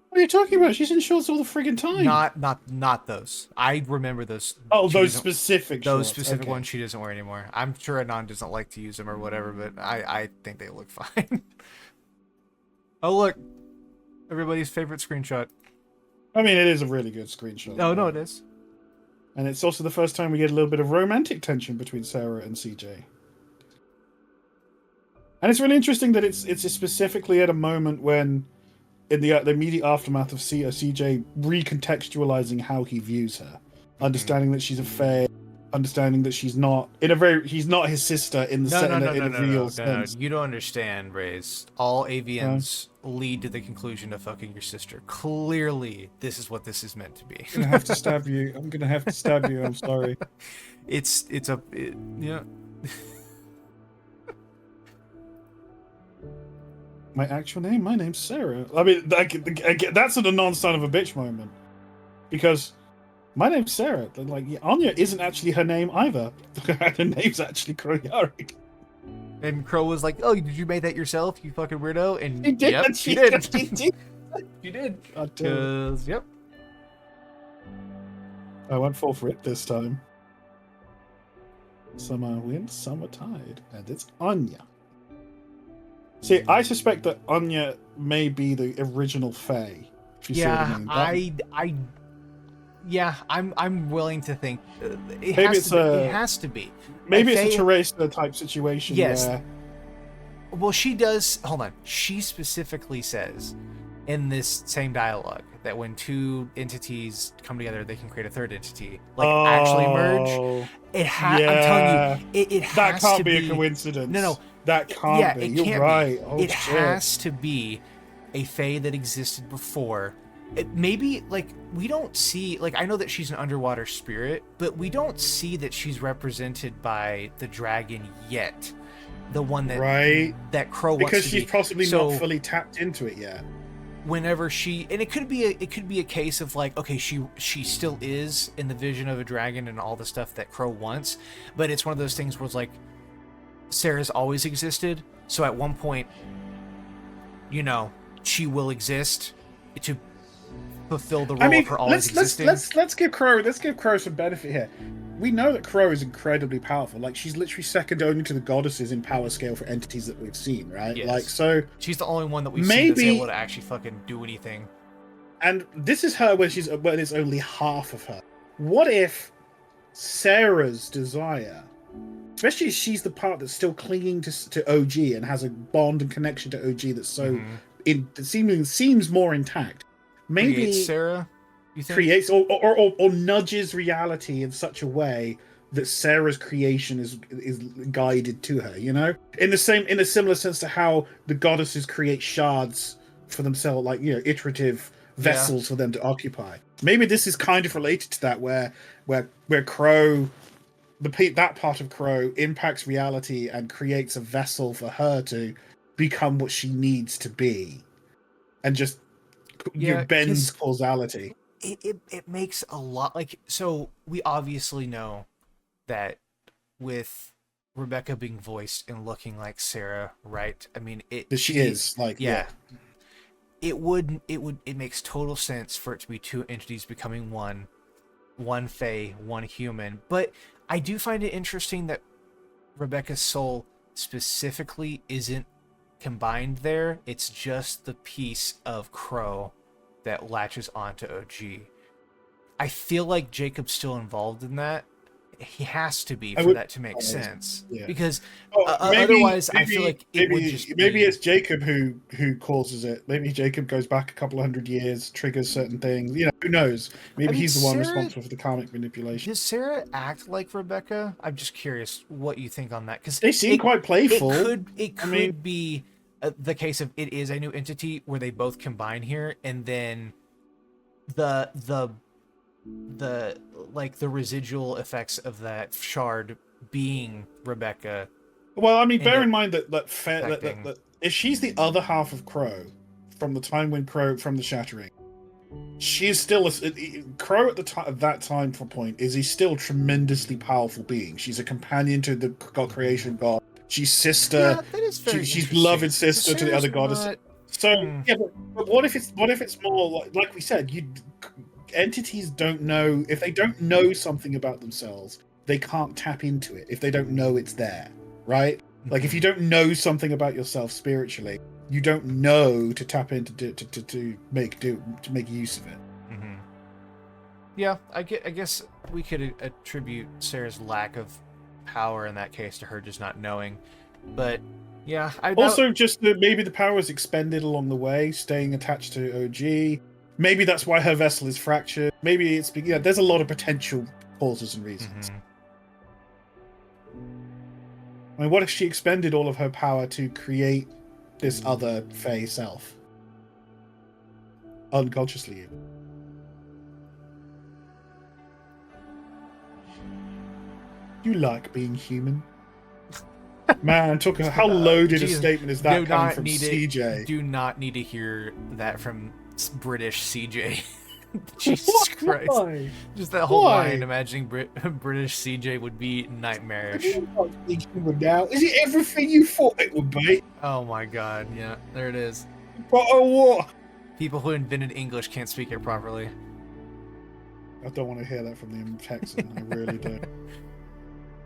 What are you talking about? She's in shorts all the friggin' time. Not those. I remember those. Oh, those specific shorts. Those specific ones she doesn't wear anymore. I'm sure Anon doesn't like to use them or whatever, but I think they look fine. Oh, look. Everybody's favorite screenshot. I mean, it is a really good screenshot. Oh, no, it is. And it's also the first time we get a little bit of romantic tension between Sarah and CJ. And it's really interesting that it's specifically at a moment when, in the immediate aftermath of CJ recontextualizing how he views her, understanding that she's a fae, understanding that she's not he's not his sister in the real sense. You don't understand, Rayze. All avians lead to the conclusion of fucking your sister. Clearly, this is what this is meant to be. I'm gonna have to stab you. I'm sorry. Yeah. My actual name? My name's Sarah. I mean, that's a non-son of a bitch moment. Because my name's Sarah. Like, Anya isn't actually her name either. Her name's actually Kroyari. And Crow was like, "Oh, did you make that yourself, you fucking weirdo?" And She did. Yep, she did. She did. She did. Yep. I went fall for it this time. Summer wind, summer tide. And it's Anya. See, I suspect that Anya may be the original Fae. If you see what I mean. I'm willing to think it has to be. Maybe it's a Teresa type situation. Yes. Where... Well, she does. Hold on. She specifically says in this same dialogue that when two entities come together, they can create a third entity, actually merge. I'm telling you, it has that can't to be a coincidence. No. That can't be. You're right. Oh, it has to be a Fae that existed before. Maybe, we don't see... I know that she's an underwater spirit, but we don't see that she's represented by the dragon yet. The one that... Right. That Crow wants to be. Because she's possibly not fully tapped into it yet. Whenever she... And it could be a case of, okay, she still is in the vision of a dragon and all the stuff that Crow wants, but it's one of those things where it's Sarah's always existed, so at one point, she will exist to fulfill the role of her always existing. Let's give Crow some benefit here. we know that Crow is incredibly powerful. Like, she's literally second only to the goddesses in power scale for entities that we've seen, right? Yes. Like, so she's the only one that we've seen that's able to actually fucking do anything. And this is her when it's only half of her. What if Sarah's desire, especially if she's the part that's still clinging to OG and has a bond and connection to OG that's so seems more intact, maybe creates Sarah, you think? Creates or nudges reality in such a way that Sarah's creation is guided to her, you know, in a similar sense to how the goddesses create shards for themselves, like, you know, iterative vessels for them to occupy. Maybe this is kind of related to that, where Crow, that part of Crow impacts reality and creates a vessel for her to become what she needs to be, and just bends causality. It makes a lot, like, so we obviously know that with Rebecca being voiced and looking like Sarah, right? I mean, she is like, it makes total sense for it to be two entities becoming one Fae, one human. But I do find it interesting that Rebecca's soul specifically isn't combined there. It's just the piece of Crow that latches onto OG. I feel like Jacob's still involved in that. He has to be for that to make sense, because otherwise I feel like it would just maybe it's Jacob who causes it. Maybe Jacob goes back a couple 100 years, triggers certain things, you know, who knows. Maybe he's the one responsible for the karmic manipulation. Does Sarah act like Rebecca? I'm just curious what you think on that, because they seem quite playful. It could be the case of it is a new entity where they both combine here, and then the like the residual effects of that shard being Rebecca. Well, I mean, bear in mind that if she's the other half of Crow from the time when Crow from the Shattering, she's still Crow at that time point is he still tremendously powerful being. She's a companion to the creation god. She's sister. Yeah, that is very she's beloved sister to the other goddesses. So but what if it's more like we said, entities don't know, if they don't know something about themselves, they can't tap into it if they don't know it's there, right? Like, if you don't know something about yourself spiritually, you don't know to tap into to make use of it. Yeah, I guess we could attribute Sarah's lack of power in that case to her just not knowing, but yeah, maybe the power is expended along the way, staying attached to OG. Maybe that's why her vessel is fractured. Maybe it's there's a lot of potential causes and reasons. I mean, what if she expended all of her power to create this other Fae self? Unconsciously, even. You like being human? Man, how loaded a statement is that coming from CJ? Do not need to hear that from British CJ. Jesus Christ. Why? Just that whole line, imagining British CJ would be nightmarish. Is it everything you thought it would be? Oh my god, yeah, there it is. But what? People who invented English can't speak it properly. I don't want to hear that from the Texan. I really do.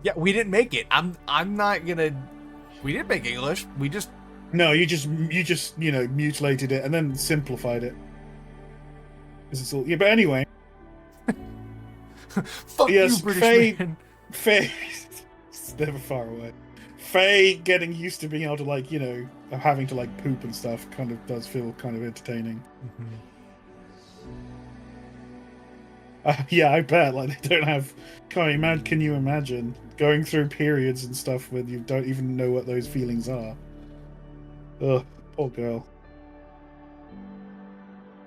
Yeah, we didn't make it. I'm not gonna. We didn't make English. We just. No, you just mutilated it and then simplified it. It's all, but anyway. Fuck you, British man. Faye, it's never far away. Faye getting used to being able to having to poop and stuff kind of does feel kind of entertaining. Yeah, I bet. They don't have. Can you imagine going through periods and stuff when you don't even know what those feelings are? Ugh, poor girl.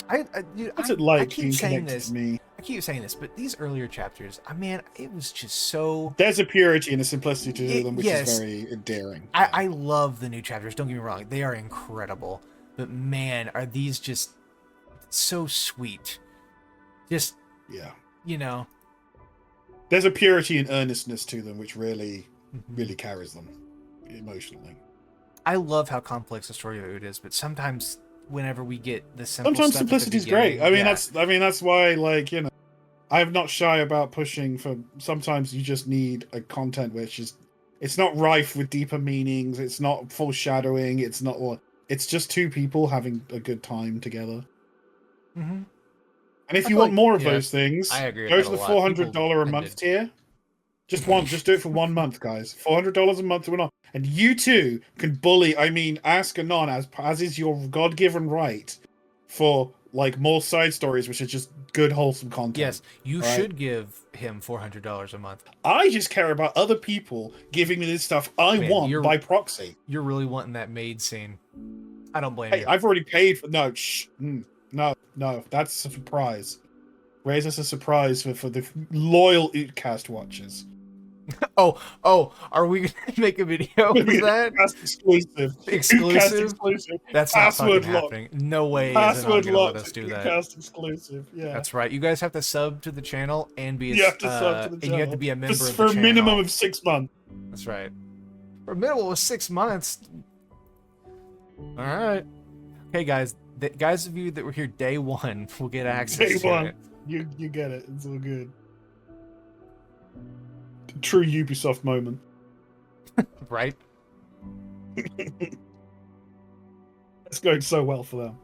What's it like being connected to me? I keep saying this, but these earlier chapters, man, it was just so. There's a purity and a simplicity to them, which is very endearing. I love the new chapters. Don't get me wrong; they are incredible. But man, are these just so sweet? Just there's a purity and earnestness to them, which really carries them emotionally. I love how complex the story of it is, but sometimes whenever we get the simple sometimes stuff simplicity is great. I mean, that's why I'm not shy about pushing for. Sometimes you just need a content which is, it's not rife with deeper meanings. It's not foreshadowing. It's not. It's just two people having a good time together. Mm-hmm. And if you want more of those I things, agree with go that to a the lot. $400 a month tier. Just one. Just do it for 1 month, guys. $400 a month to Anon. And you too can bully. I mean, ask Anon as is your God-given right for like more side stories, which is just good, wholesome content. Yes, you right? should give him $400 a month. I just care about other people giving me this stuff I want by proxy. You're really wanting that maid scene. I don't blame Hey, you. I've already paid for. No, no. That's a surprise. Raise us a surprise for the loyal Ootcast watchers. Oh, are we gonna make a video of that? Exclusive. Exclusive? That's not Password fucking lock. happening. No way is Anon Password gonna let locked. us do that. Ootcast exclusive. Yeah. That's right. You guys have to sub to the channel and be You have to sub to the and channel. you have to be a member of the for a channel. minimum of 6 months. That's right. For a minimum of 6 months. All right. Okay, guys. The guys of you that were here day one will get access Day one. to it. You get it. It's all good. True Ubisoft moment. Right? It's going so well for them.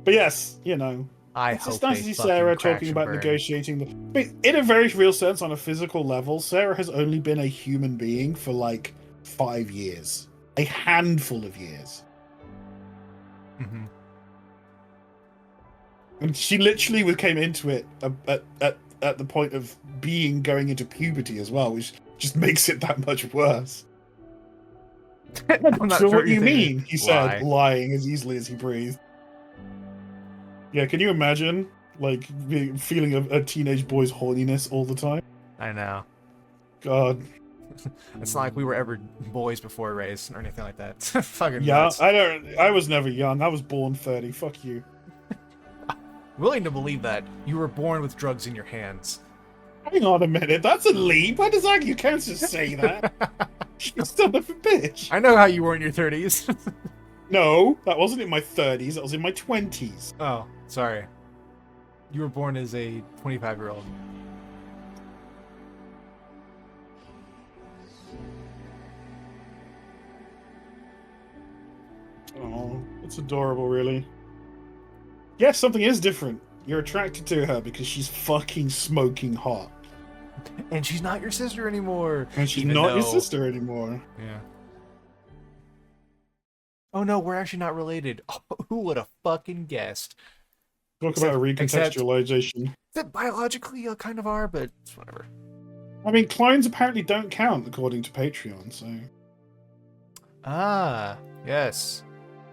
But yes, you know, it's nice to see Sarah talking about negotiating but in a very real sense, on a physical level, Sarah has only been a human being for like 5 years. A handful of years. Mm-hmm. And she literally came into it at the point of going into puberty as well, which just makes it that much worse. I'm not sure what you mean, he said, lying as easily as he breathed. Yeah, can you imagine, like, feeling a teenage boy's horniness all the time? I know. God. It's not like we were ever boys before Rayze or anything like that. Fucking yeah, nuts. I was never young. I was born 30. Fuck you. Willing to believe that. You were born with drugs in your hands. Hang on a minute. That's a leap. Why does that? You can't just say that. You son of a bitch. I know how you were in your 30s. No, that wasn't in my 30s. That was in my 20s. Oh, sorry. You were born as a 25-year-old. Oh, it's adorable, really. Yes, something is different. You're attracted to her because she's fucking smoking hot. And she's not your sister anymore. And she's not your sister anymore. Yeah. Oh no, we're actually not related. Oh, who would have fucking guessed? Talk about a recontextualization. That biologically you kind of are, but it's whatever. I mean, clones apparently don't count according to Patreon, so. Ah, yes.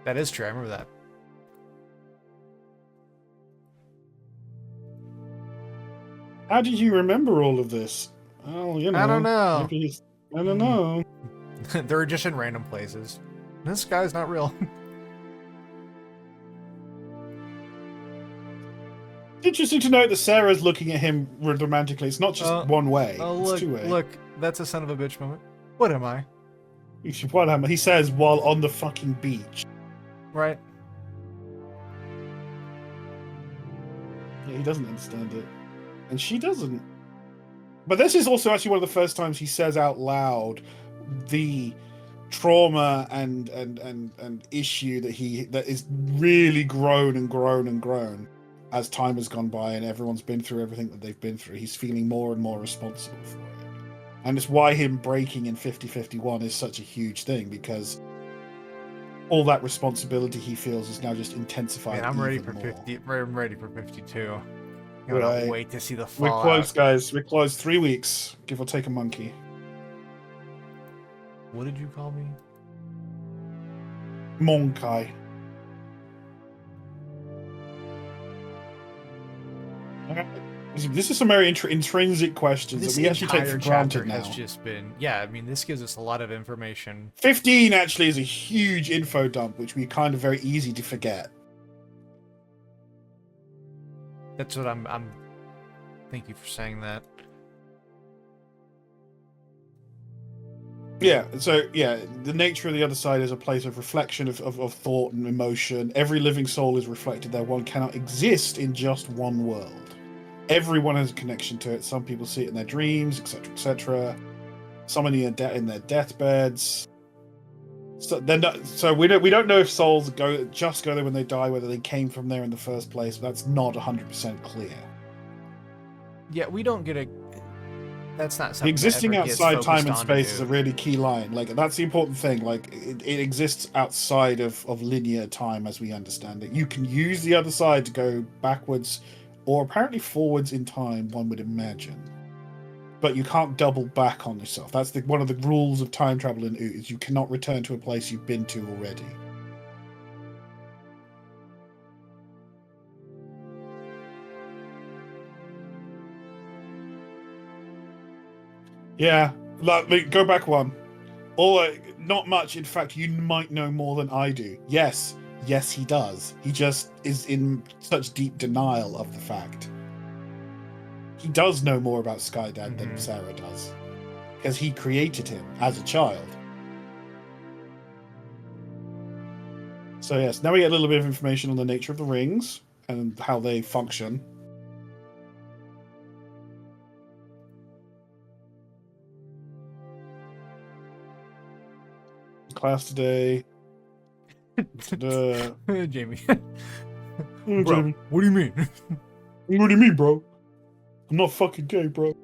That is true. I remember that. How did you remember all of this? Oh, you know. I don't know. I don't know. They're just in random places. This guy's not real. Interesting to note that Sarah's looking at him romantically. It's not just one way. It's two way. Look, that's a son of a bitch moment. What am I? What am I? He says while on the fucking beach. Right. Yeah, he doesn't understand it. And she doesn't. But this is also actually one of the first times he says out loud the trauma and issue that is really grown and grown and grown as time has gone by and everyone's been through everything that they've been through. He's feeling more and more responsible for it. And it's why him breaking in 5051 is such a huge thing, because all that responsibility he feels is now just intensified. Man, I'm ready for 50. I'm ready for 52. I can't wait to see the fallout. We're close, guys. We're close. 3 weeks, give or take a monkey. What did you call me? Monkai. This is some very intrinsic questions that we actually take for granted now. Has just been, yeah, I mean, this gives us a lot of information. 15 actually is a huge info dump, which we kind of very easy to forget. That's what I'm thank you for saying that. Yeah, so yeah, the nature of the other side is a place of reflection, of thought and emotion. Every living soul is reflected there. One cannot exist in just one world. Everyone has a connection to it. Some people see it in their dreams, etc., etc. Some in their deathbeds. So we don't know if souls go there when they die, whether they came from there in the first place. But that's not 100% clear. Yeah, we don't get a. That's not something. The existing that ever gets outside time and focused on space is to a really key line. Like, that's the important thing. Like, it exists outside of linear time as we understand it. You can use the other side to go backwards, or apparently forwards in time. One would imagine, but you can't double back on yourself. That's one of the rules of time travel in Oot, is you cannot return to a place you've been to already. Yeah, go back one. Not much. In fact, you might know more than I do. Yes, he does. He just is in such deep denial of the fact. He does know more about Skydad than Sarah does, because he created him as a child. So yes, now we get a little bit of information on the nature of the rings and how they function. Class today. Jamie. Bro, Jamie, what do you mean? What do you mean, bro? I'm not fucking gay, bro.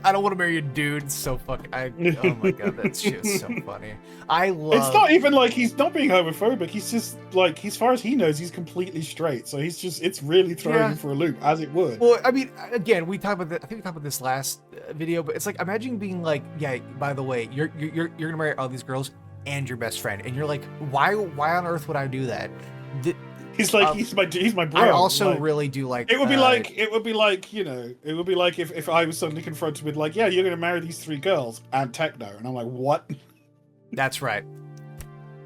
I don't want to marry a dude. It's so fucking. Oh my god, that's just so funny. It's not even like he's not being homophobic. He's just like, as far as he knows, he's completely straight. So it's really throwing him for a loop, as it would. Well, I mean, again, I think we talked about this last video, but it's like, imagine being like, yeah, by the way, you're gonna marry all these girls and your best friend, and you're like, why on earth would I do that? He's like, he's my bro. I also really do like. It would be like, you know, it would be like if I was suddenly confronted with like, yeah, you're gonna marry these 3 girls and Techno, and I'm like, what? That's right.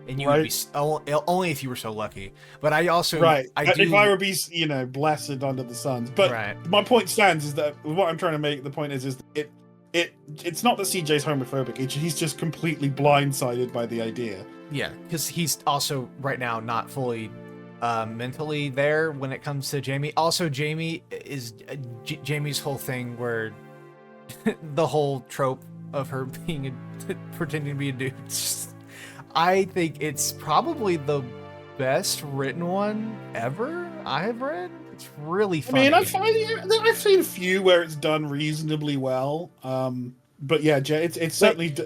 And you would be only if you were so lucky. But I also if I would be, you know, blessed under the suns. But my point stands is that what I'm trying to make the point is it's not that CJ's homophobic. He's just completely blindsided by the idea. Yeah, because he's also right now not fully mentally there when it comes to Jamie. Also, Jamie is Jamie's whole thing where the whole trope of her being pretending to be a dude. I think it's probably the best written one ever I have read. It's really funny. I mean, I've seen a few where it's done reasonably well. But yeah, it's certainly done.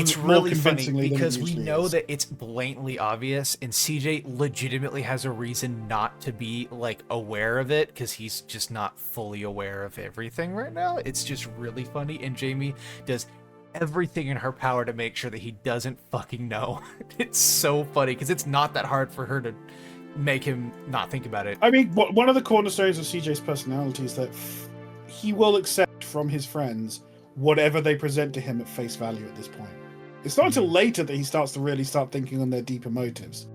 It's more really convincingly funny because we know is. that it's blatantly obvious, and CJ legitimately has a reason not to be like aware of it because he's just not fully aware of everything right now. It's just really funny, and Jamie does everything in her power to make sure that he doesn't fucking know. It's so funny because it's not that hard for her to make him not think about it. I mean, one of the cornerstones of CJ's personality is that he will accept from his friends whatever they present to him at face value at this point. It's not until later that he starts to really start thinking on their deeper motives.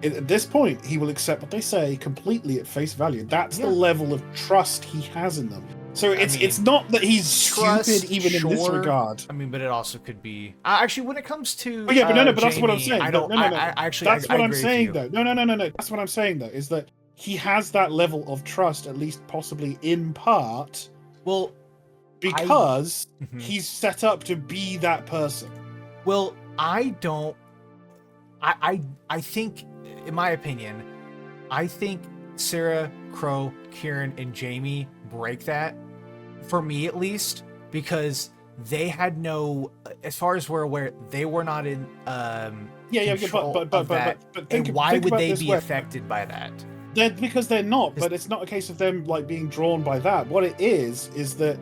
At this point, he will accept what they say completely at face value. That's the level of trust he has in them. So it's not that he's stupid even in this regard. I mean, but it also could be actually when it comes to. Oh yeah, but but that's Jamie, what I'm saying. I don't. No. That's what I'm saying though. No. That's what I'm saying though. Is that he has that level of trust, at least possibly in part. Well, because he's set up to be that person. Well, I don't. I think, in my opinion, I think Sarah, Crow, Kieran, and Jamie break that, for me at least, because they had no, as far as we're aware, they were not in control of that. And why would they be affected by that? Because they're not, but it's not a case of them like being drawn by that. What it is that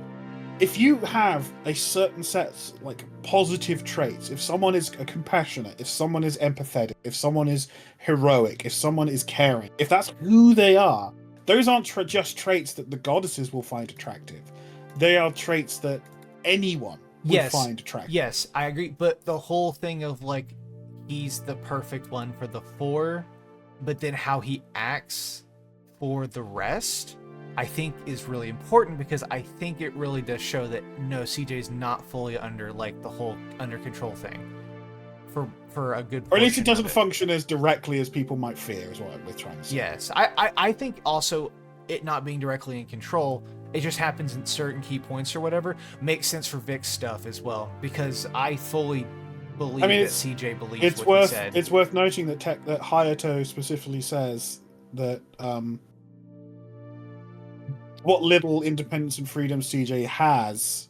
if you have a certain set like positive traits, if someone is compassionate, if someone is empathetic, if someone is heroic, if someone is caring, if that's who they are, those aren't just traits that the goddesses will find attractive. They are traits that anyone would find attractive. Yes, I agree. But the whole thing of like, he's the perfect one for the 4, but then how he acts for the rest, I think is really important, because I think it really does show that no, CJ's not fully under like the whole under control thing for a good. Or at least it doesn't function as directly as people might fear, is what we're trying to say. Yes, I think also it not being directly in control, it just happens in certain key points or whatever, makes sense for Vic's stuff as well, because I fully believe that CJ believes what he said. It's worth noting that that Hayato specifically says that what little independence and freedom CJ has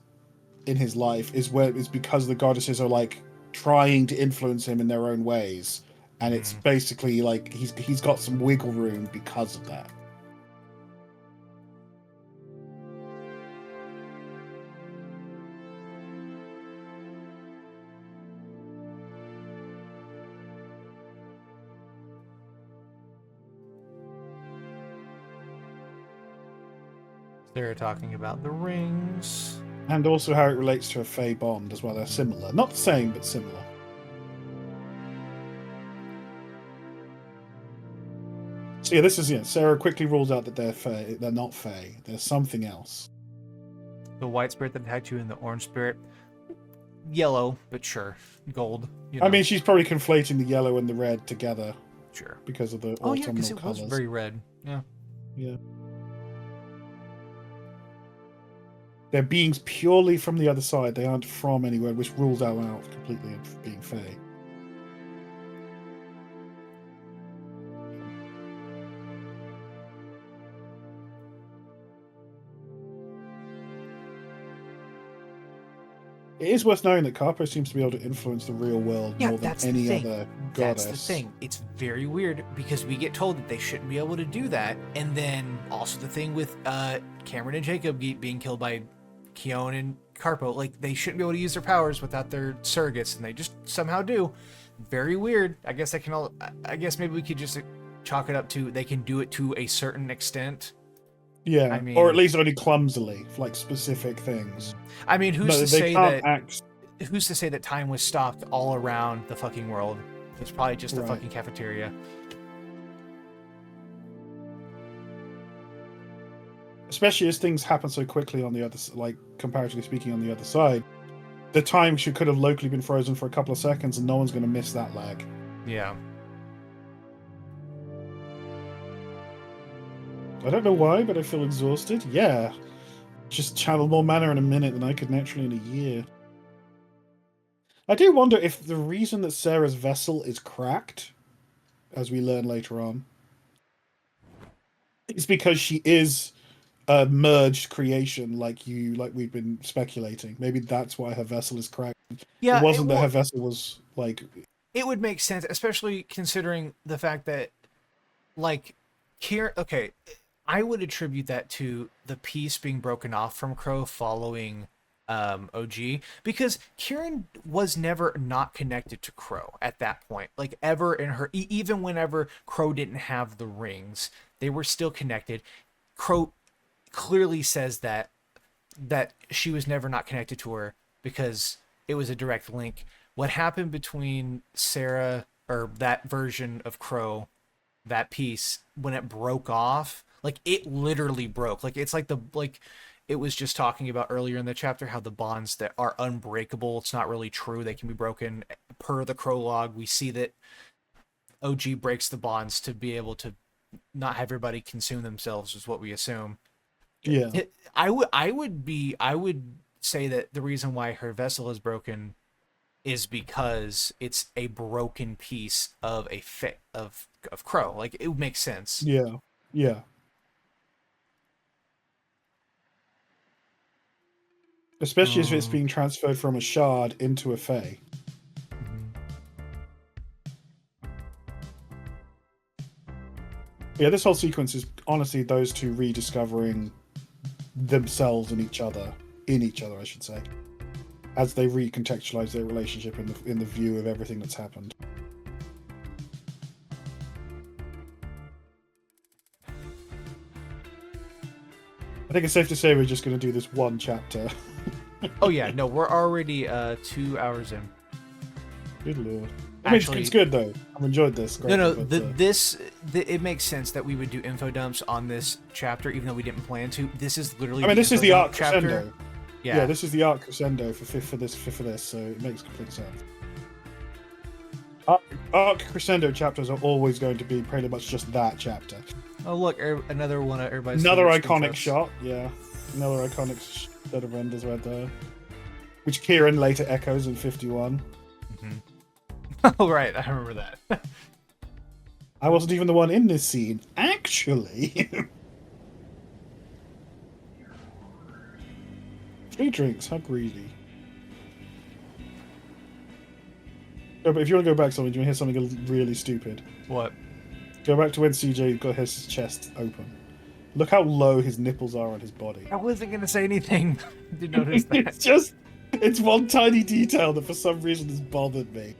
in his life is because the goddesses are like trying to influence him in their own ways, and it's basically like he's got some wiggle room because of that. They're talking about the rings. And also how it relates to a Fae bond as well. They're similar. Not the same, but similar. So yeah, this is Sarah quickly rules out that they're not Fae. They're something else. The white spirit that attacked you and the orange spirit. Yellow, but sure. Gold. You know. I mean, she's probably conflating the yellow and the red together. Sure. Because of the autumnal colors. because it was very red. Yeah. Yeah. They're beings purely from the other side. They aren't from anywhere, which rules out completely of being Fae. It is worth knowing that Capo seems to be able to influence the real world more than any other goddess. That's the thing. It's very weird because we get told that they shouldn't be able to do that, and then also the thing with Cameron and Jacob being killed by Keon and Carpo, like they shouldn't be able to use their powers without their surrogates, and they just somehow do. Very weird. I guess maybe we could just chalk it up to they can do it to a certain extent. Yeah, I mean, or at least only clumsily, for like specific things. I mean, who's to say that time was stopped all around the fucking world? It's probably just the fucking cafeteria. Especially as things happen so quickly on the other, like comparatively speaking, on the other side, the time could have locally been frozen for a couple of seconds, and no one's going to miss that lag. Yeah. I don't know why, but I feel exhausted. Yeah. Just channel more mana in a minute than I could naturally in a year. I do wonder if the reason that Sarah's vessel is cracked, as we learn later on, is because she is a merged creation, like we've been speculating. Maybe that's why her vessel is cracked. Yeah, it wasn't that her vessel was like. It would make sense, especially considering the fact that, like, okay, I would attribute that to the piece being broken off from Crow following OG, because Kieran was never not connected to Crow at that point, like ever in her, even whenever Crow didn't have the rings, they were still connected. Crow clearly says that she was never not connected to her because it was a direct link. What happened between Sarah, or that version of Crow, that piece, when it broke off, like it literally broke. Like it's like it was just talking about earlier in the chapter how the bonds that are unbreakable, it's not really true, they can be broken. Per the Crow log, we see that OG breaks the bonds to be able to not have everybody consume themselves, is what we assume. Yeah. I would say that the reason why her vessel is broken is because it's a broken piece of of Crow. Like it would make sense. Yeah. Yeah. Especially if it's being transferred from a shard into a Fae. Yeah, this whole sequence is honestly those two rediscovering themselves and each other, I should say, as they recontextualize their relationship in the view of everything that's happened. I think it's safe to say we're just going to do this one chapter. Oh yeah, no, we're already 2 hours in. Good lord. I mean, it's good though. I've enjoyed this. It makes sense that we would do info dumps on this chapter, even though we didn't plan to. This is literally. I mean, this is the arc chapter. crescendo. Yeah, this is the arc crescendo for this, so it makes complete sense. Arc crescendo chapters are always going to be pretty much just that chapter. Oh look, another one of everybody's Another favorite iconic screenshots. shot, yeah. Another iconic set of renders right there. Which Kieran later echoes in 51. Oh, right, I remember that. I wasn't even the one in this scene. Actually. Free drinks, how greedy. No, but if you want to go back something, do you want to hear something really stupid? What? Go back to when CJ got his chest open. Look how low his nipples are on his body. I wasn't gonna say anything. Did notice that. It's one tiny detail that for some reason has bothered me.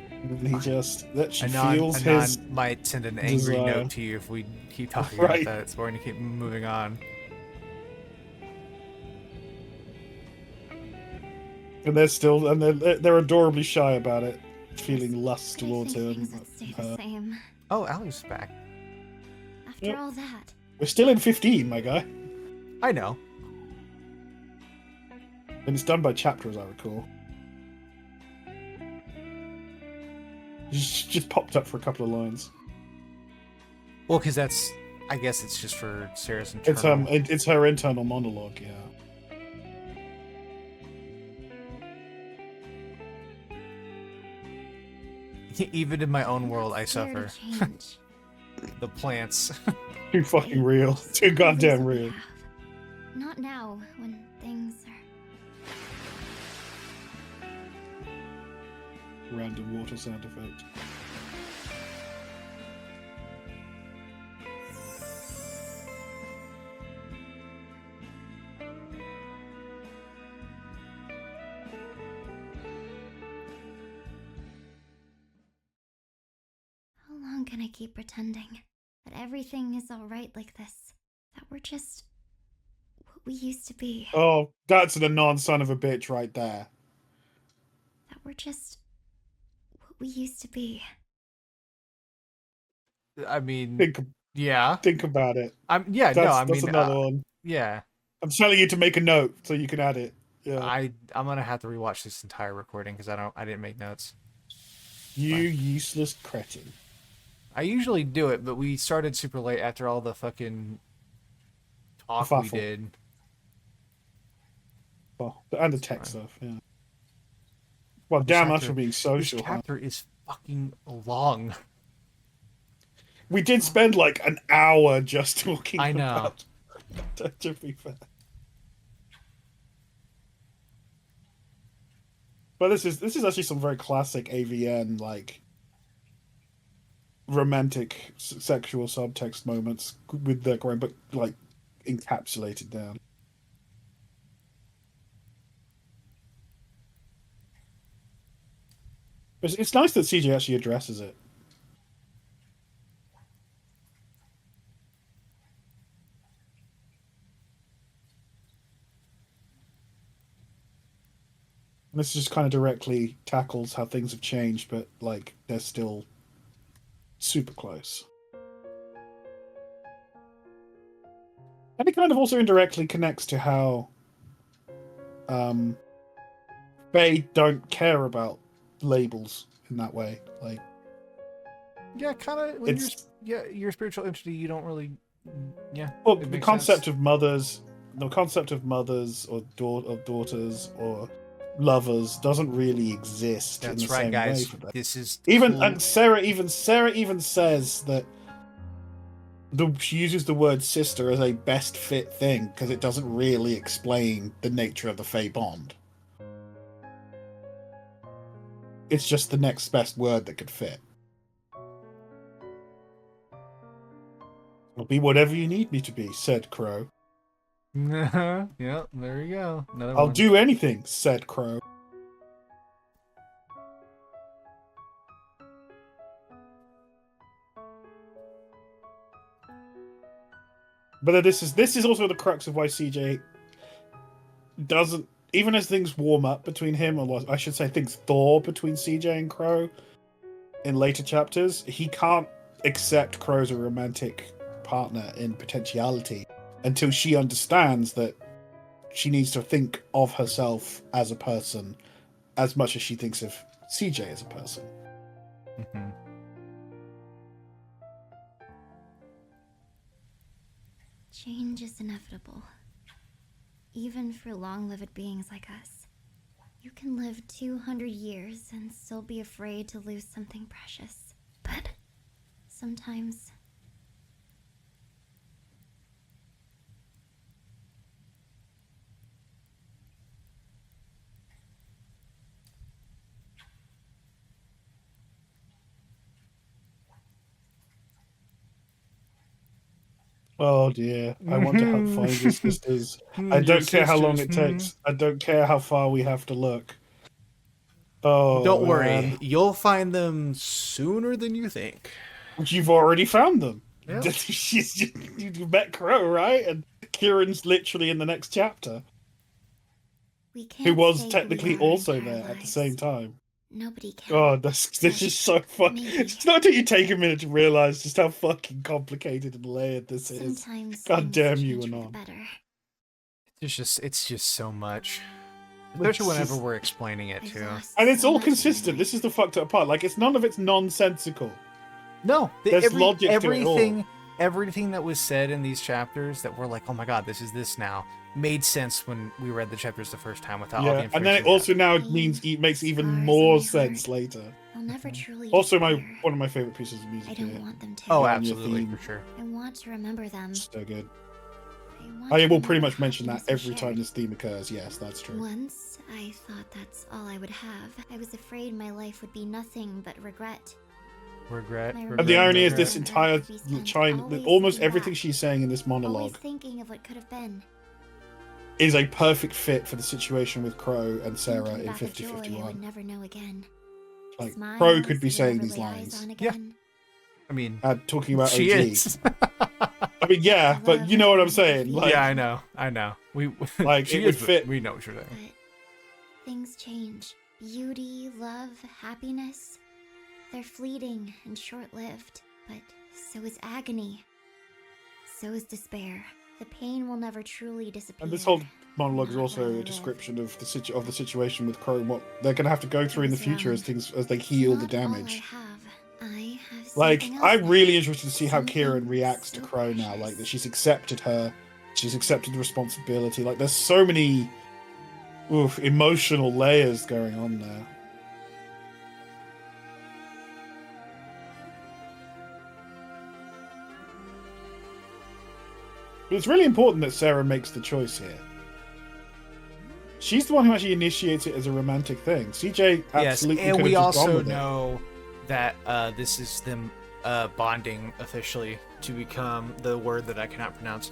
And he just feels his might send an angry desire. note to you if we keep talking Right. about that. So we're gonna keep moving on. And they're adorably shy about it, feeling lust towards him. Things would stay the same. Oh, Ali's back. After all that. We're still in 15, my guy. I know. And it's done by chapter, as I recall. Just popped up for a couple of lines. Well, because I guess it's just for Sarah's internal. It's her internal monologue, yeah. Even in my own world, I Scared suffer. to change. The plants. Too fucking real. Too goddamn real. Not now, when things are... Random water sound effect. How long can I keep pretending that everything is alright like this? That we're just what we used to be? Oh, that's an Anon son of a bitch right there. That we're just what we used to be. I mean, Think about it. That's another one. Yeah. I'm telling you to make a note so you can add it. Yeah. I'm gonna have to rewatch this entire recording because I didn't make notes. You useless cretin. I usually do it, but we started super late after all the fucking talk we did. Well, and the tech stuff, yeah. Well, damn us for being social. This chapter is fucking long. We did spend like an hour just talking I know. about that, to be fair. But this is actually some very classic AVN, like, romantic sexual subtext moments with the going, but like encapsulated down. It's nice that CJ actually addresses it. And this just kind of directly tackles how things have changed, but like they're still super close. And it kind of also indirectly connects to how they don't care about labels in that way. Like, yeah, kind of. When you're a spiritual entity, you don't really. Yeah. Well, the concept of mothers or daughters or lovers doesn't really exist. That's in the right, same guys. way for them. This is and Sarah even says that she uses the word sister as a best fit thing because it doesn't really explain the nature of the Fey bond. It's just the next best word that could fit. I'll be whatever you need me to be, said Crow. Yeah, there you go. I'll do anything, said Crow. But this is also the crux of why CJ doesn't, even as things warm up between him, or I should say things thaw between CJ and Crow in later chapters, he can't accept Crow as a romantic partner in potentiality until she understands that she needs to think of herself as a person as much as she thinks of CJ as a person. Mm-hmm. Change is inevitable. Even for long-lived beings like us. You can live 200 years and still be afraid to lose something precious. But sometimes... Oh dear. I want to help find your sisters. I Your don't care how long it sisters, takes. I don't care how far we have to look. Oh, Don't man. worry, you'll find them sooner than you think. Which you've already found them. Yep. You met Crow, right? And Kieran's literally in the next chapter. We can't Who was stay who we technically are also our entire there at the lives. same time. Nobody can. God, this is so fun. Maybe. It's not until you take a minute to realize just how fucking complicated and layered this is. Sometimes God things damn you, change for the Anon. better. It's just so much. Especially whenever we're explaining it I've too. lost And it's so all much in my consistent. This life. is the fucked up part. Like, it's none of it's nonsensical. No, There's logic to it all. everything that was said in these chapters that were like, oh my god, this is this now, made sense when we read the chapters the first time without all the Yeah, information. and then it we also had. now means it makes even more sense later. They'll never truly Also, disappear. one of my favorite pieces of music. I don't here. want them to. Oh, Yeah, on your absolutely, theme. for sure. I want to remember them. So good. want I to will pretty remember much mention that happiness we every time shared. this theme occurs. Yes, that's true. Once, I thought that's all I would have. I was afraid my life would be nothing but regret. Regret. My And the irony is, regret. this entire almost everything she's saying in this Always monologue thinking of what could have been. is a perfect fit for the situation with Crow and Sarah Thinking in back at joy I would 5051. never know again. Like, Smiles Crow could be I would saying never these lay eyes lines. on Yeah. again. I mean, Talking about she OG. is. I mean, yeah, but Love you know what I'm is saying. the Like, yeah, I know. We Like, she it would is, but fit. We know what you're saying. But things change. Beauty, love, happiness. They're fleeting and short-lived. But so is agony. So is despair. The pain will never truly disappear. and this whole monologue is Not also while I a live. description of the situation with Crow and what they're going to have to go through in the was future as wrong. they heal the Not all damage. I have Like, something else I'm now. really interested to see how Something Kieran reacts to so Crow now. precious. Like, that she's accepted her, she's accepted the responsibility. Like, there's so many emotional layers going on there. But it's really important that Sarah makes the choice here. She's the one who actually initiates it as a romantic thing. CJ absolutely yes, and could we have just gone also with it. know that this is them bonding officially to become the word that I cannot pronounce.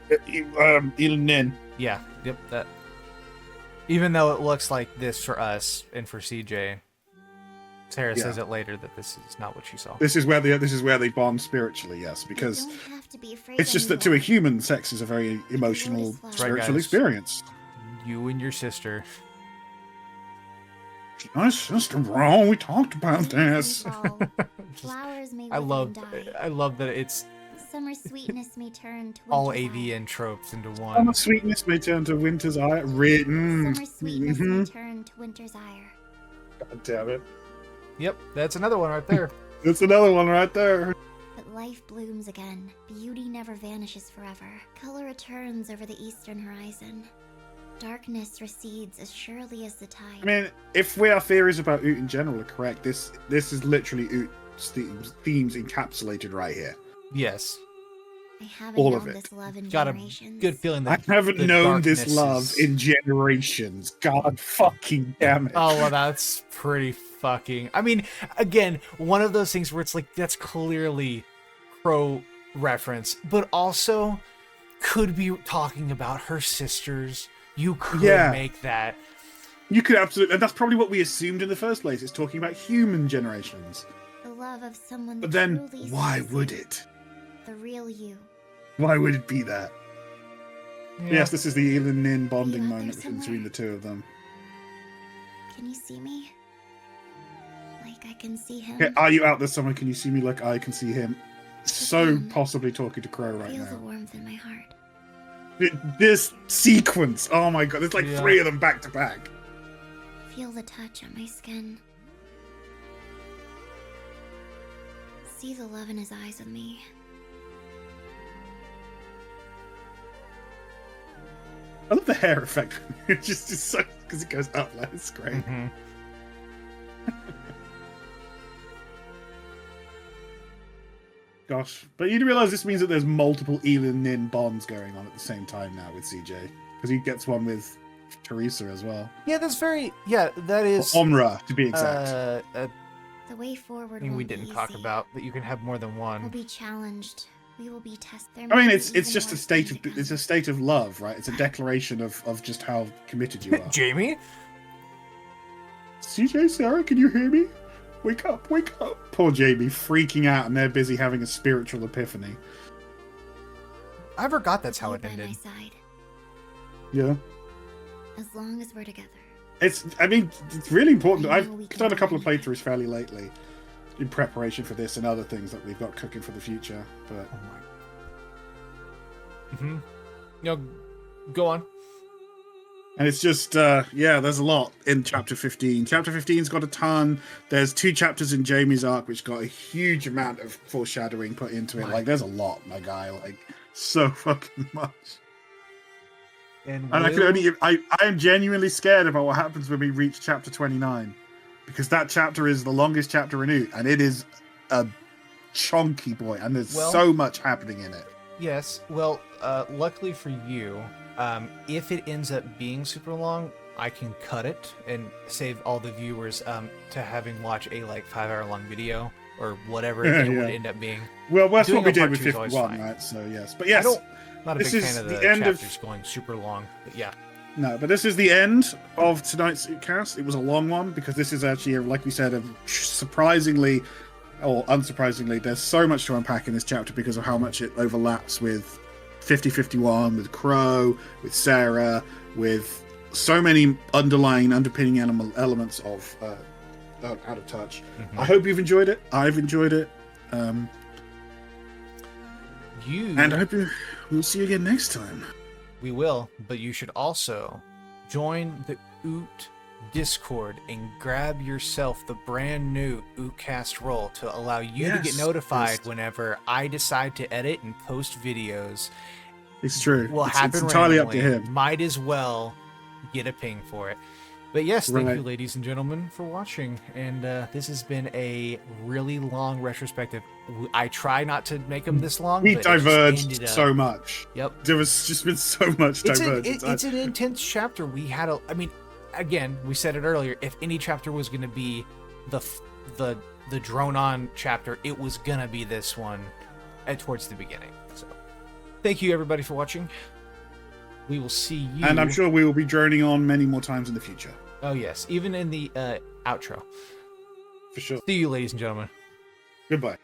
Ilnin. Yeah, yep, that. Even though it looks like this for us and for CJ, Sarah says it later that this is not what she saw. This is where they bond spiritually, yes, because You don't have to be afraid it's just that to a anymore. human, sex is a very emotional, That's right, spiritual guys. experience. You and your sister. My sister, bro, we talked about Leaves may this. fall, Flowers may I wither love, and die. I love that it's Summer sweetness may turn to all winter's eye. AVN tropes into one. Summer sweetness may turn to winter's eye. Summer sweetness may Mhm. turn to winter's ire. God damn it. Yep, that's another one right there. That's another one right there. But life blooms again. Beauty never vanishes forever. Color returns over the eastern horizon. Darkness recedes as surely as the tide. I mean, if our theories about Oot in general are correct, this is literally Oot's themes encapsulated right here. Yes. I haven't all known of it. this love in Got a generations. good feeling I that haven't the known this darkness love is- in generations. God fucking damn it. Oh, well, that's pretty fucking. I mean, again, one of those things where it's like that's clearly Crow reference, but also could be talking about her sisters. You could Yeah. make that. You could absolutely, and that's probably what we assumed in the first place. It's talking about human generations. The love of someone But that then, truly why sees would you, it? The real you. Why would it be that? Yeah. Yes, this is the Elin Nin bonding You out there moment somewhere? between the two of them. Can you see me? Like I can see him? Okay, are you out there somewhere? Can you see me like I can see him? So Again, possibly talking to Crow right Feel the now. warmth in my heart. This sequence, oh my god, there's like Yeah. 3 of them back to back. Feel the touch on my skin. see the love in his eyes with me. I love the hair effect. It just is so because it goes up. Like, it's great. Mm-hmm. Gosh, but you do realize this means that there's multiple Elin Nin bonds going on at the same time now with CJ, because he gets one with Teresa as well. Yeah, that's very. Yeah, that is. Or Omra, to be exact. The way forward. Thing we won't be didn't talk easy. about that you can have more than one. We'll be challenged. We will be tested. I mean, it's just a state of love, right? It's a declaration of just how committed you are. Jamie? CJ, Sarah, can you hear me? Wake up, wake up. Poor Jamie, freaking out, and they're busy having a spiritual epiphany. I forgot that's how Be it by ended. my side, Yeah. as long as we're together. It's really important. I know I've we can done a do couple of anything. playthroughs fairly lately in preparation for this and other things that we've got cooking for the future. But Oh my. Mm-hmm. No, go on. and it's just there's a lot in chapter 15. Chapter 15's got a ton. There's 2 chapters in Jamie's arc which got a huge amount of foreshadowing put into it. Like, there's a lot, my guy. Like, so fucking much. And I can only. I am genuinely scared about what happens when we reach chapter 29, because that chapter is the longest chapter in Oot, and it is a chunky boy, and there's so much happening in it. Yes. Well, luckily for you, if it ends up being super long, I can cut it and save all the viewers to having watch a 5-hour long video or whatever it would end up being. Well, that's Doing what we a did part with two is always 51, fine. right? So yes, but yes, Not a this big is fan of the the end of- chapters going super long. But yeah. no, but this is the end of tonight's cast. It was a long one because this is actually, like we said, surprisingly or unsurprisingly, there's so much to unpack in this chapter because of how much it overlaps with 50-51, with Crow, with Sarah, with so many underpinning elements of Out of Touch. Mm-hmm. I hope you've enjoyed it. I've enjoyed it. And I hope we'll see you again next time. We will, but you should also join the Oot Discord and grab yourself the brand new Ootcast roll to allow you to get notified whenever I decide to edit and post videos. It's true. Will happen it's entirely up to randomly. him. Might as well get a ping for it. But yes, thank Right. you, ladies and gentlemen, for watching. And this has been a really long retrospective. I try not to make them this long. We but it just diverged ended up- so much. Yep. There was just been so much divergence. It's an intense chapter. We had I mean, again, we said it earlier. If any chapter was going to be the drone on chapter, it was going to be this one towards the beginning. So, thank you everybody for watching. We will see you. And I'm sure we will be droning on many more times in the future. Oh yes, even in the outro. For sure. See you, ladies and gentlemen. Goodbye.